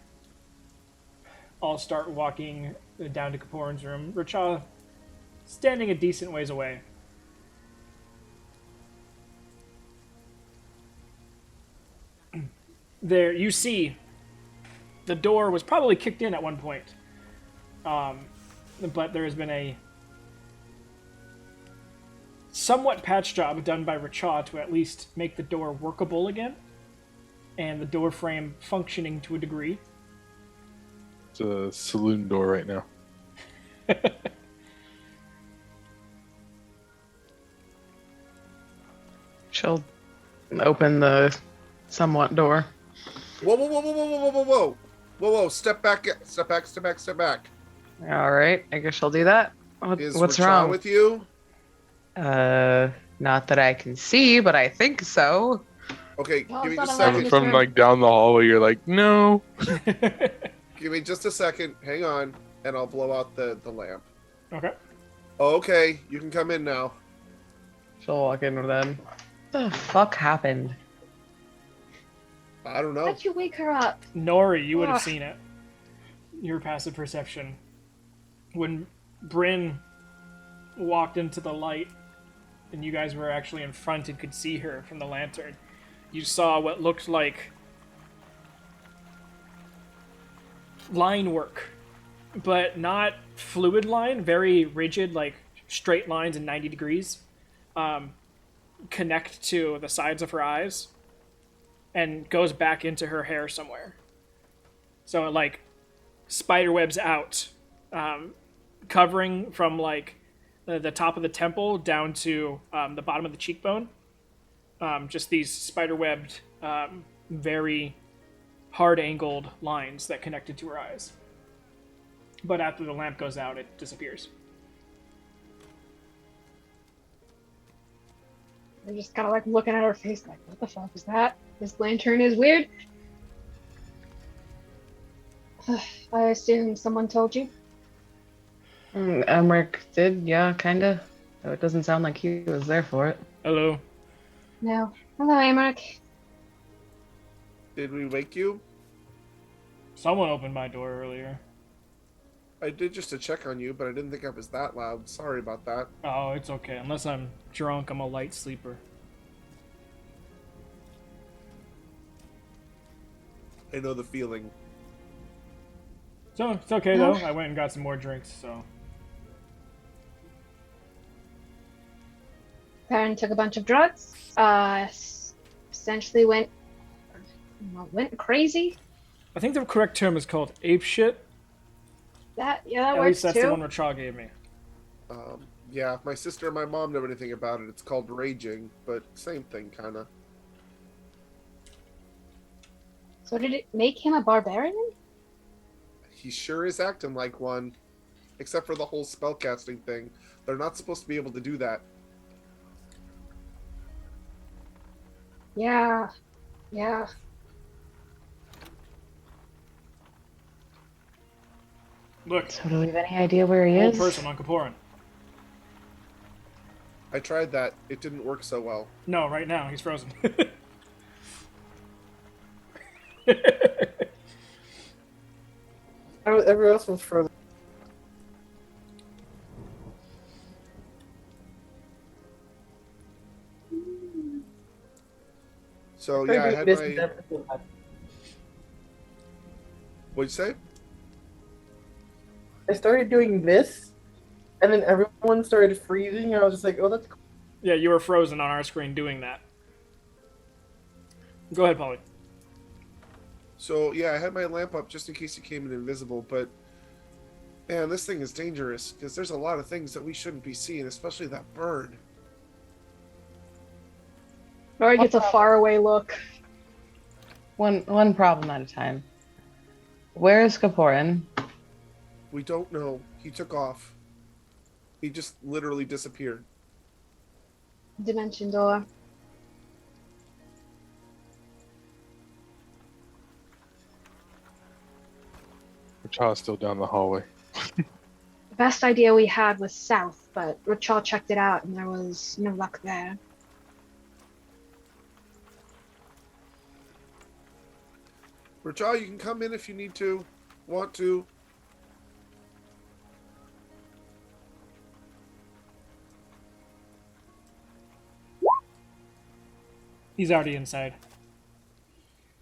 all start walking down to Kaporin's room. Richa standing a decent ways away. There, you see, the door was probably kicked in at one point, but there has been a somewhat patch job done by Richa to at least make the door workable again, and the door frame functioning to a degree. It's a saloon door right now. She'll open the somewhat door. Whoa, whoa, whoa, whoa, whoa, whoa, whoa, whoa, whoa, whoa! Step back, step back, step back, step back. All right, I guess she'll do that. Is What's Rashawn wrong? with you? Not that I can see, but I think so. Okay, Well, give me it's just a not allowed second. in From room. like down the hallway, you're like, no. Give me just a second. Hang on, and I'll blow out the lamp. Okay. Okay, you can come in now. She'll walk in with them. What the fuck happened? I don't know. How'd you wake her up? Nori, you would have Ugh. seen it. Your passive perception. When Bryn walked into the light and you guys were actually in front and could see her from the lantern, you saw what looked like line work, but not fluid line, very rigid, like straight lines and 90 degrees, connect to the sides of her eyes and goes back into her hair somewhere. So it like spider webs out, covering from like the top of the temple down to the bottom of the cheekbone. Just these spider webbed, very hard angled lines that connected to her eyes. But after the lamp goes out, it disappears. We're just kind of like looking at her face, like, what the fuck is that? This lantern is weird. I assume someone told you. Emmerich did, yeah, kinda. Though it doesn't sound like he was there for it. Hello. No. Hello, Amric. Did we wake you? Someone opened my door earlier. I did just to check on you, but I didn't think I was that loud. Sorry about that. Oh, it's okay. Unless I'm drunk, I'm a light sleeper. I know the feeling. So, it's okay though. I went and got some more drinks, so. Perrin took a bunch of drugs. Essentially went crazy. I think the correct term is called ape shit. That At works least that's too. the one Rachel gave me. Yeah, if my sister and my mom know anything about it, it's called raging, but same thing, kind of. So did it make him a barbarian? He sure is acting like one, except for the whole spellcasting thing. They're not supposed to be able to do that. Yeah. Yeah. Look, So do we have any idea where he old is? person on Kaporin. I tried that. It didn't work so well. No, right now he's frozen. Everyone else was frozen. So yeah, I had This my. What'd you say? I started doing this, and then everyone started freezing. I was just like, "Oh, that's cool." Yeah, you were frozen on our screen doing that. Go ahead, Polly. So yeah, I had my lamp up just in case you came in invisible, but man, this thing is dangerous because there's a lot of things that we shouldn't be seeing, especially that bird. Nora gets a faraway look. One problem at a time. Where is Kaporin? We don't know. He took off. He just literally disappeared. Dimension door. Chaw's still down the hallway. The best idea we had was south, but Richard checked it out and there was no luck there. Rajal, you can come in if you need to, want to. He's already inside.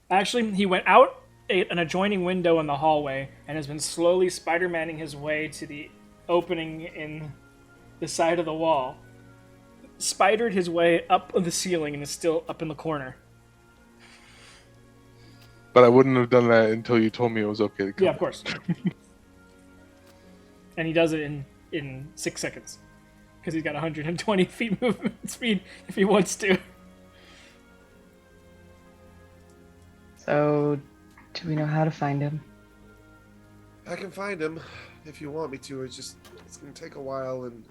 Actually, he went out an adjoining window in the hallway and has been slowly Spider-Manning his way to the opening in the side of the wall. Spidered his way up the ceiling and is still up in the corner. But I wouldn't have done that until you told me it was okay to come. Yeah, of course. And he does it in 6 seconds. Because he's got 120 feet movement speed if he wants to. So, do we know how to find him? I can find him if you want me to. It's gonna take a while, and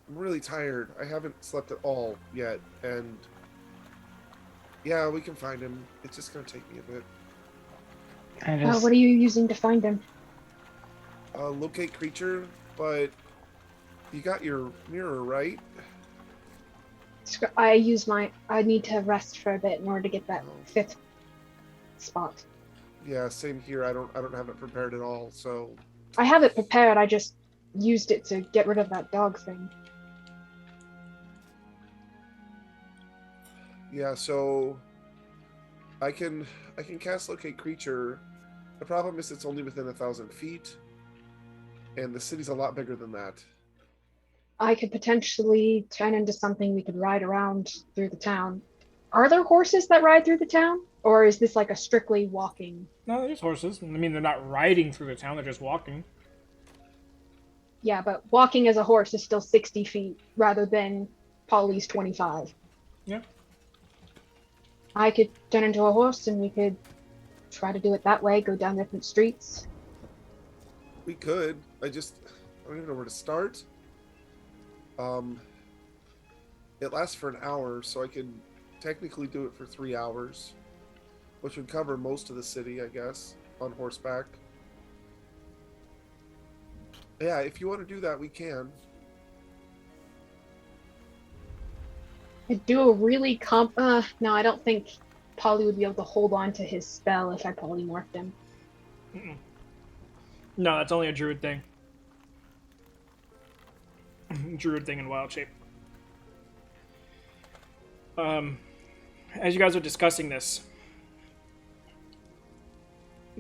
I'm really tired. I haven't slept at all yet, and yeah, we can find him. It's just gonna take me a bit. What are you using to find him? Locate creature, but you got your mirror, right? I need to rest for a bit in order to get that 5th spot. Yeah, same here. I don't have it prepared at all, so I have it prepared, I just used it to get rid of that dog thing. yeah, so I can cast locate creature. The problem is it's only within 1,000 feet, and the city's a lot bigger than that. I could potentially turn into something we could ride around through the town. Are there horses that ride through the town? Or is this like a strictly walking? No, there's horses. I mean, they're not riding through the town, they're just walking. Yeah, but walking as a horse is still 60 feet rather than Polly's 25. Yeah. I could turn into a horse and we could try to do it that way, go down different streets. We could. I don't even know where to start. It lasts for an hour, so I could technically do it for 3 hours, which would cover most of the city, I guess, on horseback. Yeah, if you want to do that, we can. I'd do a really no, I don't think Polly would be able to hold on to his spell if I polymorphed him. Mm-mm. No, that's only a druid thing. Druid thing in wild shape. As you guys are discussing this,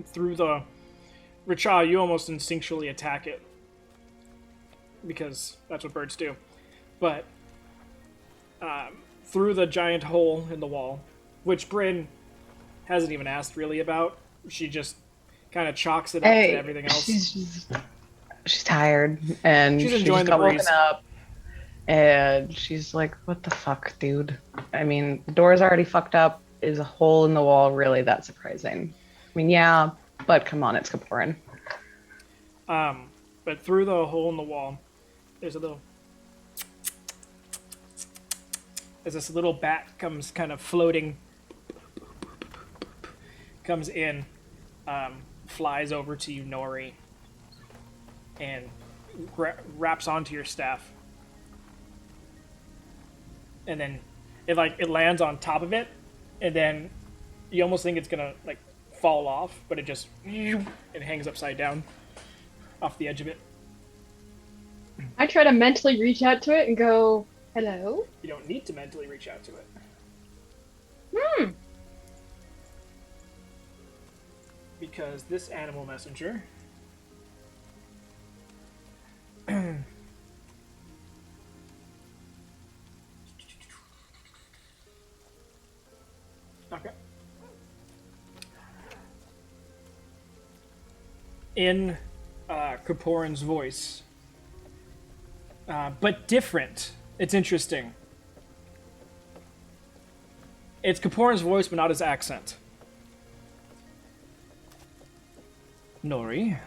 through the Richa, you almost instinctually attack it. Because that's what birds do. But through the giant hole in the wall, which Bryn hasn't even asked really about, she just kind of chalks it up to everything else. She's tired and She's she enjoying just the got woken breeze. up, and she's like, "What the fuck, dude? I mean, the door's already fucked up. Is a hole in the wall really that surprising? I mean, yeah, but come on, it's Kaporin." But through the hole in the wall, there's this little bat comes kind of floating, comes in, flies over to you, Nori, and wraps onto your staff. And then it lands on top of it, and then you almost think it's gonna like fall off, but it just hangs upside down off the edge of it. I try to mentally reach out to it and go, hello? You don't need to mentally reach out to it. Because this animal messenger okay. in Kaporin's voice, but different. It's interesting. It's Kaporin's voice, but not his accent. Nori,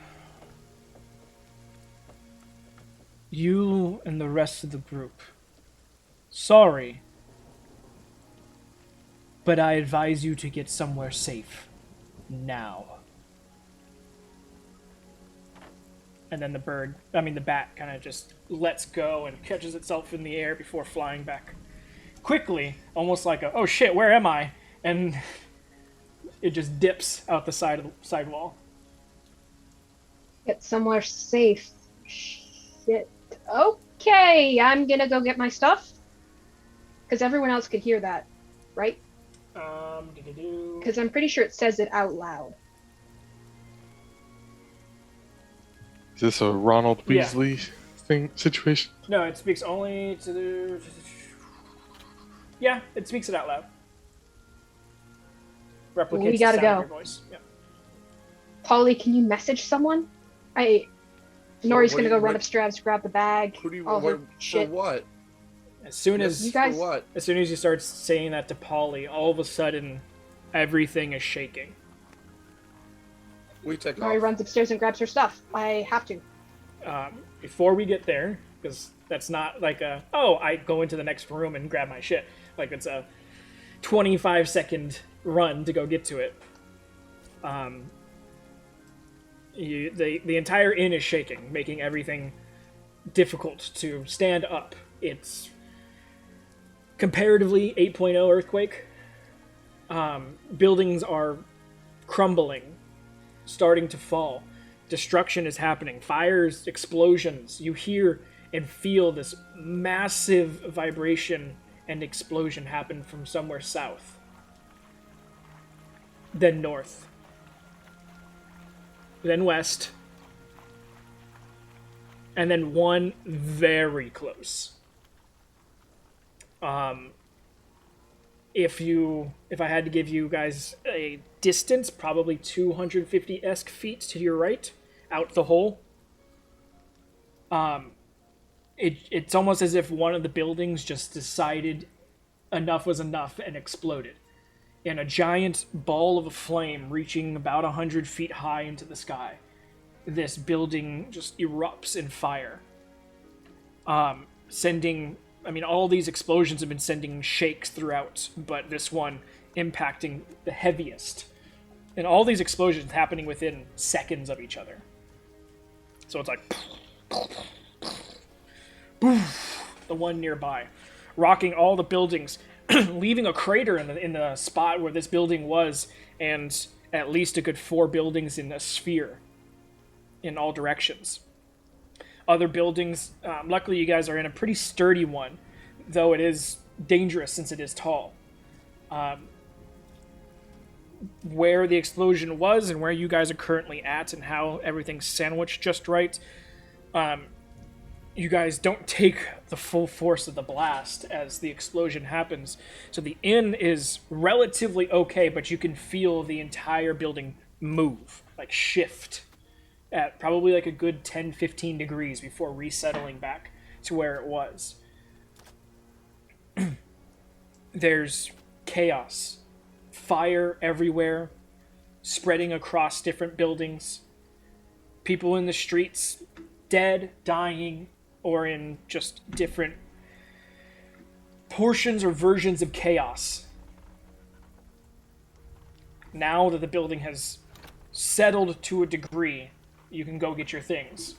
you and the rest of the group, sorry, but I advise you to get somewhere safe now. And then the bat kind of just lets go and catches itself in the air before flying back quickly, almost like oh shit, where am I? And it just dips out the sidewall. Get somewhere safe. Shit. Okay, I'm gonna go get my stuff. Because everyone else could hear that, right? Because I'm pretty sure it says it out loud. Is this a Ronald Weasley situation? No, it speaks only to the... Yeah, it speaks it out loud. Replicates We gotta the sound go. of your voice. Yeah. Polly, can you message someone? Nori's what gonna do go you- run what- upstairs, grab the bag, Who do you all her for shit. what? As soon as You guys- For what? as soon as you start saying that to Polly, all of a sudden, everything is shaking. We take Nori off. runs upstairs and grabs her stuff. I have to. Before we get there, because that's not like I go into the next room and grab my shit. Like it's a 25-second run to go get to it. The entire inn is shaking, making everything difficult to stand up. It's comparatively 8.0 earthquake. Buildings are crumbling, starting to fall. Destruction is happening. Fires, explosions. You hear and feel this massive vibration and explosion happen from somewhere south, then north, then west, and then one very close. If I had to give you guys a distance, probably 250-esque feet to your right, out the hole. It's almost as if one of the buildings just decided enough was enough and exploded. And a giant ball of flame reaching about 100 feet high into the sky. This building just erupts in fire. All these explosions have been sending shakes throughout, but this one impacting the heaviest. And all these explosions happening within seconds of each other. So it's like... the one nearby, rocking all the buildings, leaving a crater in the spot where this building was, and at least a good 4 buildings in a sphere in all directions. Other buildings, luckily you guys are in a pretty sturdy one, though it is dangerous since it is tall. Where the explosion was and where you guys are currently at and how everything's sandwiched just right, you guys don't take the full force of the blast as the explosion happens. So the inn is relatively okay, but you can feel the entire building move, like shift, at probably like a good 10-15 degrees before resettling back to where it was. There's chaos, fire everywhere, spreading across different buildings, people in the streets, dead, dying, or in just different portions or versions of chaos. Now that the building has settled to a degree, you can go get your things.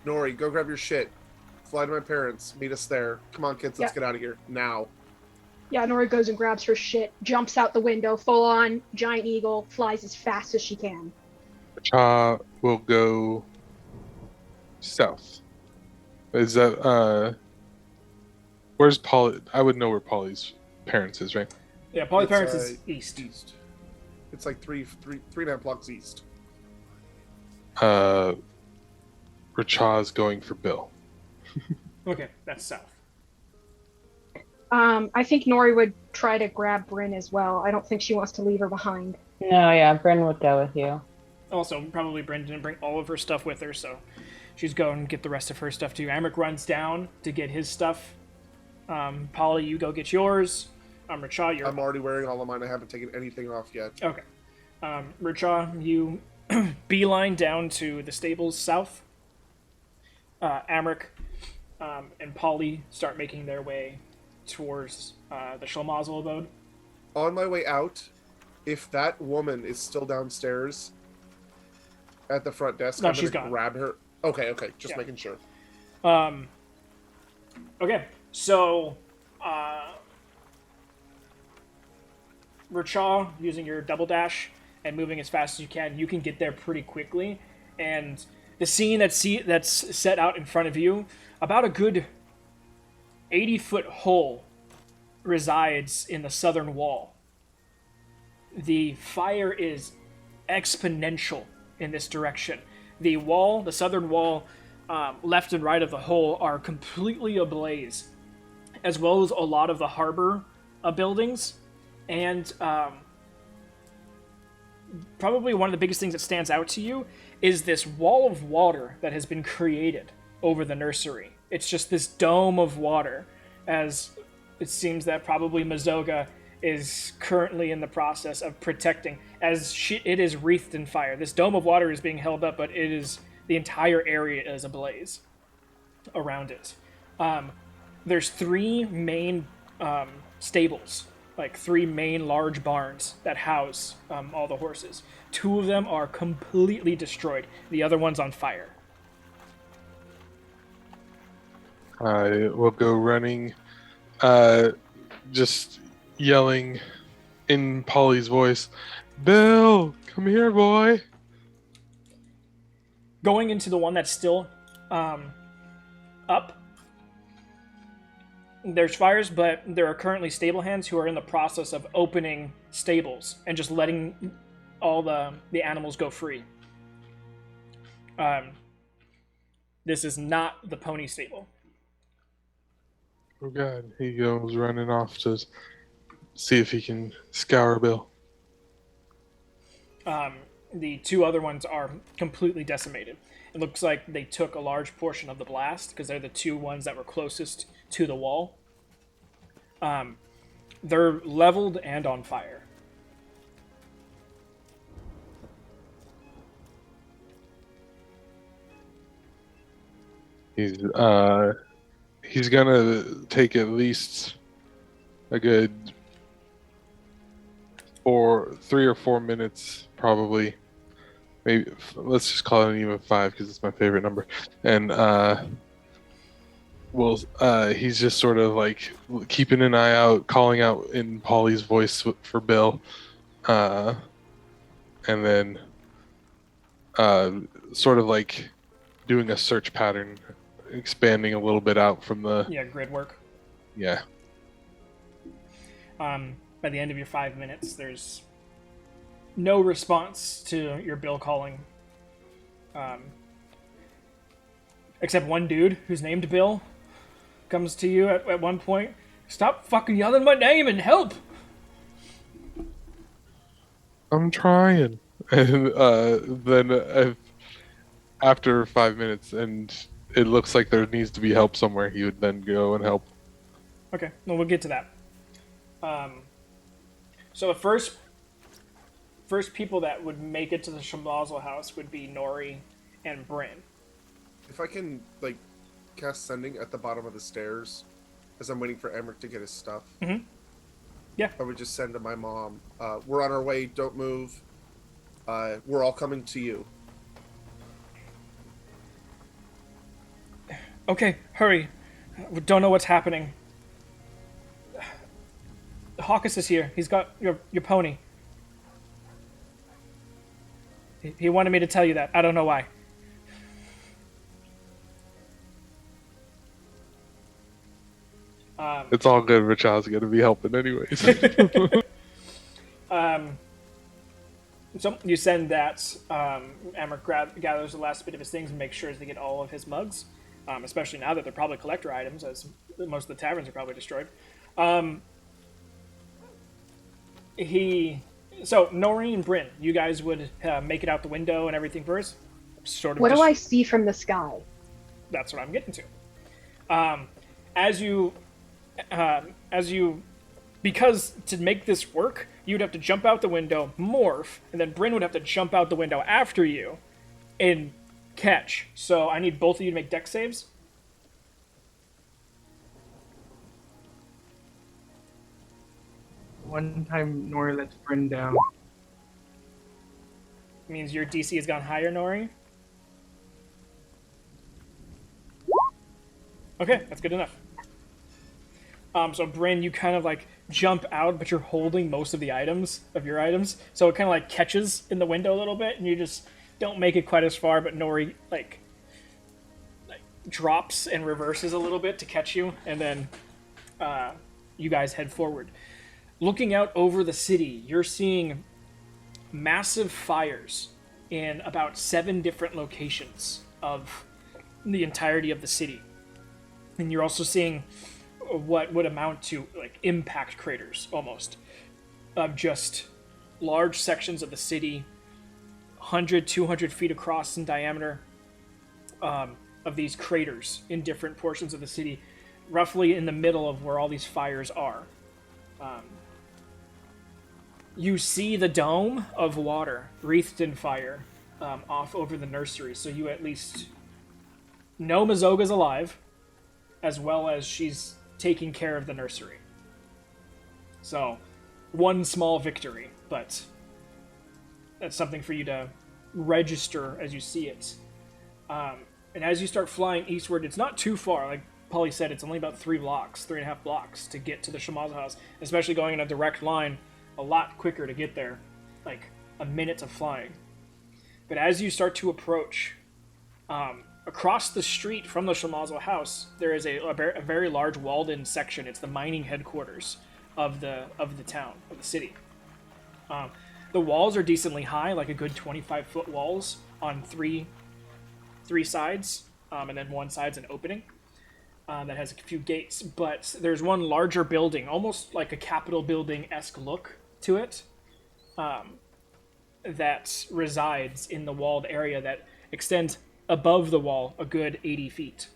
Nori, go grab your shit. Fly to my parents. Meet us there. Come on, kids. Let's Yeah. get out of here now. Yeah, Nori goes and grabs her shit, jumps out the window, full on giant eagle, flies as fast as she can. Cha will go south. Is that where's Polly? I would know where Polly's parents is, right? Yeah, Polly's It's, parents is east. East. It's like three and a half blocks east. Racha's going for Bill. Okay, that's south. I think Nori would try to grab Bryn as well. I don't think she wants to leave her behind. No, yeah, Bryn would go with you. Also, probably Bryn didn't bring all of her stuff with her, so she's going to get the rest of her stuff too. Amric runs down to get his stuff. Polly, you go get yours. Richa, you're I'm already wearing all of mine. I haven't taken anything off yet. okay. Richa, you beeline down to the stables south. Amric and Polly start making their way towards the Shalmazel abode. On my way out, if that woman is still downstairs at the front desk, No, I'm she's gonna gone. grab her. Okay, just Yeah. making sure. Okay, so Richa, using your double dash and moving as fast as you can get there pretty quickly. And the scene that's set out in front of you, about a good 80-foot hole resides in the southern wall. The fire is exponential in this direction. The wall, the southern wall, left and right of the hole are completely ablaze, as well as a lot of the harbor buildings. And probably one of the biggest things that stands out to you is this wall of water that has been created over the nursery. It's just this dome of water, as it seems that probably Mazoga is currently in the process of protecting, as it is wreathed in fire. This dome of water is being held up, but the entire area is ablaze around it. There's three main stables, like three main large barns that house all the horses. Two of them are completely destroyed. The other one's on fire. I will go running, just yelling in Polly's voice, "Bill, come here, boy!" Going into the one that's still up, there's fires, but there are currently stable hands who are in the process of opening stables and just letting all the animals go free. This is not the pony stable. Oh God, he goes running off to see if he can scour Bill. The two other ones are completely decimated. It looks like they took a large portion of the blast because they're the two ones that were closest to the wall. They're leveled and on fire. He's gonna take at least a good 3 or 4 minutes, probably. Maybe let's just call it an even 5 because it's my favorite number. And he's just sort of like keeping an eye out, calling out in Polly's voice for Bill, and then sort of like doing a search pattern, expanding a little bit out from the Grid work. yeah. By the end of your 5 minutes, there's no response to your Bill calling. Except one dude who's named Bill comes to you at one point. Stop fucking yelling my name and help! I'm trying. And then after 5 minutes, and it looks like there needs to be help somewhere, he would then go and help. Okay, well, we'll get to that. So the first people that would make it to the Shamlazel house would be Nori and Bryn. If I can, like, cast sending at the bottom of the stairs as I'm waiting for Emmerich to get his stuff. Mhm. Yeah. I would just send to my mom, we're on our way, don't move. We're all coming to you. Okay, hurry. We don't know what's happening. Hawkus is here. He's got your pony. He wanted me to tell you that. I don't know why. It's all good. Richard's going to be helping anyways. So you send that. Amric gathers the last bit of his things and makes sure to get all of his mugs, especially now that they're probably collector items, as most of the taverns are probably destroyed. He So Noreen and Bryn, you guys would make it out the window and everything first. Sort of. What do I see from the sky? That's what I'm getting to. As you, because to make this work, you'd have to jump out the window, morph, and then Bryn would have to jump out the window after you, and catch. So I need both of you to make dex saves. One time Nori lets Bryn down. Means your DC has gone higher, Nori. Okay, that's good enough. So Bryn, you kind of like jump out, but you're holding most of the items of your items, so it kind of like catches in the window a little bit, and you just don't make it quite as far. But Nori like drops and reverses a little bit to catch you, and then you guys head forward. Looking out over the city, you're seeing massive fires in about 7 different locations of the entirety of the city. And you're also seeing what would amount to like impact craters almost of just large sections of the city, 100, 200 feet across in diameter, of these craters in different portions of the city, roughly in the middle of where all these fires are. You see the dome of water wreathed in fire off over the nursery, so you at least know Mazoga's alive, as well as she's taking care of the nursery. So, one small victory, but that's something for you to register as you see it. And as you start flying eastward, it's not too far. Like Polly said, it's only about 3.5 blocks to get to the Shamazo house, especially going in a direct line. A lot quicker to get there, like a minute of flying. But as you start to approach, across the street from the Shamazo house, there is a very large walled-in section. It's the mining headquarters of the town, of the city. The walls are decently high, like a good 25-foot walls on three sides, and then one side's an opening that has a few gates. But there's one larger building, almost like a Capitol building-esque look to it, that resides in the walled area that extends above the wall a good 80 feet.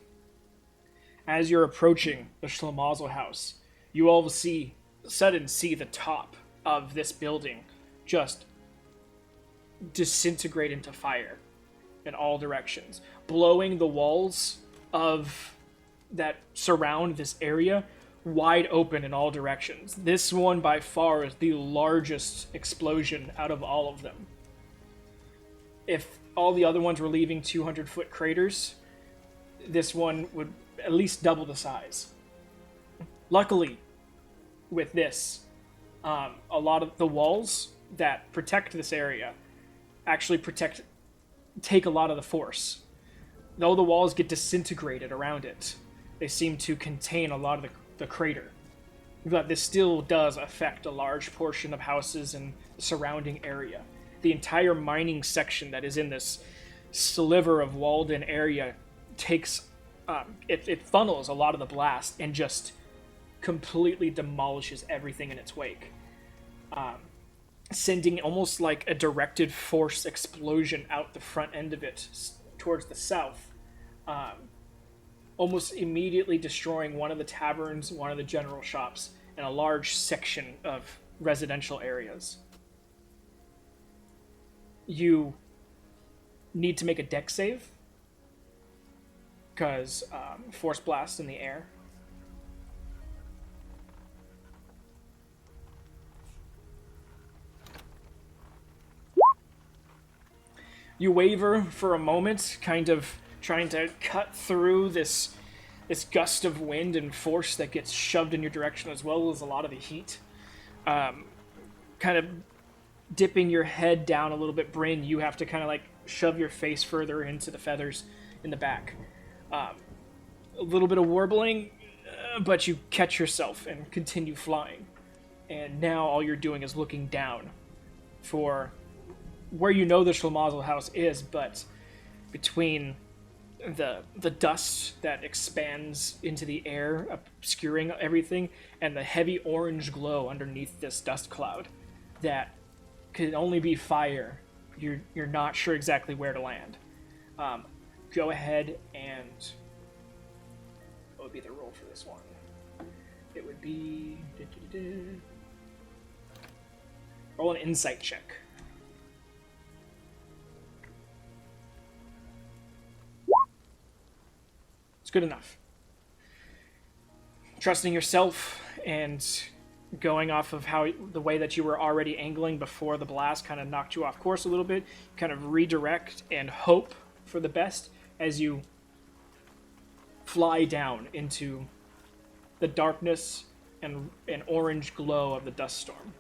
As you're approaching the Schlemazel house, you all see the top of this building just disintegrate into fire in all directions, blowing the walls of that surround this area wide open in all directions. This one by far is the largest explosion out of all of them. If all the other ones were leaving 200-foot craters, this one would at least double the size. Luckily, with this, a lot of the walls that protect this area actually take a lot of the force. Though the walls get disintegrated around it, they seem to contain a lot of the crater. But this still does affect a large portion of houses and the surrounding area. The entire mining section that is in this sliver of walled-in area takes it funnels a lot of the blast and just completely demolishes everything in its wake, sending almost like a directed force explosion out the front end of it towards the south, almost immediately destroying one of the taverns, one of the general shops, and a large section of residential areas. You need to make a dex save, because force blast in the air. You waver for a moment, kind of trying to cut through this gust of wind and force that gets shoved in your direction, as well as a lot of the heat. Kind of dipping your head down a little bit, Bryn, you have to kind of like shove your face further into the feathers in the back. A little bit of warbling, but you catch yourself and continue flying. And now all you're doing is looking down for where you know the Schlemazel house is, but between the dust that expands into the air, obscuring everything, and the heavy orange glow underneath this dust cloud that could only be fire. You're not sure exactly where to land. Go ahead and what would be the roll for this one? It would be roll an insight check. It's good enough. Trusting yourself and going off of how the way that you were already angling before the blast kind of knocked you off course a little bit, kind of redirect and hope for the best as you fly down into the darkness and an orange glow of the dust storm.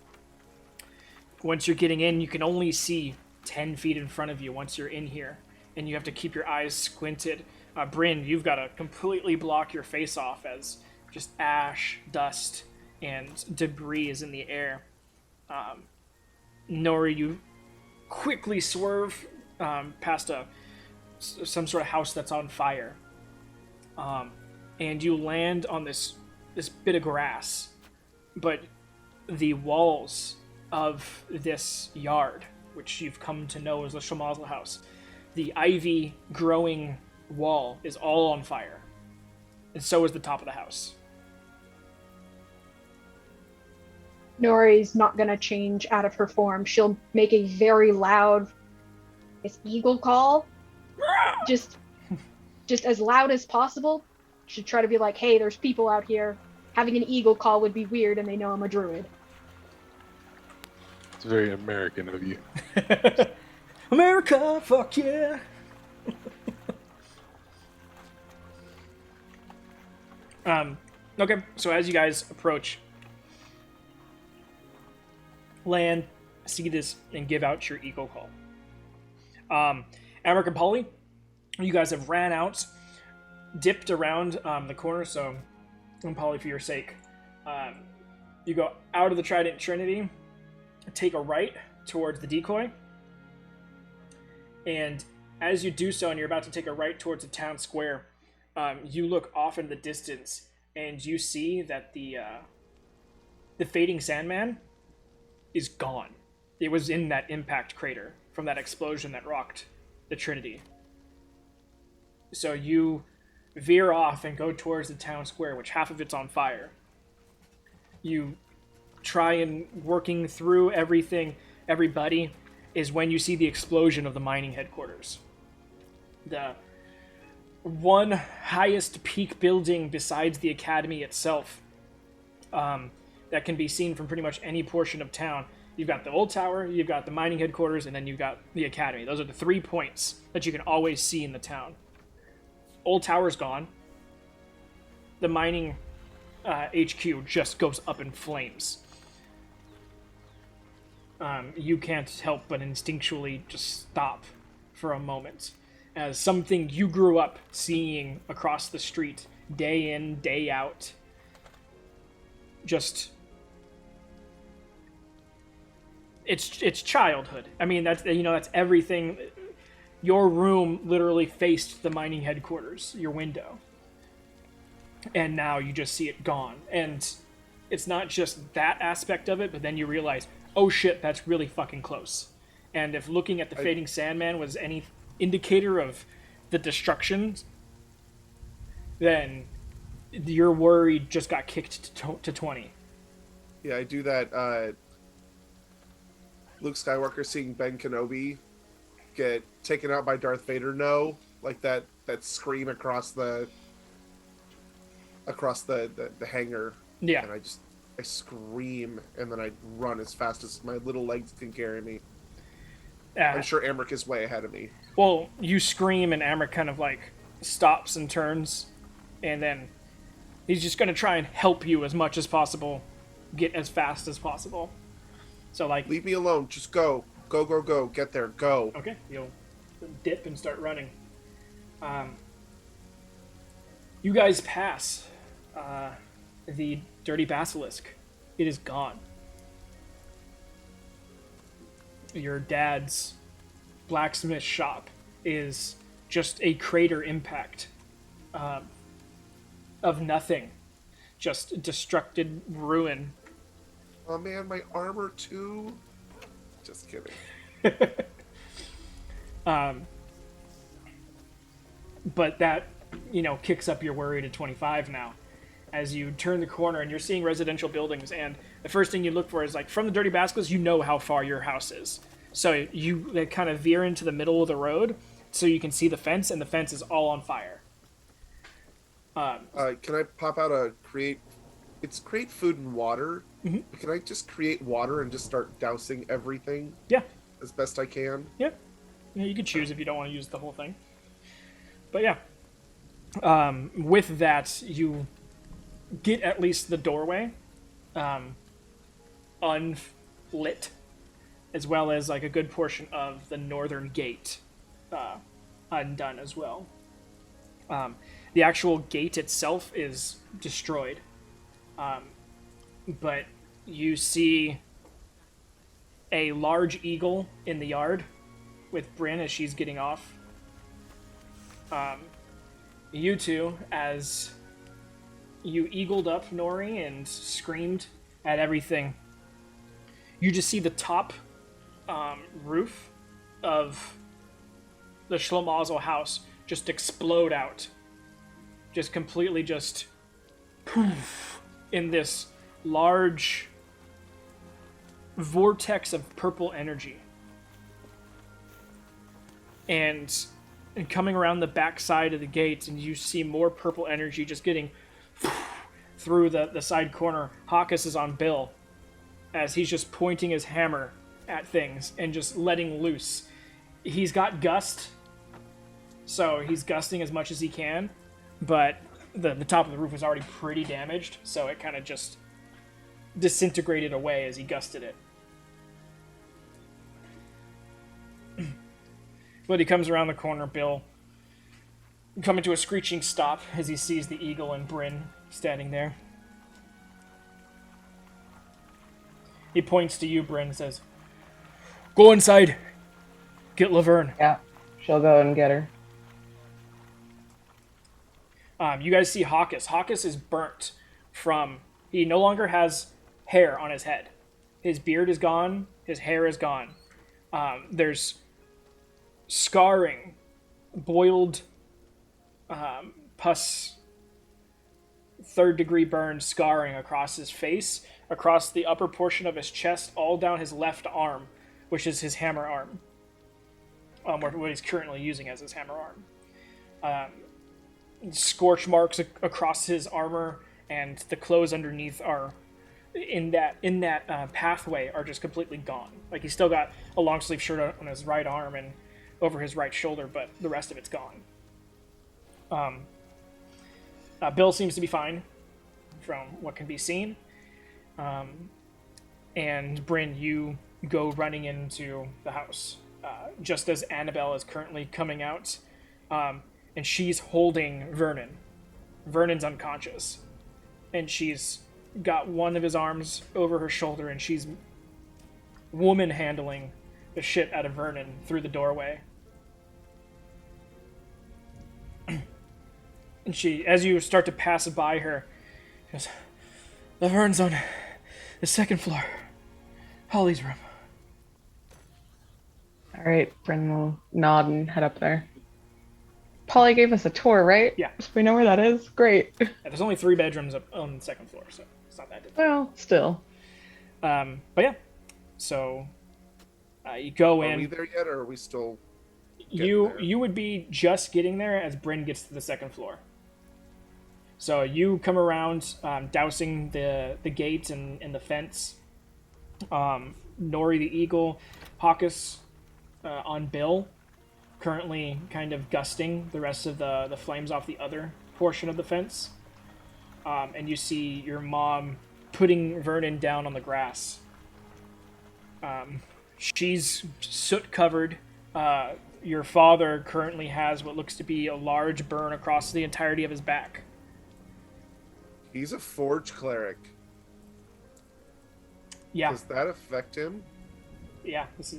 Once you're getting in, you can only see 10 feet in front of you once you're in here, and you have to keep your eyes squinted. Bryn, you've got to completely block your face off as just ash, dust, and debris is in the air. Nori, you quickly swerve past some sort of house that's on fire, and you land on this bit of grass, but the walls of this yard, which you've come to know as the Shamazla house, the ivy growing wall is all on fire, and so is the top of the house. Nori's not gonna change out of her form. She'll make a very loud, eagle call, just as loud as possible. She'll try to be like, "Hey, there's people out here. Having an eagle call would be weird, and they know I'm a druid." It's very American of you. America, fuck yeah! Okay, so as you guys approach, land, see this, and give out your eagle call. Amric and Polly, you guys have ran out, dipped around the corner, so, and Polly, for your sake, you go out of the Trident Trinity, take a right towards the decoy, and as you do so, and you're about to take a right towards the town square, you look off in the distance, and you see that the fading Sandman is gone. It was in that impact crater from that explosion that rocked the Trinity. So you veer off and go towards the town square, which half of it's on fire. You try and working through everybody, is when you see the explosion of the mining headquarters. The one highest peak building besides the academy itself, that can be seen from pretty much any portion of town. You've got the old tower, you've got the mining headquarters, and then you've got the academy. Those are the 3 points that you can always see in the town. Old tower's gone. The mining HQ just goes up in flames. You can't help but instinctually just stop for a moment, as something you grew up seeing across the street, day in, day out, just... It's childhood. I mean, that's everything. Your room literally faced the mining headquarters, your window. And now you just see it gone. And it's not just that aspect of it, but then you realize, oh shit, that's really fucking close. And if looking at the fading Sandman was any indicator of the destruction, then your worry just got kicked to 20. Yeah, I do that. Luke Skywalker seeing Ben Kenobi get taken out by Darth Vader. No, like that scream across the hangar. Yeah. And I scream, and then I run as fast as my little legs can carry me. I'm sure Amric is way ahead of me. Well, you scream, and Amric kind of like stops and turns, and then he's just going to try and help you as much as possible, get as fast as possible. So like, leave me alone. Just go, get there, go. Okay, you'll dip and start running. You guys pass the Dirty Basilisk. It is gone. Your dad's blacksmith shop is just a crater impact of nothing, just destructed ruin. Oh man, my armor too. Just kidding. But that, kicks up your worry to 25 now. As you turn the corner and you're seeing residential buildings, and the first thing you look for is, like, from the Dirty Baskets, you know how far your house is. So you kind of veer into the middle of the road so you can see the fence, and the fence is all on fire. Can I pop out a create? It's create food and water. Mm-hmm. Can I just create water and just start dousing everything Yeah. as best I can? Yeah. You could choose if you don't want to use the whole thing. But yeah. With that, you get at least the doorway unlit, as well as like a good portion of the northern gate undone as well. The actual gate itself is destroyed, but you see a large eagle in the yard with Bryn as she's getting off. You two, as you eagled up Nori and screamed at everything, you just see the top roof of the Shlomazel house just explode out. Just completely just poof in this large vortex of purple energy. And coming around the back side of the gate, and you see more purple energy just getting through the side corner. Hawkus is on Bill as he's just pointing his hammer at things and just letting loose. He's got gust, so he's gusting as much as he can, but the top of the roof was already pretty damaged, so it kind of just disintegrated away as he gusted it. But he comes around the corner, Bill, coming to a screeching stop as he sees the eagle and Bryn standing there. He points to you, Bryn, and says, "Go inside. Get Laverne." Yeah, she'll go and get her. You guys see Hawkus. Hawkus is burnt from... He no longer has hair on his head. His beard is gone. His hair is gone. There's scarring, boiled pus, third-degree burned scarring across his face, across the upper portion of his chest, all down his left arm, which is his hammer arm. What he's currently using as his hammer arm. Scorch marks across his armor, and the clothes underneath are in that pathway are just completely gone. Like, he's still got a long sleeve shirt on his right arm and over his right shoulder, but the rest of it's gone. Bill seems to be fine from what can be seen. And Bryn, you go running into the house just as Annabelle is currently coming out. And she's holding Vernon. Vernon's unconscious. And she's got one of his arms over her shoulder, and she's woman handling the shit out of Vernon through the doorway. And she, as you start to pass by her, she goes, "Laverne's on the second floor. Holly's room." All right, Bren will nod and head up there. Polly gave us a tour, right? Yeah. So we know where that is? Great. Yeah, there's only 3 bedrooms up on the second floor, so it's not that difficult. Well, still. But yeah, so you go Are in. we there yet, or are we still? You would be just getting there as Bryn gets to the second floor. So you come around, dousing the gate and the fence. Nori the eagle, Hawkus on Bill, currently kind of gusting the rest of the flames off the other portion of the fence. And you see your mom putting Vernon down on the grass. She's soot covered. Your father currently has what looks to be a large burn across the entirety of his back. He's a forge cleric. Yeah, Does that affect him? yeah, this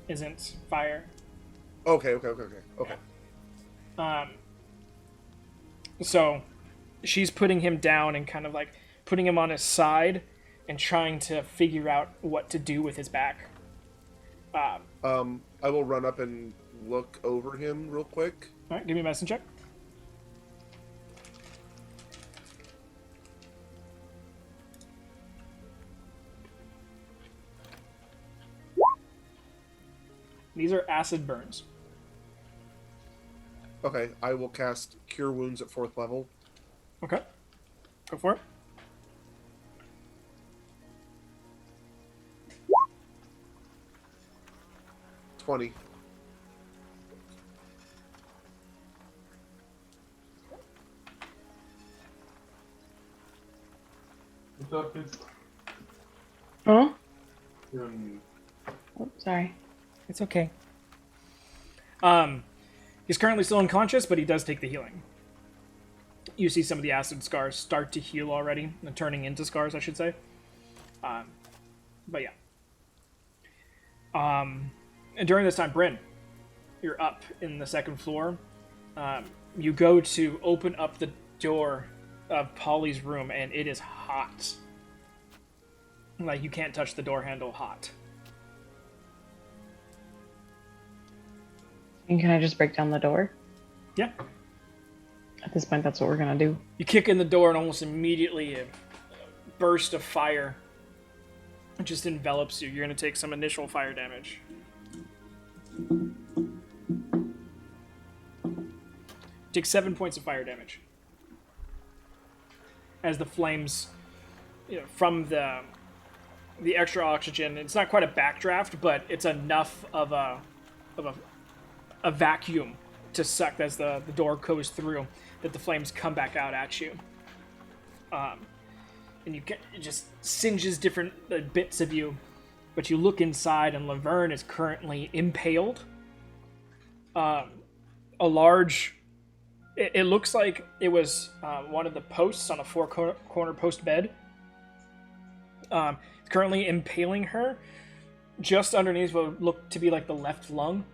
isn't fire. Okay. So she's putting him down and kind of like putting him on his side and trying to figure out what to do with his back. I will run up and look over him real quick. All right, give me a medicine check. These are acid burns. Okay, I will cast Cure Wounds at 4th level. Okay. Go for it. $20. Huh? Oh, sorry. It's okay. He's currently still unconscious, but he does take the healing. You see some of the acid scars start to heal already, turning into scars, I should say. But yeah. And during this time, Bryn, you're up in the 2nd floor. You go to open up the door of Polly's room, and it is hot. Like, you can't touch the door handle hot. And can I just break down the door? Yeah. At this point, that's what we're gonna do. You kick in the door, and almost immediately a burst of fire just envelops you. You're going to take some initial fire damage. Take 7 points of fire damage. As the flames, from the extra oxygen, it's not quite a backdraft, but it's enough of a vacuum to suck as the door goes through, that the flames come back out at you. And it just singes different bits of you. But you look inside, and Laverne is currently impaled. A large... It looks like it was one of the posts on a 4-corner post bed. It's currently impaling her just underneath what would look to be like the left lung.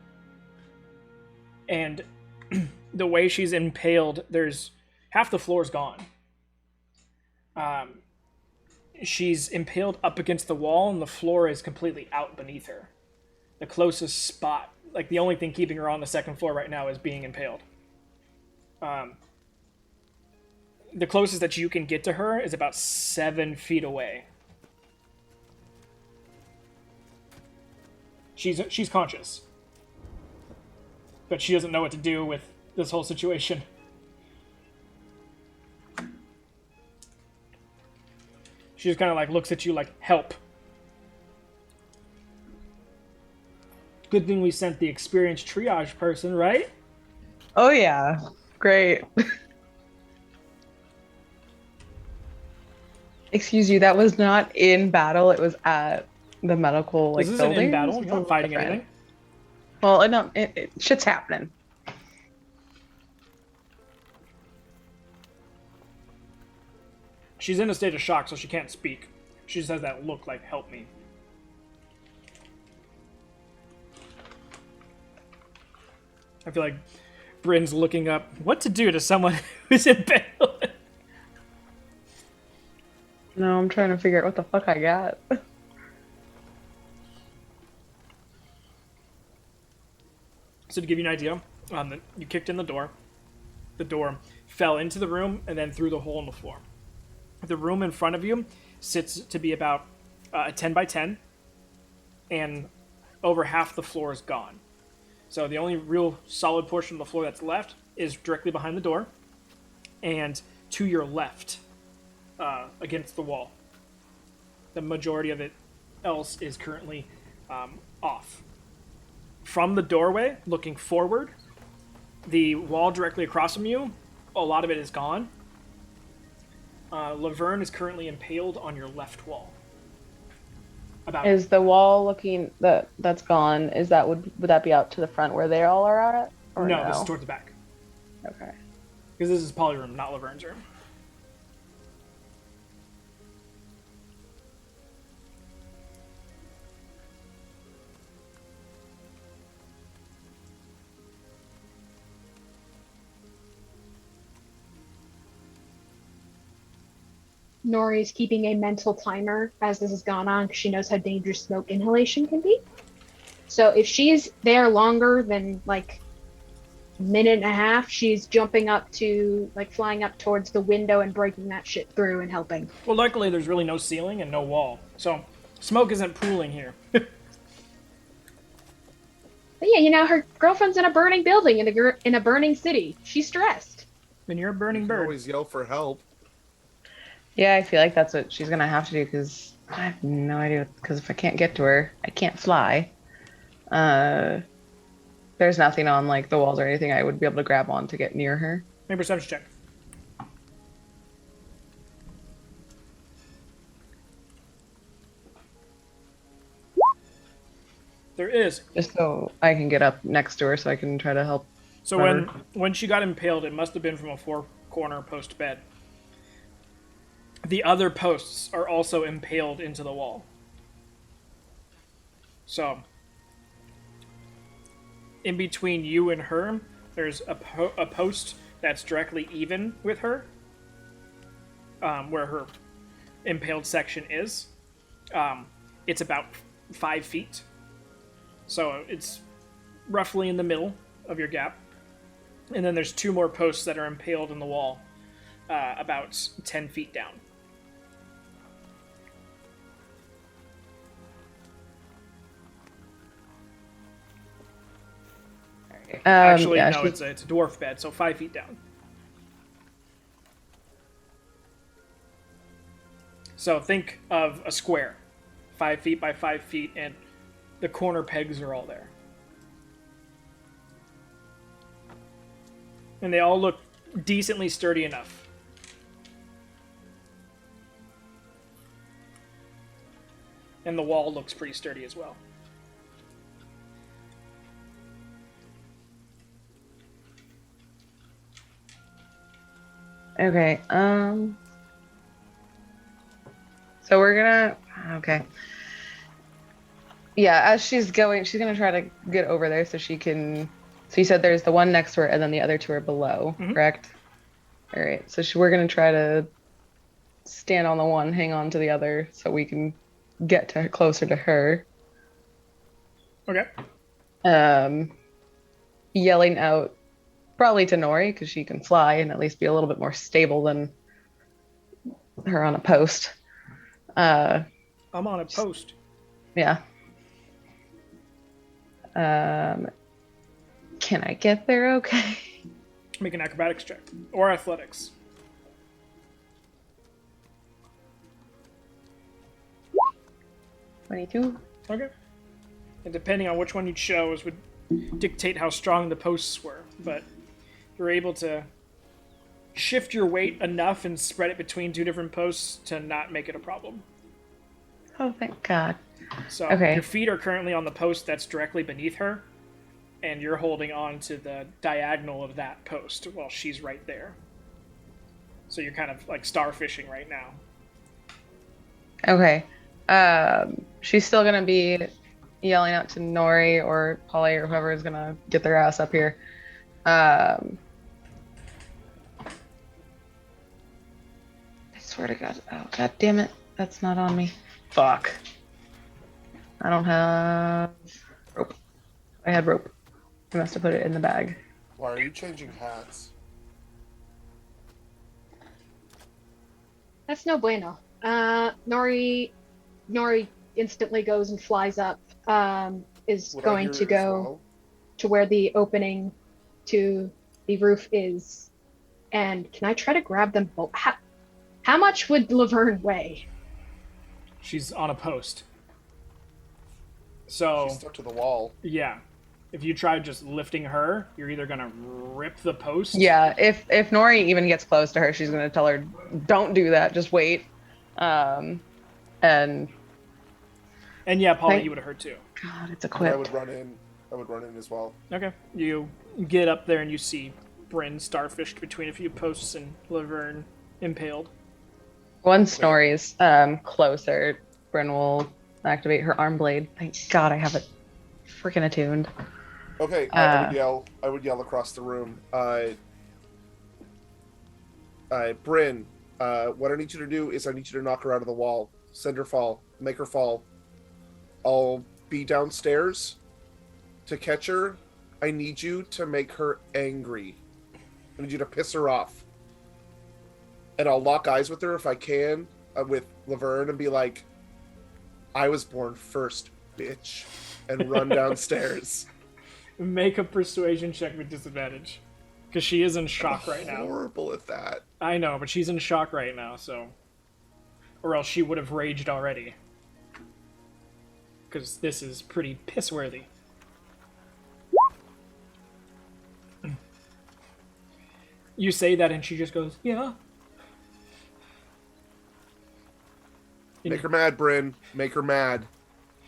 And the way she's impaled, there's half the floor's gone. She's impaled up against the wall, and the floor is completely out beneath her. The closest spot, like the only thing keeping her on the 2nd floor right now, is being impaled. The closest that you can get to her is about 7 feet away. She's conscious, but she doesn't know what to do with this whole situation. She just kind of like looks at you like, help. Good thing we sent the experienced triage person, right? Oh yeah, great. Excuse you, that was not in battle. It was at the medical This isn't building. in battle. You're not fighting anything. Well, no, shit's happening. She's in a state of shock, so she can't speak. She just has that look like, help me. I feel like Bryn's looking up what to do to someone who's in bed. No, I'm trying to figure out what the fuck I got. So to give you an idea, you kicked in the door. The door fell into the room and then through the hole in the floor. The room in front of you sits to be about a 10 by 10, and over half the floor is gone. So the only real solid portion of the floor that's left is directly behind the door and to your left against the wall. The majority of it else is currently off. From the doorway, looking forward, the wall directly across from you, a lot of it is gone. Laverne is currently impaled on your left wall. Is the wall looking that's gone? Is that would that be out to the front where they all are at? Or no, this is towards the back. Okay. Because this is Polly's room, not Laverne's room. Nori's keeping a mental timer as this has gone on because she knows how dangerous smoke inhalation can be. So if she's there longer than like a minute and a half, she's jumping up to like flying up towards the window and breaking that shit through and helping. Well, luckily there's really no ceiling and no wall, so smoke isn't pooling here. But yeah, her girlfriend's in a burning building in a burning city. She's stressed. Then you're a You burning can bird. always yell for help. Yeah, I feel like that's what she's gonna have to do because I have no idea. Because if I can't get to her, I can't fly. There's nothing on like the walls or anything I would be able to grab on to get near her. Make a perception check. There is. Just so I can get up next to her so I can try to help. So when she got impaled, it must have been from a four-corner post bed. The other posts are also impaled into the wall. So, in between you and her, there's a post that's directly even with her, where her impaled section is. It's about 5 feet. So it's roughly in the middle of your gap. And then there's 2 more posts that are impaled in the wall, about 10 feet down. Actually, yeah, no, it's a dwarf bed, so 5 feet down. So think of a square, 5 feet by 5 feet, and the corner pegs are all there. And they all look decently sturdy enough. And the wall looks pretty sturdy as well. Okay. So we're gonna. Okay. Yeah, as she's going, she's gonna try to get over there so she can. So you said there's the one next to her, and then the other 2 are below, correct? All right. So we're gonna try to stand on the one, hang on to the other, so we can get to closer to her. Okay. Yelling out, probably to Nori because she can fly and at least be a little bit more stable than her on a post. I'm on a post. Yeah. Can I get there okay? Make an acrobatics check. Or athletics. 22. Okay. And depending on which one you chose would dictate how strong the posts were. But you're able to shift your weight enough and spread it between 2 different posts to not make it a problem. Oh, thank God. So Okay. your feet are currently on the post that's directly beneath her, and you're holding on to the diagonal of that post while she's right there. So you're kind of like starfishing right now. Okay. She's still gonna be yelling out to Nori or Polly or whoever is gonna get their ass up here. I swear to God. Oh, God damn it. That's not on me. Fuck. I don't have rope. I had rope. I must have put it in the bag. Why are you changing hats? That's no bueno. Nori instantly goes and flies up. Is Would I going hear to it as go well? to where the opening to the roof is. And can I try to grab them both? How much would Laverne weigh? She's on a post. So, She's stuck to the wall. yeah. If you try just lifting her, you're either going to rip the post. Yeah, if Nori even gets close to her, she's gonna tell her, "Don't do that. Just wait." And And yeah, Polly, Right. you would have hurt too. God, it's And I equipped. would run in. I would run in as well. Okay. You get up there and you see Bryn starfished between a few posts and Laverne impaled. Once Nori's closer, Bryn will activate her arm blade. Thank God I have it freaking attuned. Okay, I would yell. I would yell across the room. Bryn, what I need you to do is I need you to knock her out of the wall. Send her fall. Make her fall. I'll be downstairs. to catch her, I need you to make her angry. I need you to piss her off. And I'll lock eyes with her if I can, with Laverne, and be like, I was born first, bitch. And run downstairs. Make a persuasion check with disadvantage. Because she is in shock right now. Horrible at that. I know, but she's in shock right now, so... Or else she would have raged already. Because this is pretty piss-worthy. You say that and she just goes, yeah. Make her mad, Bryn. Make her mad.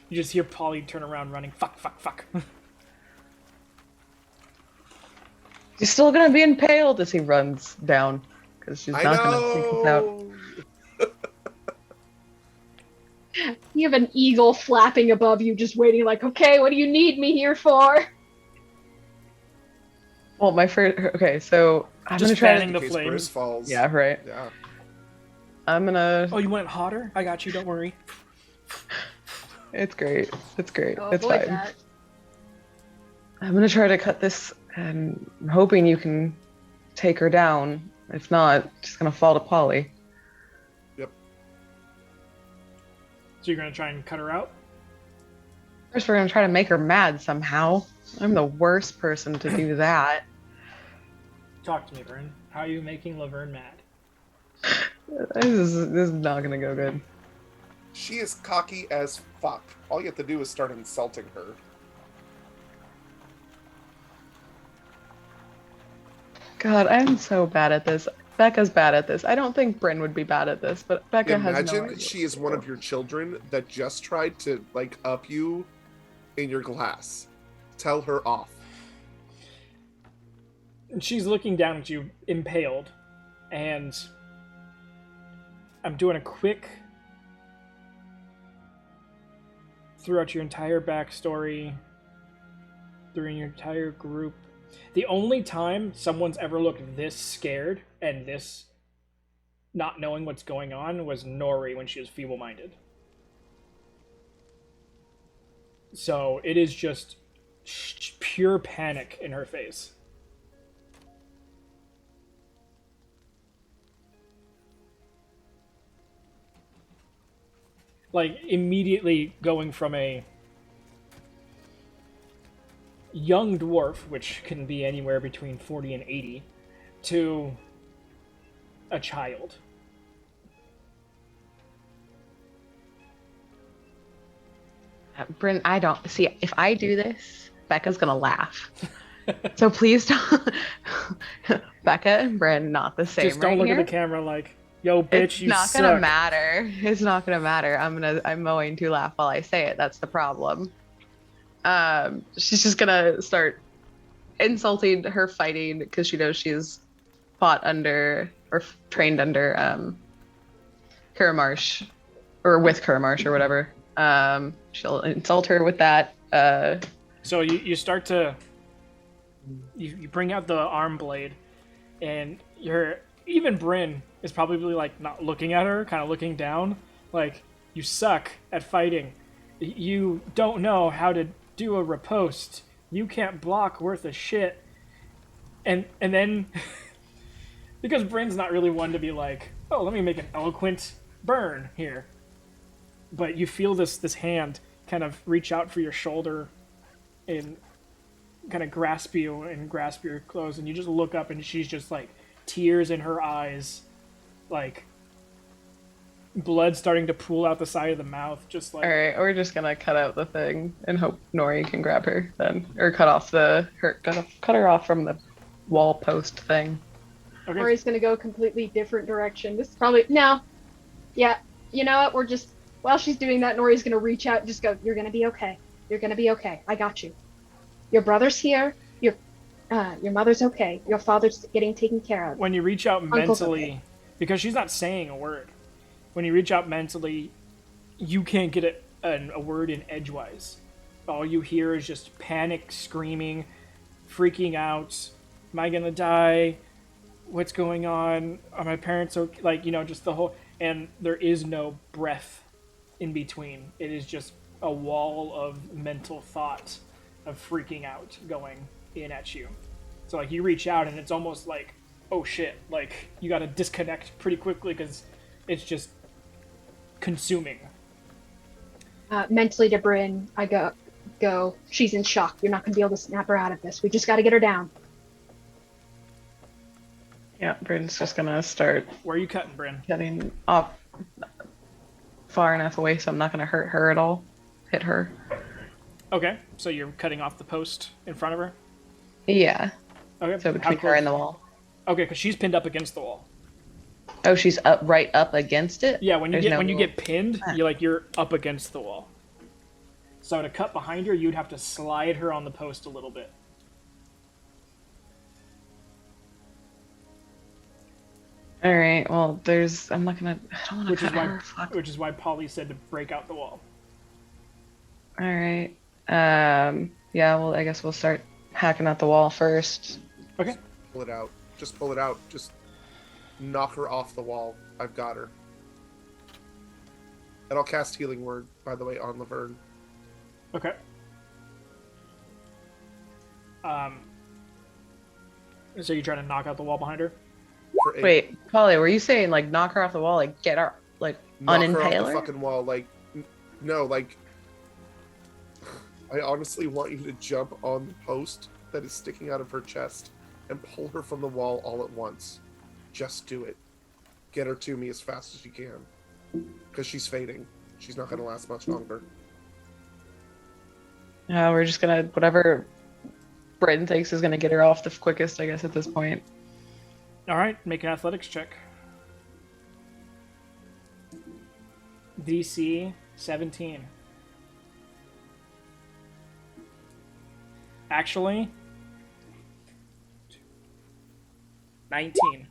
You just hear Polly turn around running, fuck, fuck, fuck. She's still gonna be impaled as he runs down. Because she's I not gonna take us out. know. You have an eagle flapping above you, just waiting like, okay, what do you need me here for? Well, my first. Okay, so I'm Just gonna try fanning to. the In case Bryn flames. falls. Yeah, right. Yeah. I'm gonna. Oh, you want it hotter? I got you, don't worry. It's great. It's great. Oh, It's avoid fine. that. I'm gonna try to cut this, and I'm hoping you can take her down. If not, she's gonna fall to Polly. So you're gonna try and cut her out? First, we're gonna try to make her mad somehow. I'm the worst person to do that. Talk to me, Bryn. How are you making Laverne mad? This is not gonna go good. She is cocky as fuck. All you have to do is start insulting her. God, I'm so bad at this. Becca's bad at this. I don't think Bryn would be bad at this, but Becca has no Imagine idea. she is one of your children that just tried to, like, up you in your glass. Tell her off. And she's looking down at you, impaled, and I'm doing a quick throughout your entire backstory, during your entire group. The only time someone's ever looked this scared and this not knowing what's going on was Nori when she was feeble-minded. So it is just pure panic in her face. Like, immediately going from a young dwarf, which can be anywhere between 40 and 80, to a child. Bryn, I don't see if I do this, Becca's gonna laugh. So please don't. Becca and Bryn not the same. Just don't right look here. at the camera like, yo, bitch, It's you not suck. gonna matter. It's not gonna matter. I'm going to laugh while I say it. That's the problem. She's just gonna start insulting her fighting because she knows she's fought under or trained under Karamarsh or with Karamarsh or whatever. She'll insult her with that. So you start to you bring out the arm blade, and even Bryn is probably like not looking at her, kind of looking down, like, you suck at fighting. You don't know how to do a riposte. You can't block worth a shit. And then because Bryn's not really one to be like, oh, let me make an eloquent burn here. But you feel this hand kind of reach out for your shoulder and kind of grasp you and grasp your clothes, and you just look up and she's just like tears in her eyes, like blood starting to pool out the side of the mouth, just like. All right, we're just gonna cut out the thing and hope Nori can grab her then, or cut her off from the wall post thing. Okay. Nori's gonna go a completely different direction. This is probably no. Yeah, you know what? We're just while she's doing that, Nori's gonna reach out and just go, "You're gonna be okay. You're gonna be okay. I got you. Your brother's here. Your mother's okay. Your father's getting taken care of." When you reach out Uncle's mentally, okay. because she's not saying a word, when you reach out mentally, you can't get a word in edgewise. All you hear is just panic, screaming, freaking out. Am I gonna die? What's going on? Are my parents okay? Like, just the whole. And there is no breath in between. It is just a wall of mental thought of freaking out going in at you. So like you reach out and it's almost like, oh shit, like you gotta disconnect pretty quickly because it's just consuming. Mentally to Bryn, I go. She's in shock. You're not gonna be able to snap her out of this. We just got to get her down. Yeah, Bryn's just gonna start Where are you cutting, Bryn? getting up far enough away so I'm not gonna hurt her at all. Hit her. Okay, so you're cutting off the post in front of her? Yeah. Okay. So how between her close? and the wall. Okay, because she's pinned up against the wall. Oh, she's right up against it? Yeah, when you There's get no when you little- get pinned, you're up against the wall. So to cut behind her, you'd have to slide her on the post a little bit. All right. Well, I'm not gonna. I don't want to Which is cut why her. Fuck. which is why Polly said to break out the wall. All right. Yeah. Well, I guess we'll start hacking at the wall first. Okay. Pull it out. Just pull it out. Just knock her off the wall. I've got her. And I'll cast Healing Word, by the way, on Laverne. Okay. So you're trying to knock out the wall behind her? For 8. Wait, Polly, were you saying like knock her off the wall, like get her, like Knock her unimpale off the her? fucking wall. Like, no, like, I honestly want you to jump on the post that is sticking out of her chest and pull her from the wall all at once. Just do it. Get her to me as fast as you can. Because she's fading. She's not going to last much longer. Yeah, we're just gonna whatever Bryn thinks is gonna get her off the quickest, I guess, at this point. All right, make an athletics check. DC 17. Actually, 19.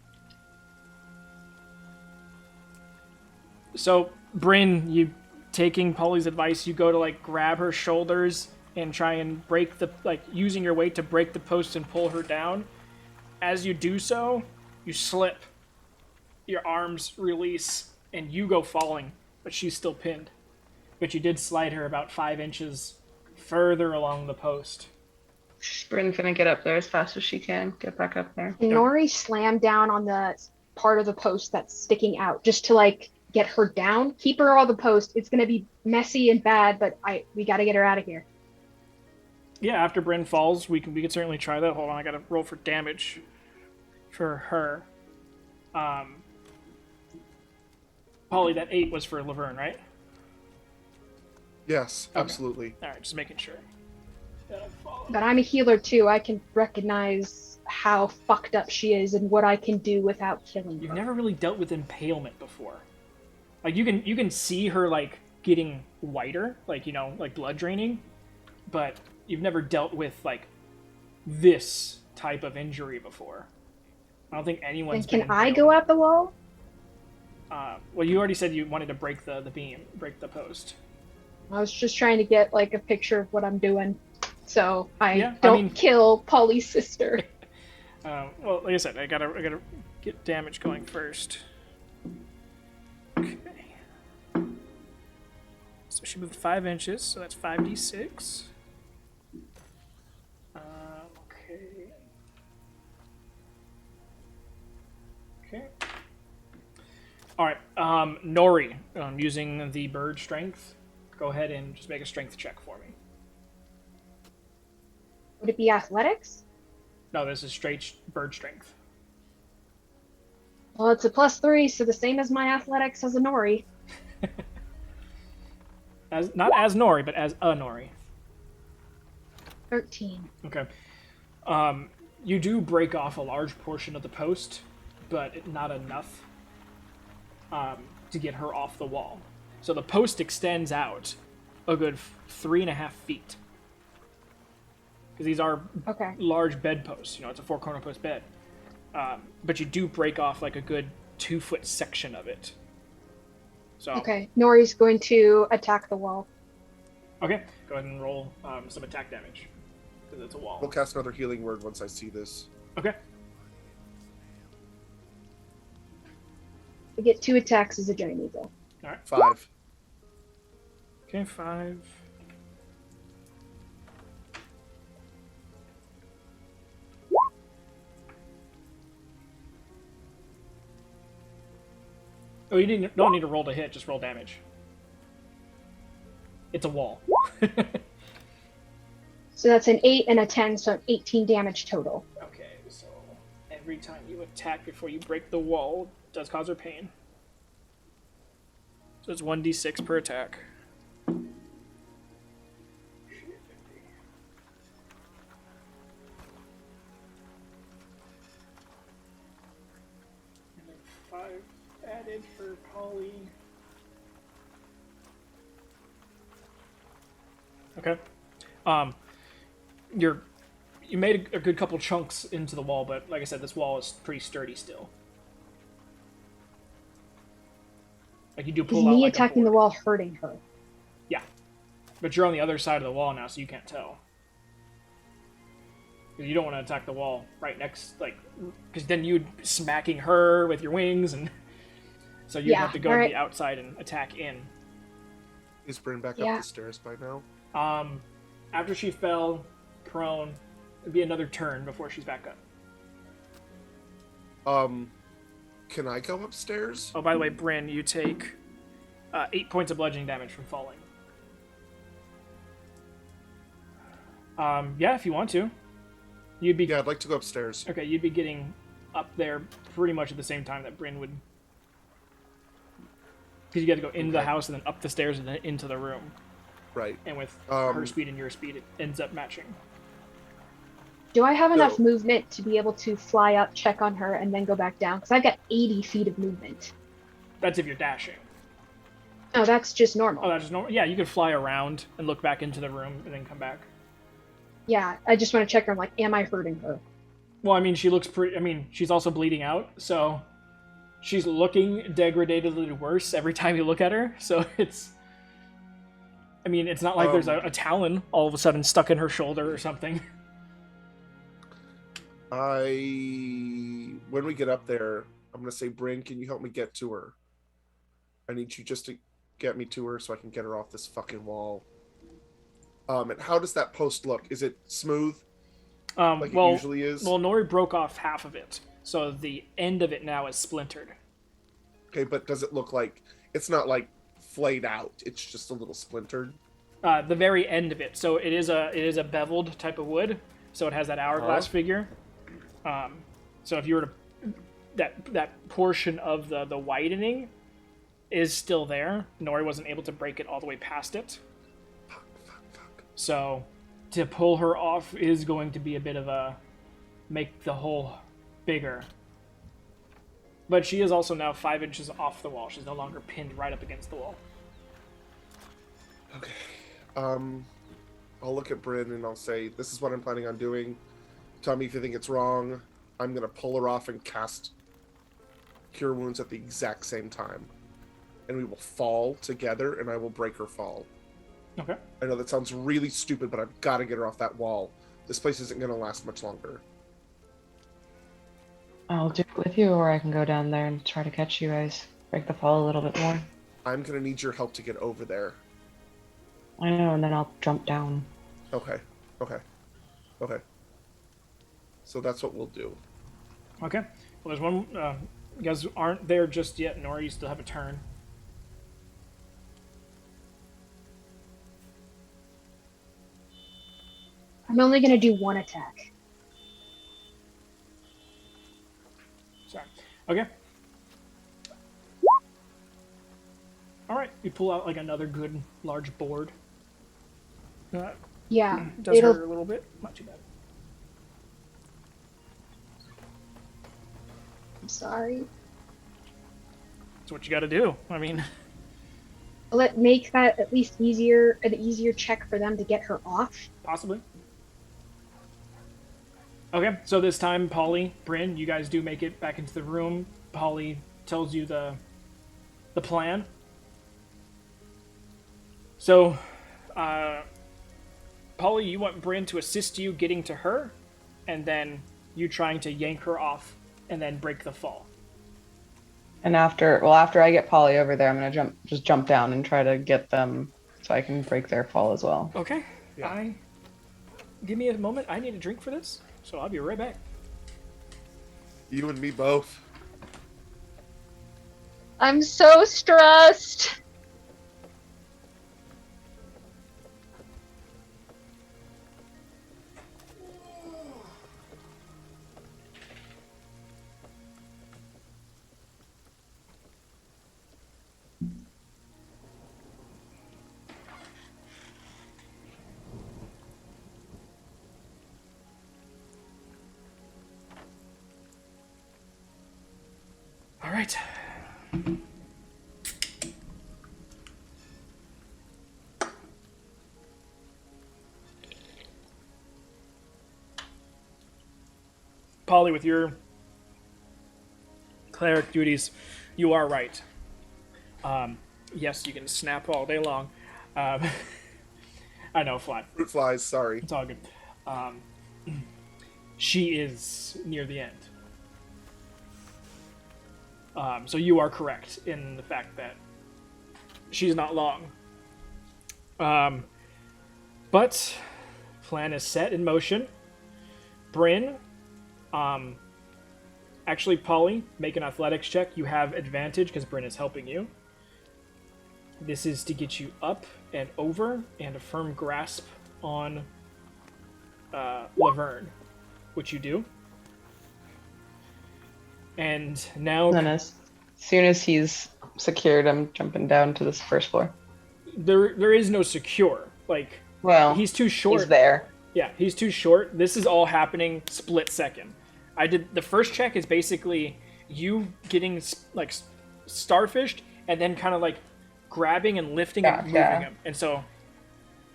So, Bryn, you taking Polly's advice, you go to like grab her shoulders and try and break the, like using your weight to break the post and pull her down. As you do so, you slip, your arms release, and you go falling, but she's still pinned. But you did slide her about 5 inches further along the post. Bryn's gonna get up there as fast as she can. Get back up there. Nori slammed down on the part of the post that's sticking out just to like get her down. Keep her on the post. It's gonna be messy and bad, but we gotta get her out of here. Yeah, after Bryn falls, we can certainly try that. Hold on, I gotta roll for damage for her. Polly, that 8 was for Laverne, right? Yes, Okay. absolutely. All right, just making sure. But I'm a healer too. I can recognize how fucked up she is and what I can do without killing You've her. never really dealt with impalement before. Like you can see her like getting whiter, like like blood draining, but you've never dealt with like this type of injury before. I don't think anyone's. And can been I impaled. go out the wall? Well, you already said you wanted to break the beam, break the post. I was just trying to get like a picture of what I'm doing, so I Yeah, I don't mean- kill Polly's sister. Well, like I said, I gotta get damage going first. Okay. So she moved 5 inches, so that's 5d6. Okay. Okay. All right, Nori, using the bird strength, go ahead and just make a strength check for me. Would it be athletics? No, this is straight bird strength. Well, it's a +3, so the same as my athletics as a Nori. Not as Nori, but as a Nori. 13. Okay. You do break off a large portion of the post, but not enough to get her off the wall. So the post extends out a good 3.5 feet. Because these are Okay. large bed posts. It's a 4-corner post bed. But you do break off like a good 2-foot section of it. So Okay. Nori's going to attack the wall. Okay, go ahead and roll some attack damage. Because it's a wall. We'll cast another Healing Word once I see this. Okay. I get 2 attacks as a giant eagle. 5. Okay, 5. Oh, you don't need to roll to hit, just roll damage. It's a wall. So that's an 8 and a 10, so 18 damage total. Okay, so every time you attack before you break the wall, it does cause her pain. So it's 1d6 per attack. And then 5 added for Polly. Okay. You made a good couple chunks into the wall, but like I said, this wall is pretty sturdy still. Like you do Is pull out me like attacking a the board. wall hurting her? Yeah, but you're on the other side of the wall now, so you can't tell. 'Cause you don't want to attack the wall right next, like, because then you'd be smacking her with your wings, and so you'd have to go to the outside and attack in. Is Bryn back Yeah. up the stairs by now? After she fell prone, it'd be another turn before she's back up. Can I go upstairs? Oh, by the way, Bryn, you take 8 points of bludgeoning damage from falling. Yeah, if you want to. You'd be Yeah, I'd like to go upstairs. okay. You'd be getting up there pretty much at the same time that Bryn would, because you got to go into the Okay. house and then up the stairs and then into the room. Right. And with her speed and your speed, it ends up matching. Do I have enough No. movement to be able to fly up, check on her, and then go back down? Because I've got 80 feet of movement. That's if you're dashing. Oh, that's just normal. Oh, that's just normal. Yeah, you could fly around and look back into the room and then come back. Yeah, I just want to check her. I'm like, am I hurting her? Well, I mean, she looks pretty. I mean, she's also bleeding out, so she's looking degradedly worse every time you look at her. So it's. I mean, it's not like there's a talon all of a sudden stuck in her shoulder or something. When we get up there, I'm gonna say, Bryn, can you help me get to her? I need you just to get me to her so I can get her off this fucking wall. And how does that post look? Is it smooth? Like Well, it usually is? well, Nori broke off half of it, so the end of it now is splintered. Okay, but does it look like it's not like flayed out? It's just a little splintered. The very end of it. So it is a beveled type of wood. So it has that hourglass figure. So if you were to that portion of the widening is still there. Nori wasn't able to break it all the way past it. Fuck. So to pull her off is going to be a bit of a make the hole bigger. But she is also now 5 inches off the wall. She's no longer pinned right up against the wall. Okay. I'll look at Bryn and I'll say, this is what I'm planning on doing. Tell me if you think it's wrong. I'm going to pull her off and cast Cure Wounds at the exact same time. And we will fall together and I will break her fall. Okay. I know that sounds really stupid, but I've got to get her off that wall. This place isn't going to last much longer. I'll do it with you, or I can go down there and try to catch you guys. Break the fall a little bit more. I'm going to need your help to get over there. I know, and then I'll jump down. Okay. So that's what we'll do. Okay. Well, there's one. You guys aren't there just yet, nor you still have a turn. I'm only going to do one attack. Sorry. Okay. All right. You pull out like another good large board. Yeah, Does hurt a little bit. Not too bad. I'm sorry. That's what you got to do. I mean, Let make that at least an easier check for them to get her off. possibly. Okay, so this time, Polly, Bryn, you guys do make it back into the room. Polly tells you the plan. So, Polly, you want Bryn to assist you getting to her, and then you trying to yank her off, and then break the fall. And after I get Polly over there, I'm gonna jump down and try to get them so I can break their fall as well. Okay. Yeah. Give me a moment. I need a drink for this, so I'll be right back. You and me both. I'm so stressed. All right. Polly, with your cleric duties, you are right. Yes, you can snap all day long. Um, I know, fly. Fruit flies, sorry. It's all good. She is near the end. So you are correct in the fact that she's not long. But plan is set in motion. Bryn, actually, Polly, make an athletics check. You have advantage because Bryn is helping you. This is to get you up and over and a firm grasp on Laverne, which you do. And now Then as soon as he's secured, I'm jumping down to this first floor. there is no secure. Like, Well, he's too short. he's there. Yeah, he's too short. This is all happening split second. I did the first check is basically you getting like starfished and then kind of like grabbing and lifting and moving Gotcha. him. And so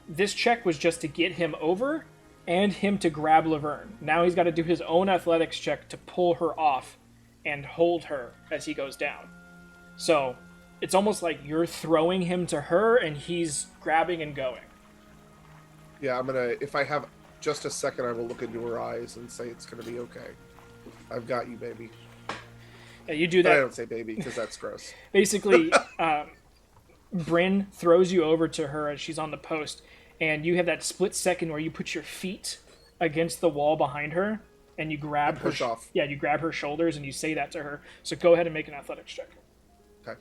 this check was just to get him over and him to grab Laverne. Now he's got to do his own athletics check to pull her off and hold her as he goes down. So it's almost like you're throwing him to her and he's grabbing and going. Yeah, I'm gonna. If I have just a second, I will look into her eyes and say it's gonna be okay. I've got you, baby. Yeah, you do But I that. don't say baby because that's gross. Basically, Bryn throws you over to her as she's on the post, and you have that split second where you put your feet against the wall behind her, and you grab her. Push off. Yeah, you grab her shoulders, and you say that to her. So go ahead and make an athletics check. Okay.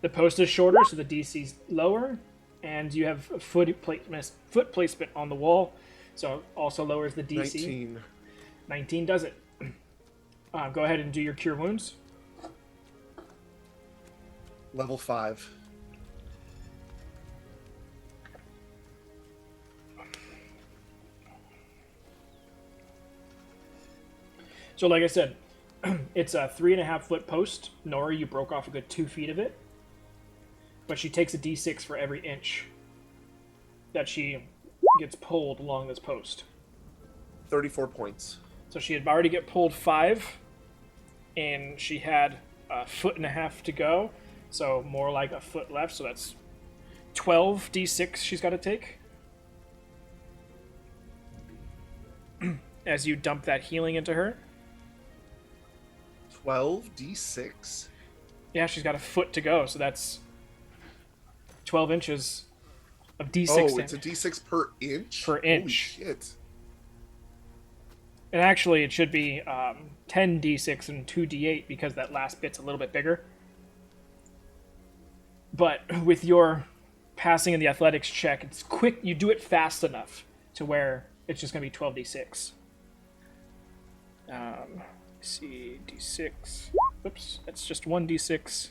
The post is shorter, so the DC's lower, and you have a foot placement on the wall, so it also lowers the DC. 19. 19 does it. Go ahead and do your cure wounds. Level 5. So, like I said, it's a 3.5 foot post. Nora, you broke off a good 2 feet of it. But she takes a d6 for every inch that she gets pulled along this post. 34 points. So she had already get pulled 5, and she had a 1.5 feet to go. So more like a foot left. So that's 12 d6 she's got to take. As you dump that healing into her. 12d6. Yeah, she's got a foot to go, so that's 12 inches of d6 Oh, damage. it's a d6 per inch? Per inch. Holy shit. And actually, it should be 10 d6 and 2 d8 because that last bit's a little bit bigger. But with your passing in the athletics check, it's quick. You do it fast enough to where it's just going to be 12 d6. See, d6. Oops, that's just 1 d6.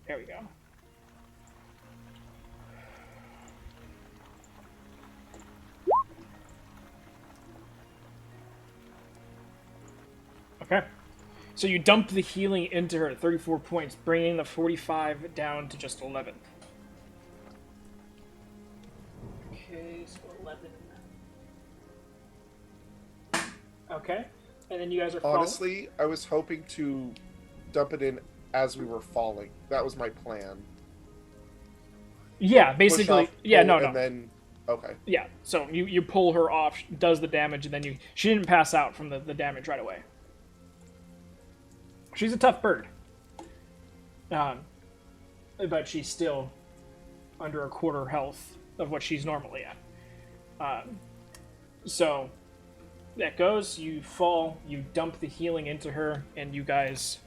There we go. Okay. So you dump the healing into her at 34 points, bringing the 45 down to just 11. Okay, so 11. Okay. And then you guys are falling. Honestly, I was hoping to dump it in as we were falling. That was my plan. Yeah, Push basically. off, Yeah, pull, no. And then, okay. Yeah, so you pull her off, does the damage, and then she didn't pass out from the damage right away. She's a tough bird. But she's still under a quarter health of what she's normally at. So that goes. You fall. You dump the healing into her, and you guys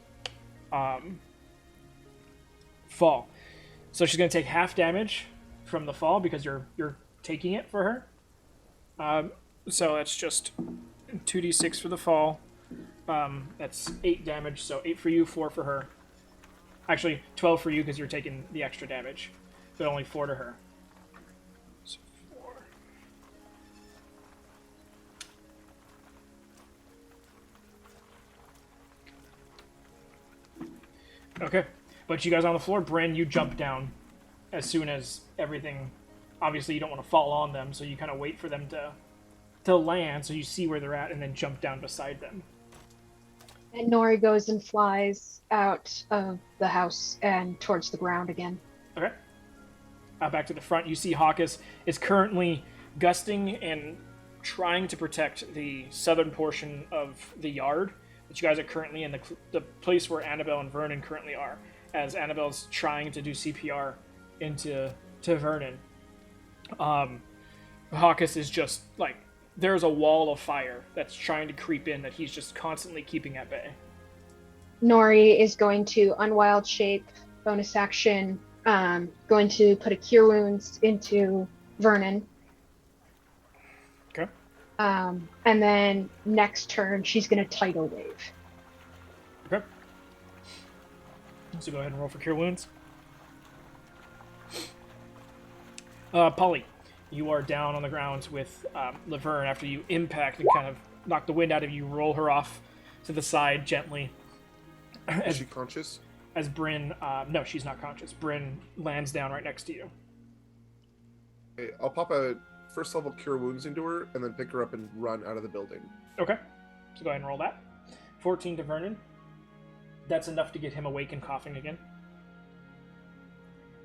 fall. So she's going to take half damage from the fall because you're taking it for her. So that's just 2d6 for the fall. That's 8 damage. So 8 for you, 4 for her. Actually, 12 for you because you're taking the extra damage, but only 4 to her. So 4. Okay, but you guys on the floor. Bryn, you jump down as soon as everything. Obviously, you don't want to fall on them, so you kind of wait for them to land, so you see where they're at, and then jump down beside them. And Nori goes and flies out of the house and towards the ground again. Okay. Back to the front, you see Hawkus is currently gusting and trying to protect the southern portion of the yard that you guys are currently in, the place where Annabelle and Vernon currently are, as Annabelle's trying to do CPR into Vernon. Hawkus is just like, there's a wall of fire that's trying to creep in that he's just constantly keeping at bay. Nori is going to unwild shape, bonus action, going to put a cure wounds into Vernon. Okay. And then next turn, she's going to tidal wave. Okay. So go ahead and roll for cure wounds. Polly, you are down on the ground with Laverne after you impact and kind of knock the wind out of you, roll her off to the side gently. Is she conscious? As Bryn, no, she's not conscious. Bryn lands down right next to you. Okay, I'll pop a first level cure wounds into her and then pick her up and run out of the building. Okay, so go ahead and roll that. 14 to Vernon. That's enough to get him awake and coughing again.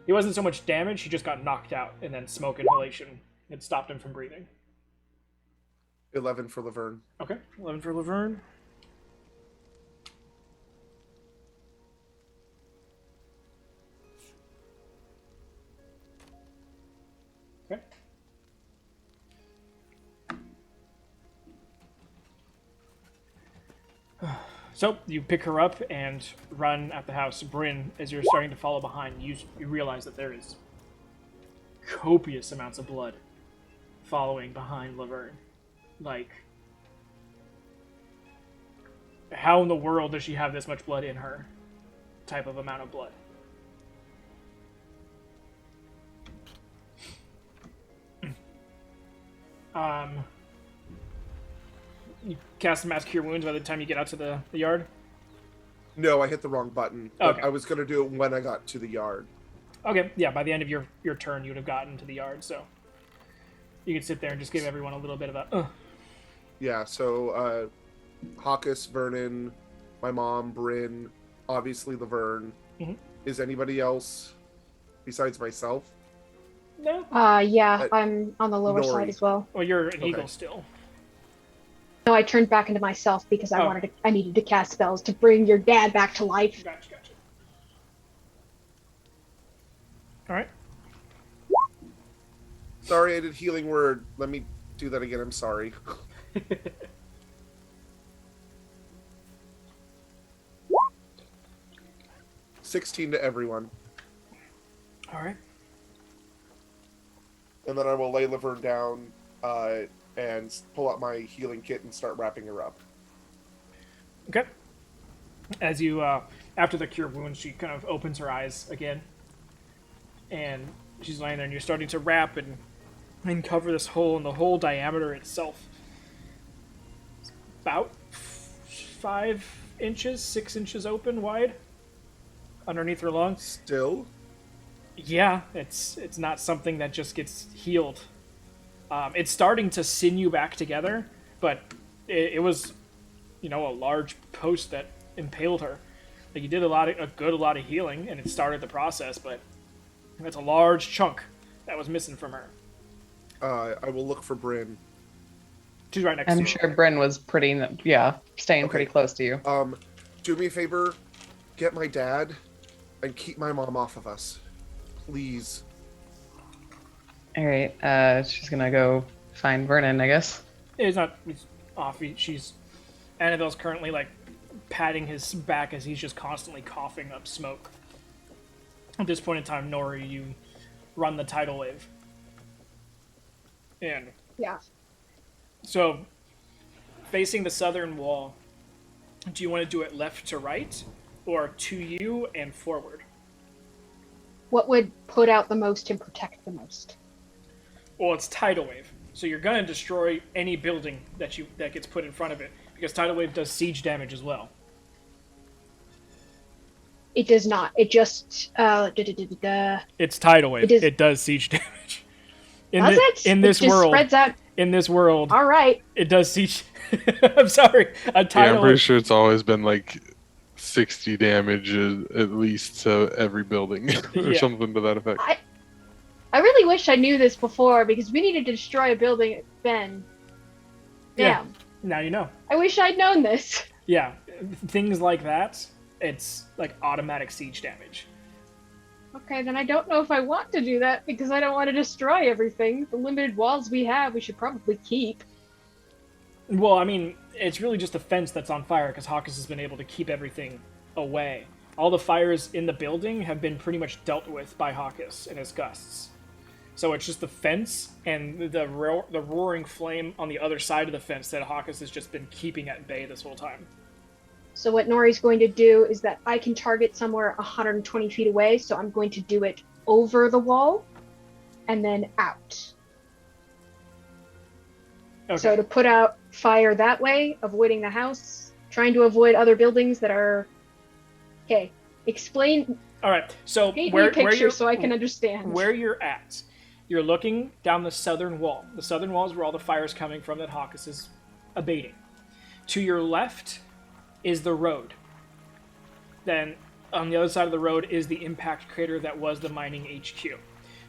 It wasn't so much damage, he just got knocked out, and then smoke inhalation had stopped him from breathing. 11 for Laverne. Okay, 11 for Laverne. Okay. So you pick her up and run at the house. Bryn, as you're starting to follow behind, you realize that there is copious amounts of blood following behind Laverne. Like, how in the world does she have this much blood in her? Type of amount of blood. You cast Mass Cure Wounds by the time you get out to the yard? No, I hit the wrong button. But Okay. I was going to do it when I got to the yard. Okay, yeah, by the end of your turn, you would have gotten to the yard, so you could sit there and just give everyone a little bit of a, Yeah, so Hawkus, Vernon, my mom, Bryn, obviously Laverne. Mhm. Is anybody else besides myself? No? Yeah, I'm on the lower Nori. side as well. Well, you're an Okay. eagle still. No, I turned back into myself because Oh. I needed to cast spells to bring your dad back to life. Gotcha. Alright. Sorry, I did healing word. Let me do that again. I'm sorry. $16 to everyone. Alright. And then I will lay Laverne down and pull out my healing kit and start wrapping her up. Okay. As you, after the cure wounds, she kind of opens her eyes again. And she's laying there, and you're starting to wrap and cover this hole, and the whole diameter itself is about 5 inches, 6 inches open wide underneath her lungs. Still? Yeah, it's not something that just gets healed. It's starting to sinew back together, but it was, a large post that impaled her. Like, you did a lot of healing, and it started the process, but that's a large chunk that was missing from her. I will look for Bryn. She's right next to I'm you. sure Bryn was staying pretty close to you. Do me a favor, get my dad, and keep my mom off of us. Please. All right, she's gonna go find Vernon, I guess. It's not. He's off. Annabelle's currently like patting his back as he's just constantly coughing up smoke. At this point in time, Nori, you run the tidal wave. And Yeah. so, facing the southern wall, do you want to do it left to right, or to you and forward? What would put out the most and protect the most? Well, it's tidal wave, so you're gonna destroy any building that gets put in front of it, because tidal wave does siege damage as well. It does not. It just It's tidal wave. It is- It does siege damage. Does it? In this it just world, spreads out. in this world, All right. it does siege. I'm sorry, a Yeah, tidal I'm pretty wave. sure it's always been like 60 damage at least to every building or Yeah. something to that effect. I really wish I knew this before because we needed to destroy a building. Ben. Yeah. Damn. Now you know. I wish I'd known this. Yeah, things like that. It's like automatic siege damage. Okay, then I don't know if I want to do that because I don't want to destroy everything. The limited walls we have, we should probably keep. Well, I mean, it's really just the fence that's on fire because Hawkins has been able to keep everything away. All the fires in the building have been pretty much dealt with by Hawkins and his gusts. So it's just the fence and the roaring flame on the other side of the fence that Hawkins has just been keeping at bay this whole time. So what Nori's going to do is that I can target somewhere 120 feet away, so I'm going to do it over the wall and then out. Okay. So to put out fire that way, avoiding the house, trying to avoid other buildings that are... Okay, explain, All right. So paint where me a picture you're, so I can understand. where you're at, you're looking down the southern wall. The southern wall is where all the fire is coming from that Hawkins is abating. To your left is the road. Then on the other side of the road is the impact crater that was the mining HQ.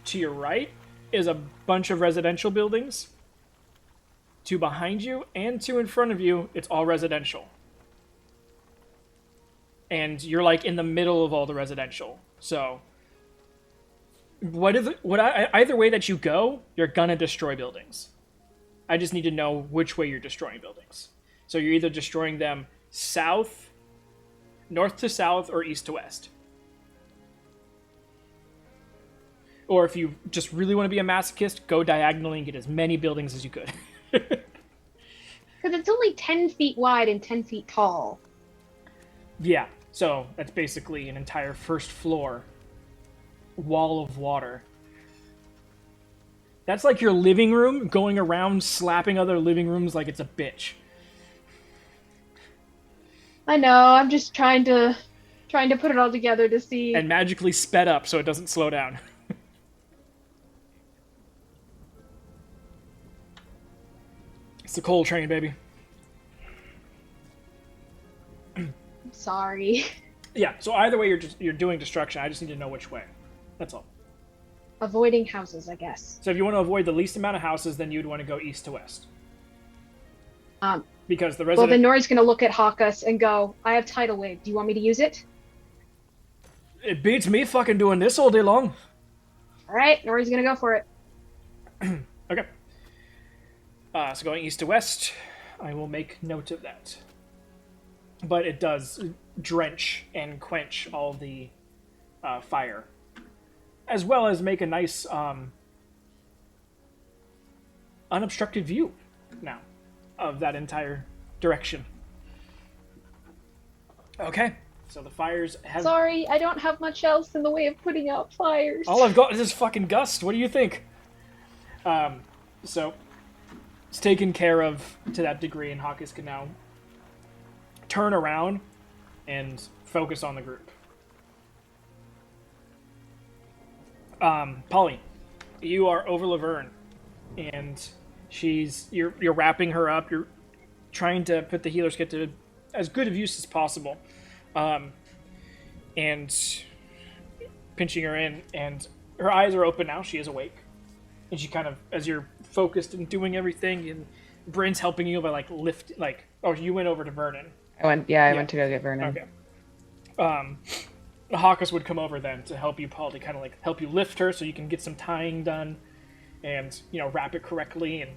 To your right is a bunch of residential buildings. To behind you and to in front of you, it's all residential. And you're like in the middle of all the residential. So either way that you go, you're gonna destroy buildings. I just need to know which way you're destroying buildings. So you're either destroying them north to south, or east to west. Or if you just really want to be a masochist, go diagonally and get as many buildings as you could. Because it's only 10 feet wide and 10 feet tall. Yeah, so that's basically an entire first floor wall of water. That's like your living room going around slapping other living rooms like it's a bitch. I know, I'm just trying to put it all together to see. And magically sped up so it doesn't slow down. It's the coal train, baby. Sorry. Yeah, so either way you're doing destruction. I just need to know which way. That's all. Avoiding houses, I guess. So if you want to avoid the least amount of houses, then you'd want to go east to west. Because the Well, resident... then Nori's gonna look at Hawkus and go, I have tidal wave. Do you want me to use it? It beats me fucking doing this all day long. Alright, Nori's gonna go for it. Okay. So going east to west, I will make note of that. But it does drench and quench all the fire, as well as make a nice unobstructed view now of that entire direction. Okay, so the fires have... Sorry, I don't have much else in the way of putting out fires. All I've got is this fucking gust. What do you think? So it's taken care of to that degree, and Hawkins can now turn around and focus on the group. Polly, you are over Laverne, and you're wrapping her up. You're trying to put the healer's kit to as good of use as possible, and pinching her in, and her eyes are open now. She is awake, and she kind of, as you're focused and doing everything, and Bryn's helping you by you went over to Vernon. I went to go get Vernon. Okay. Hawkins would come over then to help you, Paul, to kind of like help you lift her so you can get some tying done and, wrap it correctly. And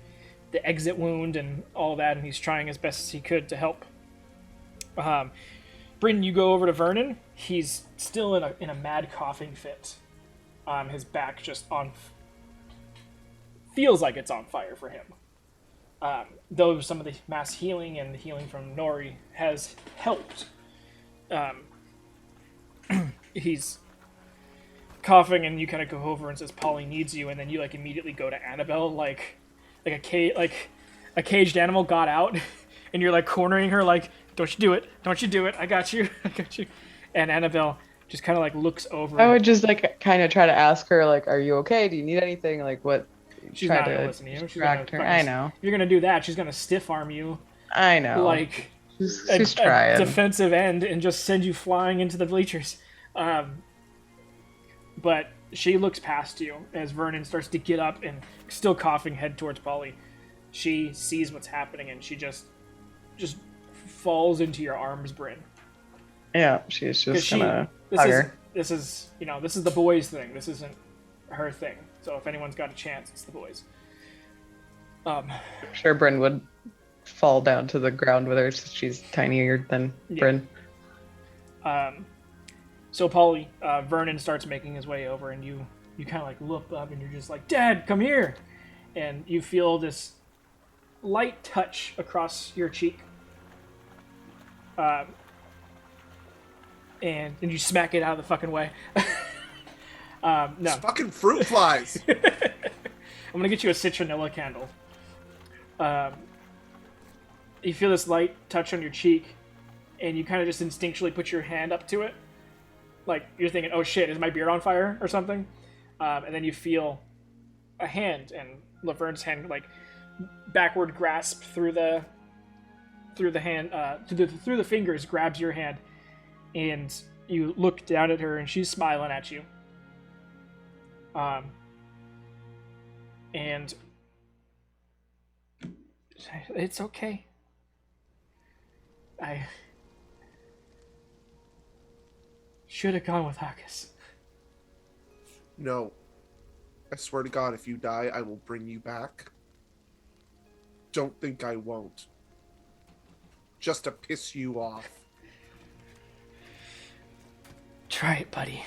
the exit wound and all that, and he's trying as best as he could to help. Bryn, you go over to Vernon. He's still in a mad coughing fit. His back just feels like it's on fire for him. Though some of the mass healing and the healing from Nori has helped. He's coughing, and you kind of go over and says Polly needs you, and then you like immediately go to Annabelle like a caged animal got out, and you're like cornering her like, don't you do it, I got you. And Annabelle just kind of like looks over. I would just like kind of try to ask her like, are you okay? Do you need anything? Like what? She's try not to gonna listen to you. She's distract gonna her. I know. If you're gonna do that, she's gonna stiff arm you I know. like She's trying. a defensive end and just send you flying into the bleachers. But she looks past you as Vernon starts to get up and, still coughing, head towards Polly. She sees what's happening, and she just falls into your arms, Bryn. Yeah, she's just gonna hug her. This is the boys' thing. This isn't her thing. So if anyone's got a chance, it's the boys. I'm sure Bryn would fall down to the ground with her since she's tinier than Bryn. So Polly, Vernon starts making his way over, and you kind of like look up, and you're just like, Dad, come here! And you feel this light touch across your cheek. And you smack it out of the fucking way. No. It's fucking fruit flies. I'm gonna get you a citronella candle. You feel this light touch on your cheek, and you kind of just instinctually put your hand up to it. Like, you're thinking, oh shit, is my beard on fire or something? And then you feel a hand, and Laverne's hand, like, backward grasp through the hand, through the fingers, grabs your hand, and you look down at her, and she's smiling at you. And it's okay. I should have gone with Hakus. No. I swear to God, if you die, I will bring you back. Don't think I won't. Just to piss you off. Try it, buddy.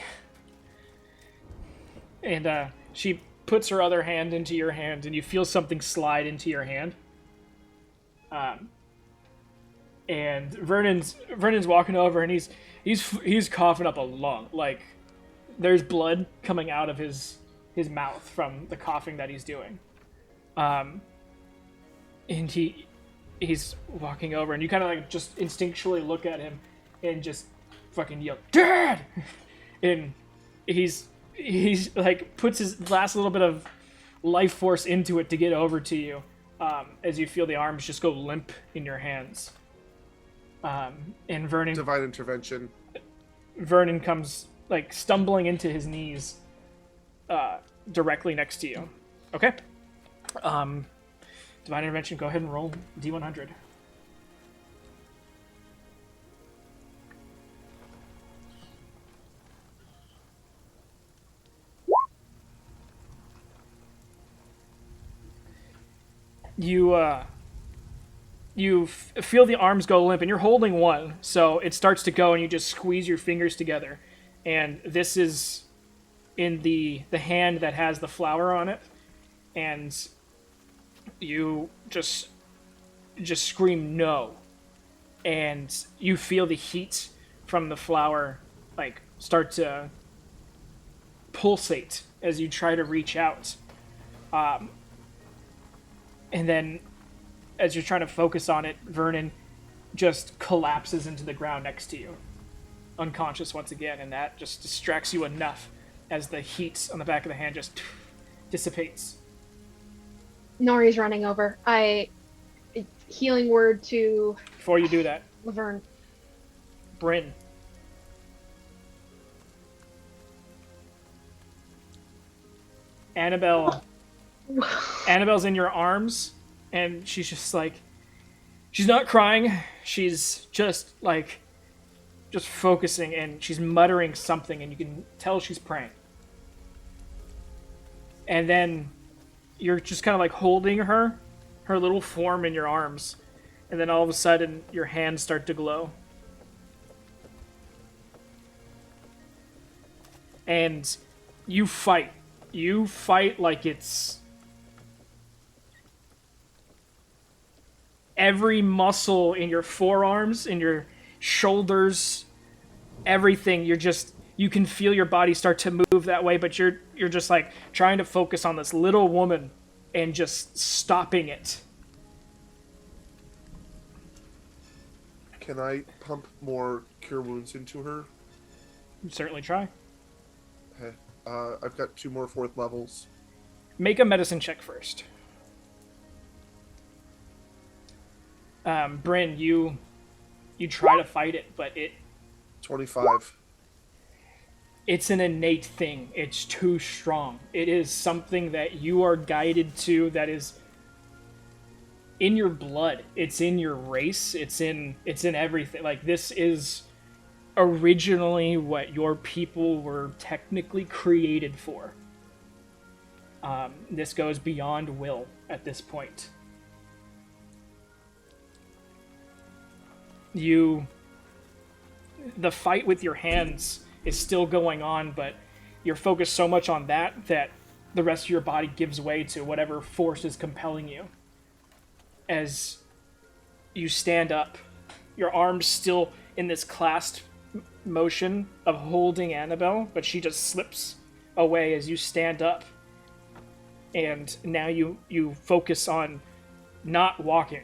And she puts her other hand into your hand, and you feel something slide into your hand. And Vernon's walking over, and he's coughing up a lung. Like, there's blood coming out of his mouth from the coughing that he's doing. And he's walking over, and you kind of like just instinctually look at him and just fucking yell, Dad! And he's like puts his last little bit of life force into it to get over to you, as you feel the arms just go limp in your hands. And Divine intervention. Vernon comes like stumbling into his knees, directly next to you. Okay. Divine intervention. Go ahead and roll D100. You feel the arms go limp, and you're holding one, so it starts to go, and you just squeeze your fingers together. And this is in the hand that has the flower on it, and you just scream no, and you feel the heat from the flower like start to pulsate as you try to reach out. And then, as you're trying to focus on it, Vernon just collapses into the ground next to you, unconscious once again, and that just distracts you enough as the heat on the back of the hand just dissipates. Nori's running over. Healing word to Before you do that, Laverne. Bryn. Annabelle's in your arms, and she's just like, she's not crying, she's just like, just focusing, and she's muttering something, and you can tell she's praying. And then you're just kind of like holding her, her little form in your arms, and then all of a sudden your hands start to glow. And you fight. You fight like it's every muscle in your forearms, in your shoulders, everything. You can feel your body start to move that way, but you're just like trying to focus on this little woman and just stopping it. Can I pump more cure wounds into her? You certainly try. Okay. I've got 2 more 4th levels. Make a medicine check first. Bryn, you try to fight it, but 25. it's an innate thing. It's too strong. It is something that you are guided to, that is in your blood. It's in your race. It's in everything. Like, this is originally what your people were technically created for. This goes beyond will at this point. The fight with your hands is still going on, but you're focused so much on that the rest of your body gives way to whatever force is compelling you. As you stand up, your arms still in this clasped motion of holding Annabelle, but she just slips away as you stand up. And now you focus on not walking,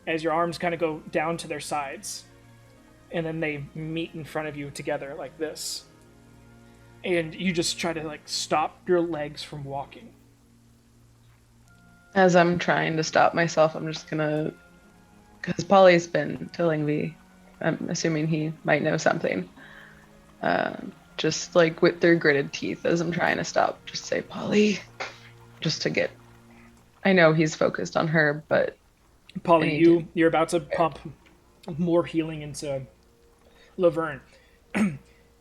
as your arms kind of go down to their sides. And then they meet in front of you together like this. And you just try to like stop your legs from walking. As I'm trying to stop myself, I'm just gonna, because Polly's been telling me, I'm assuming he might know something. Just like with their gritted teeth, as I'm trying to stop, just say, Polly, just to get. I know he's focused on her, but Polly, you're about to pump more healing into Laverne.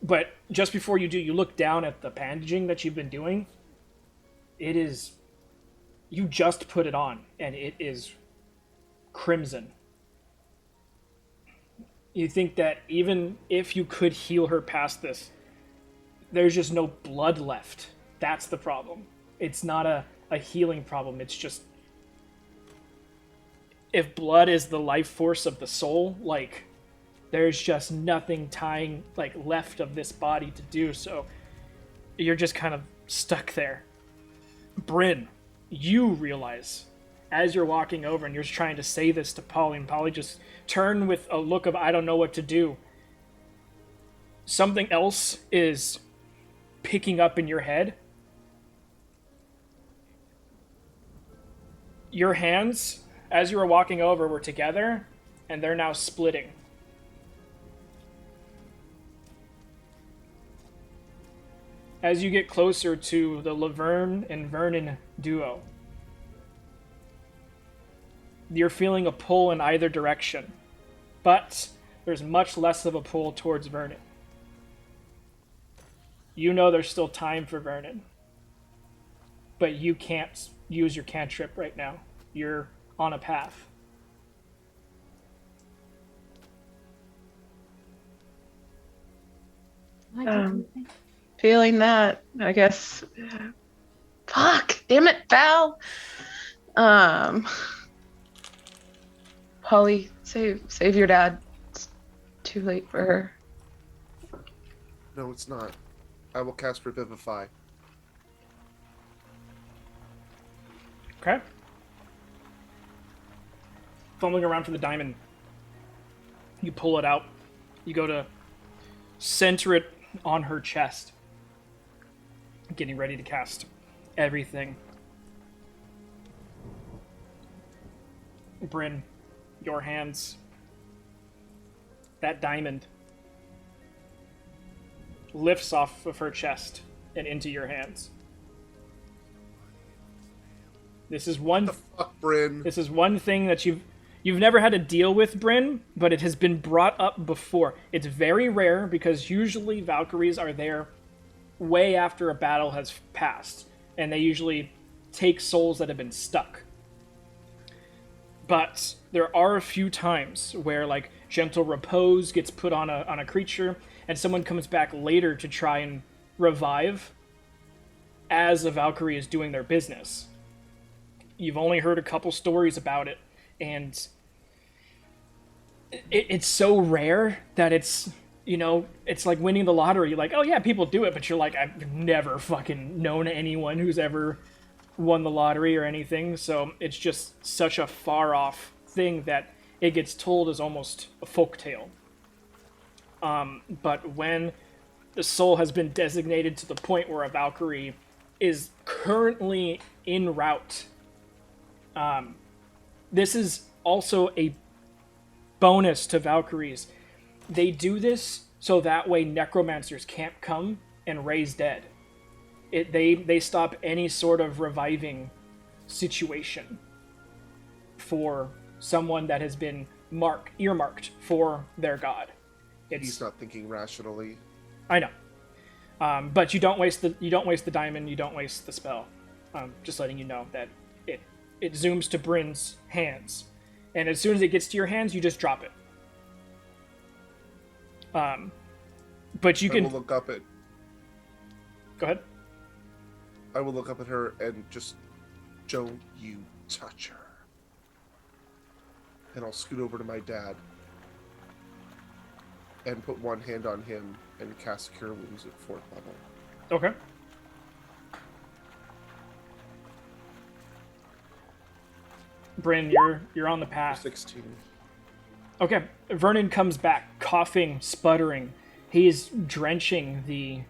But just before you do, you look down at the bandaging that you've been doing. It is... You just put it on, and it is crimson. You think that even if you could heal her past this, there's just no blood left. That's the problem. It's not a healing problem. It's just... If blood is the life force of the soul, like, there's just nothing tying, like, left of this body to do, so you're just kind of stuck there. Bryn, you realize, as you're walking over and you're trying to say this to Polly, and Polly just turn with a look of, I don't know what to do. Something else is picking up in your head. Your hands, as you were walking over, were together, and they're now splitting. As you get closer to the Laverne and Vernon duo, you're feeling a pull in either direction, but there's much less of a pull towards Vernon. You know there's still time for Vernon, but you can't use your cantrip right now. You're on a path. feeling that, I guess. Fuck, damn it, Val. Polly, save your dad. It's too late for her. No, it's not. I will cast Revivify. Okay. Fumbling around for the diamond. You pull it out. You go to center it on her chest. Getting ready to cast everything. Bryn, your hands. That diamond lifts off of her chest and into your hands. This is one. What the fuck, Bryn? This is one thing that you've never had to deal with, Bryn, but it has been brought up before. It's very rare because usually Valkyries are there way after a battle has passed, and they usually take souls that have been stuck. but there are a few times where like gentle repose gets put on a creature, and someone comes back later to try and revive as a Valkyrie is doing their business. You've only heard a couple stories about it, and it's so rare that it's, you know, it's like winning the lottery. You're like, oh yeah, people do it, but you're like, I've never fucking known anyone who's ever won the lottery or anything. So it's just such a far off thing that it gets told as almost a folktale. But when the soul has been designated to the point where a Valkyrie is currently en route, this is also a bonus to Valkyries. They do this so that way necromancers can't come and raise dead. They stop any sort of reviving situation for someone that has been earmarked for their god. He's not thinking rationally. I know, but you don't waste the diamond. You don't waste the spell. Just letting you know that it zooms to Bryn's hands, and as soon as it gets to your hands, you just drop it. But you can I will look up at. Go ahead. I will look up at her and just, don't you touch her. And I'll scoot over to my dad and put one hand on him and cast Cure Wounds at 4th level. Okay. Bryn, you're on the path. 16. Okay, Vernon comes back, coughing, sputtering. He is drenching the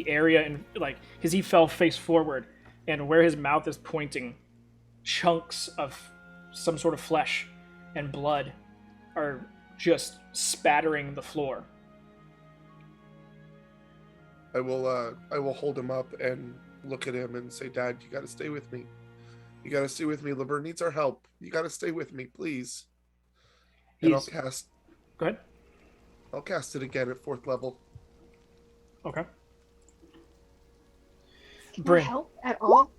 area, and like, because he fell face forward, and where his mouth is pointing, chunks of some sort of flesh and blood are just spattering the floor. I will hold him up and look at him and say, Dad, you gotta stay with me. You gotta stay with me. Laverne needs our help. You gotta stay with me, please. And I'll cast. Go ahead. I'll cast it again at 4th level. Okay. Can I Bryn. help at all?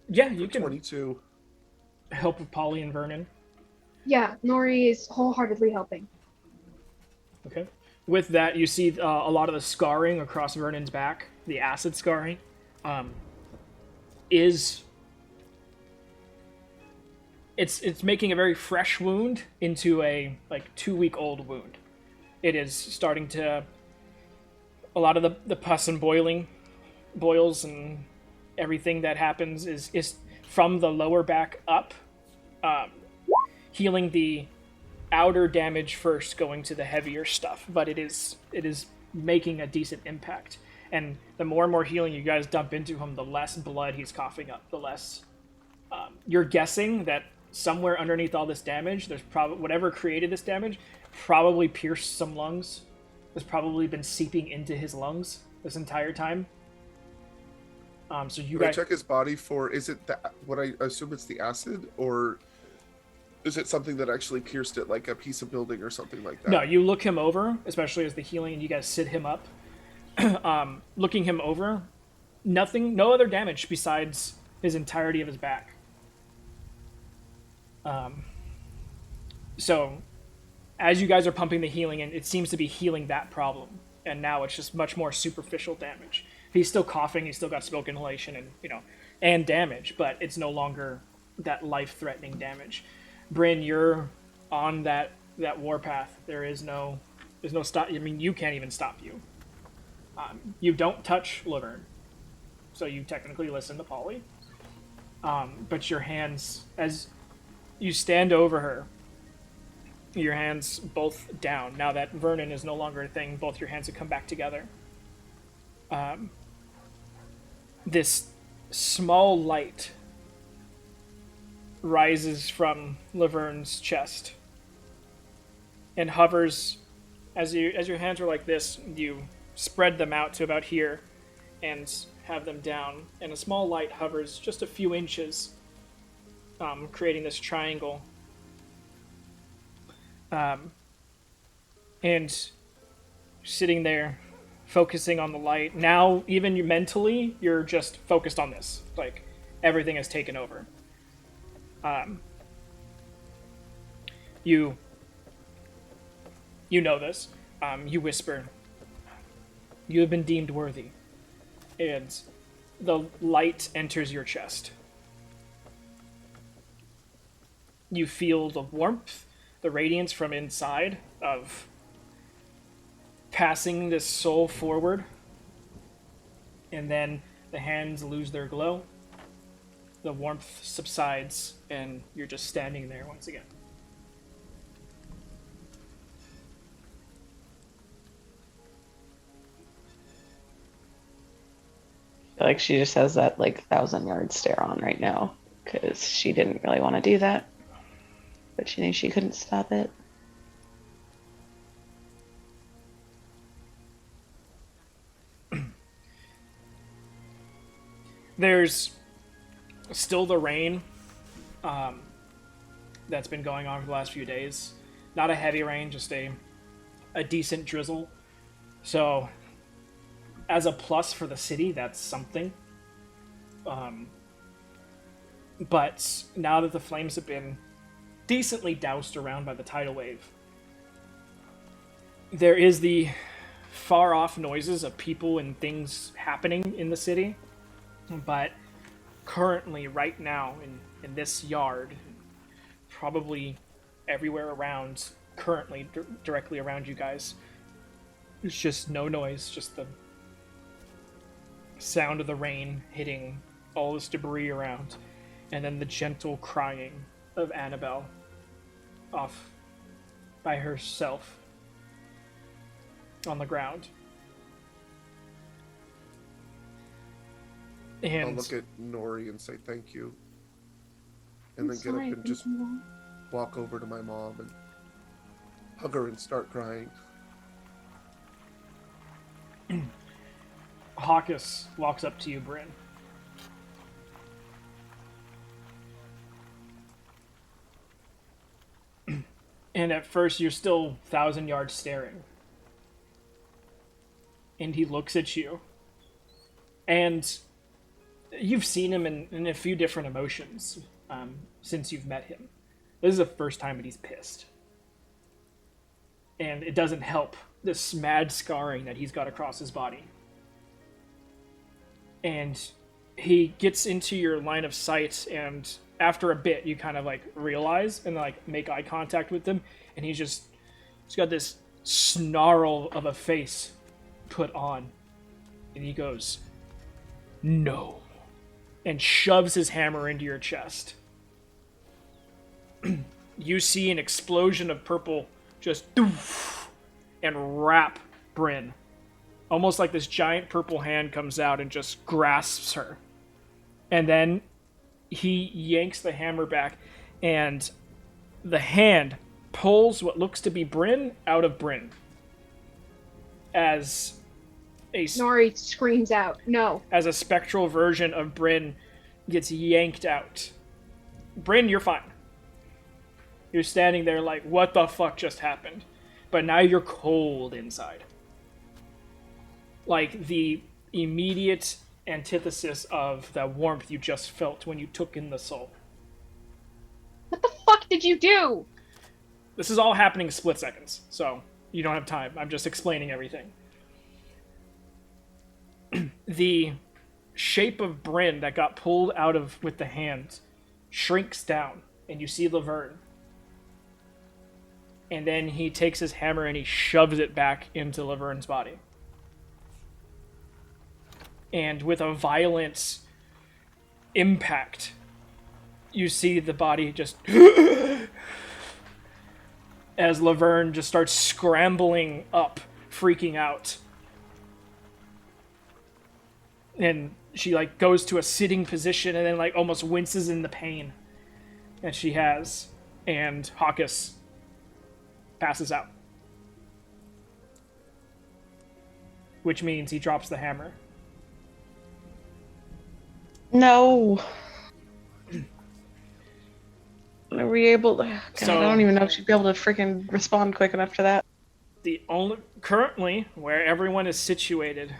Yeah, you can 22. help with Polly and Vernon. Yeah, Nori is wholeheartedly helping. Okay. With that, you see a lot of the scarring across Vernon's back, the acid scarring, is... It's making a very fresh wound into a, 2-week-old wound. It is starting to... A lot of the pus and boils and everything that happens is from the lower back up, healing the outer damage first, going to the heavier stuff, but it is making a decent impact. And the more and more healing you guys dump into him, the less blood he's coughing up, the less you're guessing that somewhere underneath all this damage, there's probably whatever created this damage probably pierced some lungs. Has probably been seeping into his lungs this entire time. So you Can I guys check his body for, is it that, what I assume it's the acid, or is it something that actually pierced it, like a piece of building or something like that? No, you look him over, especially as the healing, and you guys sit him up. Looking him over, no other damage besides his entirety of his back. So, as you guys are pumping the healing in, it seems to be healing that problem, and now it's just much more superficial damage. He's still coughing, he's still got smoke inhalation and damage, but it's no longer that life-threatening damage. Bryn, you're on that warpath. There's no stop. I mean, you can't even stop you. You don't touch Laverne, so you technically listen to Polly. But your hands, as you stand over her, your hands both down. Now that Vernon is no longer a thing, both your hands have come back together. This small light rises from Laverne's chest and hovers as your hands are like this. You spread them out to about here and have them down, and a small light hovers just a few inches, creating this triangle. And sitting there, focusing on the light. Now, even you mentally, you're just focused on this. Like, everything has taken over. You know this. You whisper, "You have been deemed worthy," and the light enters your chest. You feel the warmth, the radiance from inside of passing this soul forward, and then the hands lose their glow, the warmth subsides, and you're just standing there once again. I feel like she just has that like 1,000-yard stare on right now because she didn't really want to do that, but she knew she couldn't stop it. There's still the rain that's been going on for the last few days. Not a heavy rain, just a decent drizzle. So, as a plus for the city, that's something. But now that the flames have been decently doused around by the tidal wave, there is the far-off noises of people and things happening in the city. But currently, right now, in this yard, probably everywhere around, currently directly around you guys, there's just no noise, just the sound of the rain hitting all this debris around, and then the gentle crying of Annabelle off by herself on the ground. I'll And look at Nori and say thank you. And I'm then get up sorry, and just Mom. walk over to my mom and hug her and start crying. Hawkus walks up to you, Bryn. And at first, you're still 1,000 yards staring. And he looks at you. And you've seen him in a few different emotions since you've met him. This is the first time that he's pissed. And it doesn't help this mad scarring that he's got across his body. And he gets into your line of sight, and after a bit you kind of like realize and like make eye contact with him, and he's got this snarl of a face put on, and he goes, "No," and shoves his hammer into your chest. You see an explosion of purple just doof, and wrap Bryn. Almost like this giant purple hand comes out and just grasps her. And then he yanks the hammer back, and the hand pulls what looks to be Bryn out of Bryn. As Nori screams out, "No!" as a spectral version of Bryn gets yanked out. Bryn, you're fine. You're standing there like, what the fuck just happened? But now you're cold inside. Like the immediate antithesis of that warmth you just felt when you took in the soul. What the fuck did you do? This is all happening in split seconds, so you don't have time. I'm just explaining everything. The shape of Bryn that got pulled out of with the hand shrinks down, and you see Laverne. And then he takes his hammer and he shoves it back into Laverne's body. And with a violent impact, you see the body just as Laverne just starts scrambling up, freaking out. And she like goes to a sitting position and then like almost winces in the pain that she has. And Hawkus passes out. Which means he drops the hammer. No. Are we able to... God, So- I don't even know if she'd be able to freaking respond quick enough to that. The only currently where everyone is situated,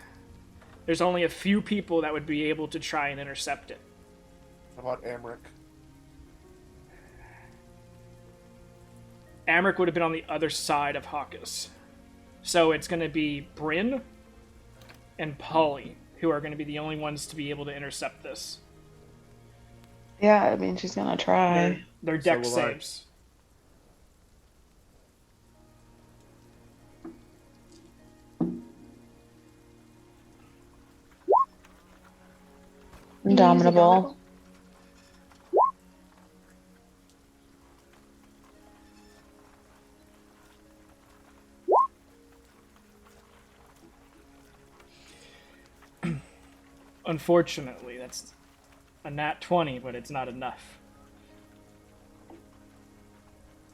there's only a few people that would be able to try and intercept it. How about Amric? Amric would have been on the other side of Hawkus. So it's going to be Bryn and Polly who are going to be the only ones to be able to intercept this. Yeah, I mean, she's gonna try. Their deck will I. saves. Indomitable. Unfortunately, that's a nat 20, but it's not enough.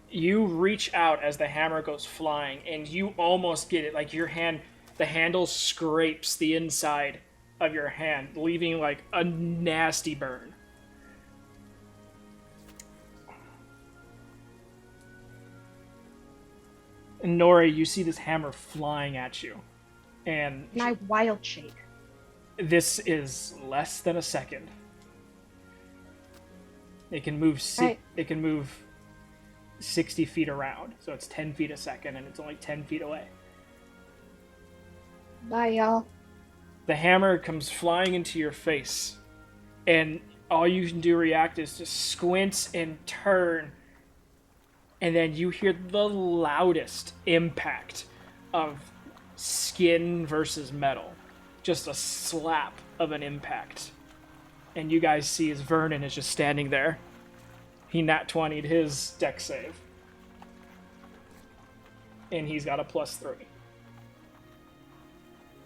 You reach out as the hammer goes flying, and you almost get it. Like your hand, the handle scrapes the inside of your hand, leaving like a nasty burn. And Nori, you see this hammer flying at you, and And I wild shake. this is less than a second. It can move. Right. It can move 60 feet around, so it's 10 feet a second, and it's only 10 feet away. Bye, y'all. The hammer comes flying into your face, and all you can do to react is just squint and turn, and then you hear the loudest impact of skin versus metal. Just a slap of an impact. And you guys see as Vernon is just standing there. He nat 20'd his deck save. And he's got a +3.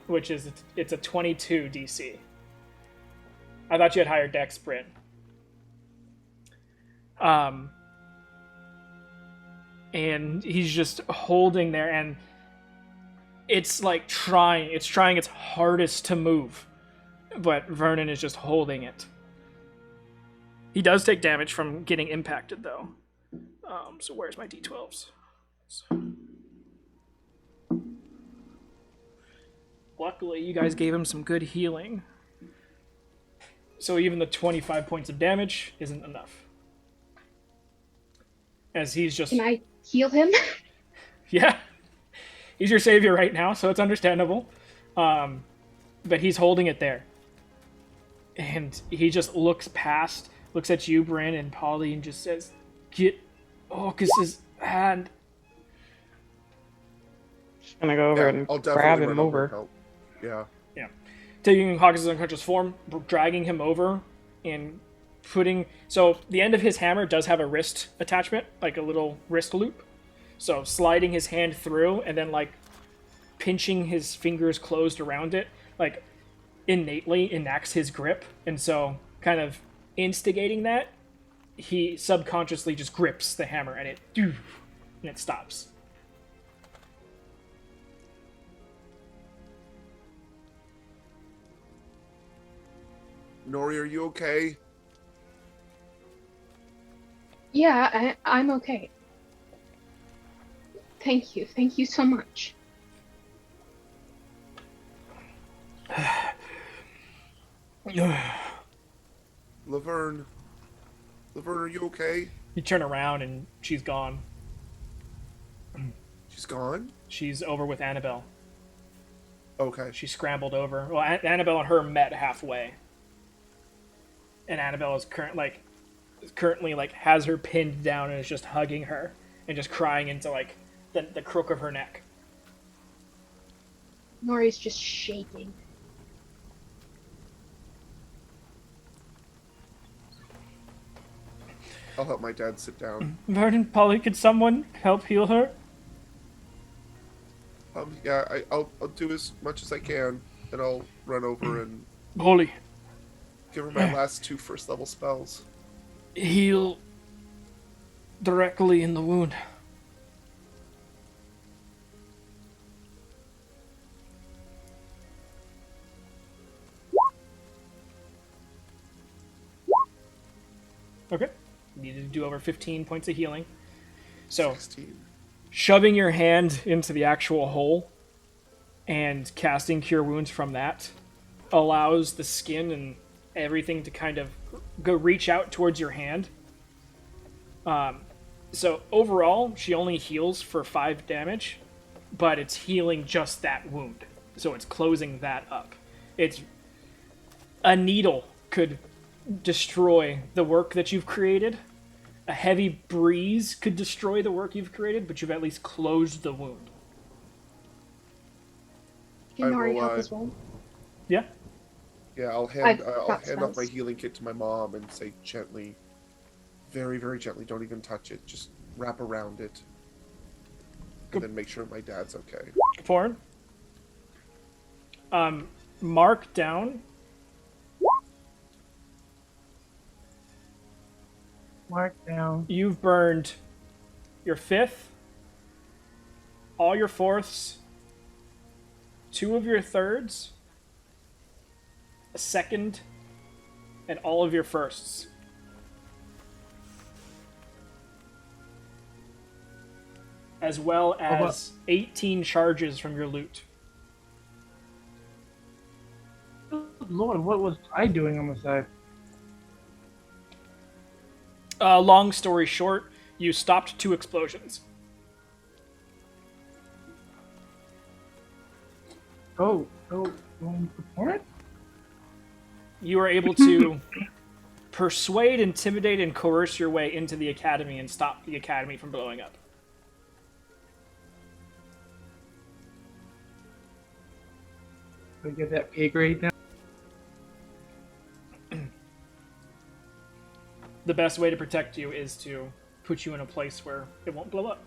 Which is, it's a 22 DC. I thought you had higher deck sprint. And he's just holding there, and it's like trying its hardest to move, but Vernon is just holding it. He does take damage from getting impacted, though. So where's my d12s? Luckily, you guys gave him some good healing. So even the 25 points of damage isn't enough. As he's just... Can I heal him? Yeah. He's your savior right now, so it's understandable. But he's holding it there. And he just looks at you, Bryn, and Polly, and just says, "Get Orcus's hand." Just gonna go over Yeah, and I'll definitely grab run him over and over. help. Yeah. Taking Hawkins' unconscious form, dragging him over, and putting... So the end of his hammer does have a wrist attachment, like a little wrist loop. So sliding his hand through, and then, like, pinching his fingers closed around it, like, innately enacts his grip. And so, kind of instigating that, he subconsciously just grips the hammer, and it stops. Nori, are you okay? Yeah, I'm okay. Thank you. Thank you so much. Laverne. Laverne, are you okay? You turn around, and she's gone. She's gone? She's over with Annabelle. Okay. She scrambled over. Well, Annabelle and her met halfway. And Annabelle is currently has her pinned down and is just hugging her and just crying into like the crook of her neck. Nori's just shaking. I'll help my dad sit down. Vernon, Polly, could someone help heal her? Yeah, I'll do as much as I can, and I'll run over and Polly, give her my last 2 first level spells. heal directly in the wound. Okay. Needed to do over 15 points of healing. So, 16. shoving your hand into the actual hole and casting Cure Wounds from that allows the skin and everything to kind of go reach out towards your hand. So overall, she only heals for 5 damage, but it's healing just that wound. So it's closing that up. It's a needle could destroy the work that you've created. A heavy breeze could destroy the work you've created, but you've at least closed the wound. Can I Nori will, help as well? Yeah. Yeah, I'll I've hand got off my spells. healing kit to my mom and say gently, very, very gently, don't even touch it. Just wrap around it. And then make sure my dad's okay. Porn. Mark down. Mark down. You've burned your 5th, all your 4ths, 2 of your 3rds, a 2nd, and all of your 1sts. As well as 18 charges from your loot. Good Lord, what was I doing on the side? Long story short, you stopped 2 explosions. Go support? You were able to persuade, intimidate, and coerce your way into the academy and stop the academy from blowing up. We get that pay grade now. The best way to protect you is to put you in a place where it won't blow up.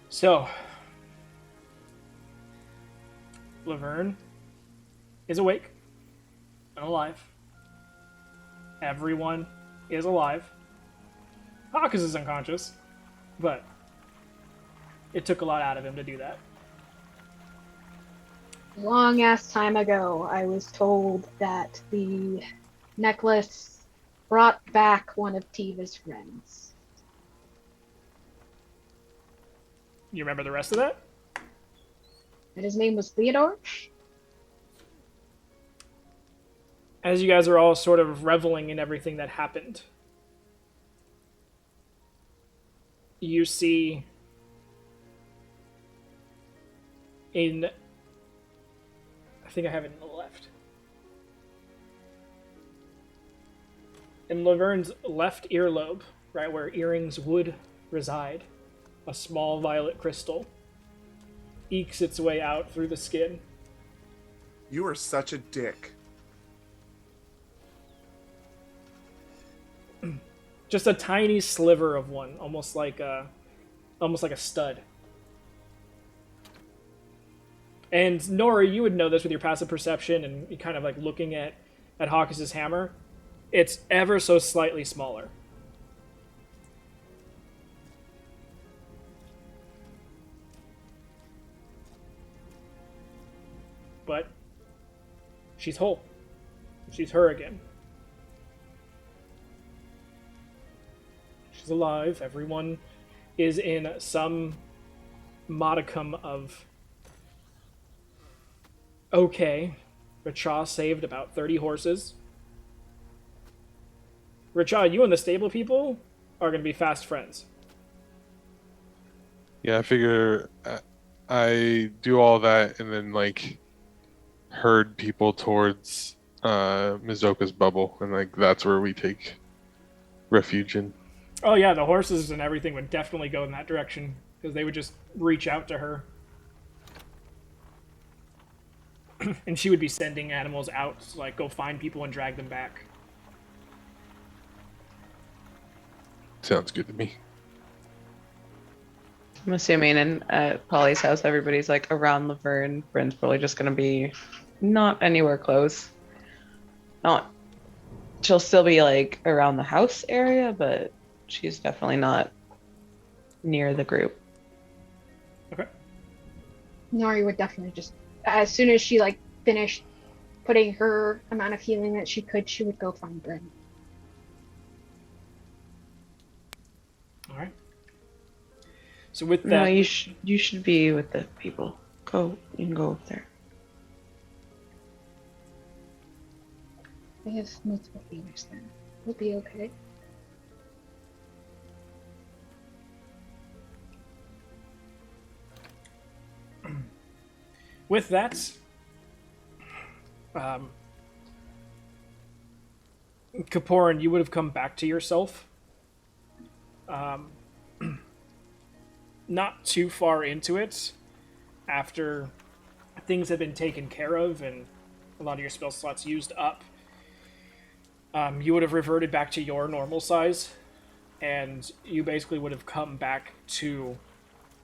So, Laverne is awake and alive. Everyone is alive. Hawkins is unconscious, but it took a lot out of him to do that. Long ass time ago, I was told that the necklace brought back one of Tiva's friends. You remember the rest of that? And his name was Theodore? As you guys are all sort of reveling in everything that happened, you see in... I think I have it in the left. In Laverne's left earlobe, right where earrings would reside, a small violet crystal ekes its way out through the skin. You are such a dick. Just a tiny sliver of one, almost like a stud. And Nori, you would know this with your passive perception and you kind of like looking at Hawkins' hammer. It's ever so slightly smaller. But she's whole. She's her again. She's alive. Everyone is in some modicum of okay. Richa saved about 30 horses. Richa, you and the stable people are going to be fast friends. Yeah, I figure I do all that and then like herd people towards Mizoka's bubble, and like that's where we take refuge in. Oh yeah, the horses and everything would definitely go in that direction because they would just reach out to her. And she would be sending animals out to like go find people and drag them back. Sounds good to me. I'm assuming at Polly's house, everybody's like around Laverne. Bryn's probably just gonna be not anywhere close. Not. She'll still be like around the house area, but she's definitely not near the group. Okay. Nori would definitely just, as soon as she like finished putting her amount of healing that she could, she would go find Bryn. All right. So with that, No, you should be with the people. Go, you can go up there. They have multiple feeders there. We'll be okay. With that, Kaporan, you would have come back to yourself. Not too far into it, after things have been taken care of and a lot of your spell slots used up, you would have reverted back to your normal size, and you basically would have come back to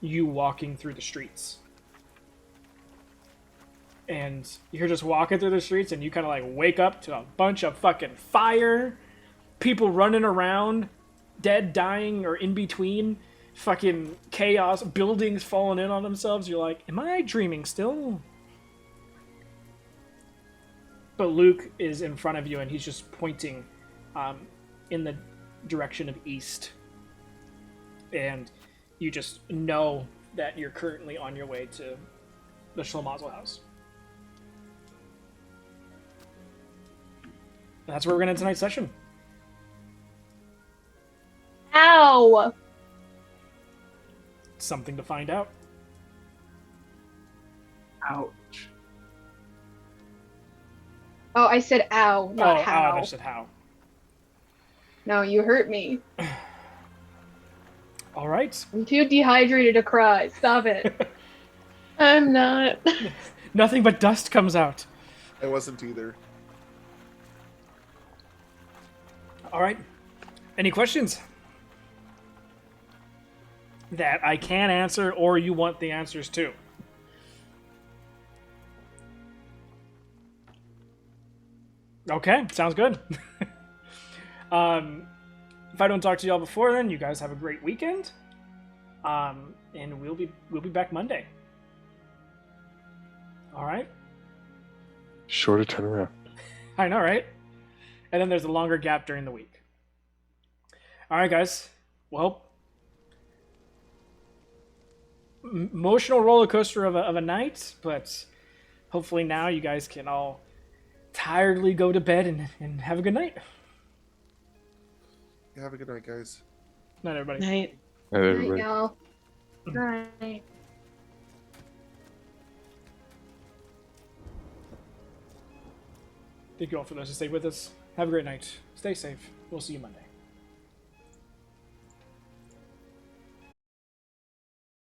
you walking through the streets. And you're just walking through the streets, and you kind of like wake up to a bunch of fucking fire, people running around, dead, dying, or in between, fucking chaos, buildings falling in on themselves. You're like, am I dreaming still? But Luke is in front of you, and he's just pointing in the direction of east. And you just know that you're currently on your way to the Schlemazel house. And that's where we're going to end tonight's session. Ow! Something to find out. Ouch. Oh, I said ow, not Oh, how. I said how. No, you hurt me. All right. I'm too dehydrated to cry. Stop it. I'm not. Nothing but dust comes out. I wasn't either. All right. Any questions that I can answer, or you want the answers to? Okay, sounds good. If I don't talk to y'all before then, you guys have a great weekend. And we'll be back Monday. All right. Sure to turn around. I know, right? And then there's a longer gap during the week. All right, guys. Well, emotional roller coaster of a night, but hopefully now you guys can all tiredly go to bed and have a good night. Have a good night, guys. Night, everybody. Night. Hey, Night, everybody. y'all. Night. Thank you all for those who stayed with us. Have a great night. Stay safe. We'll see you Monday.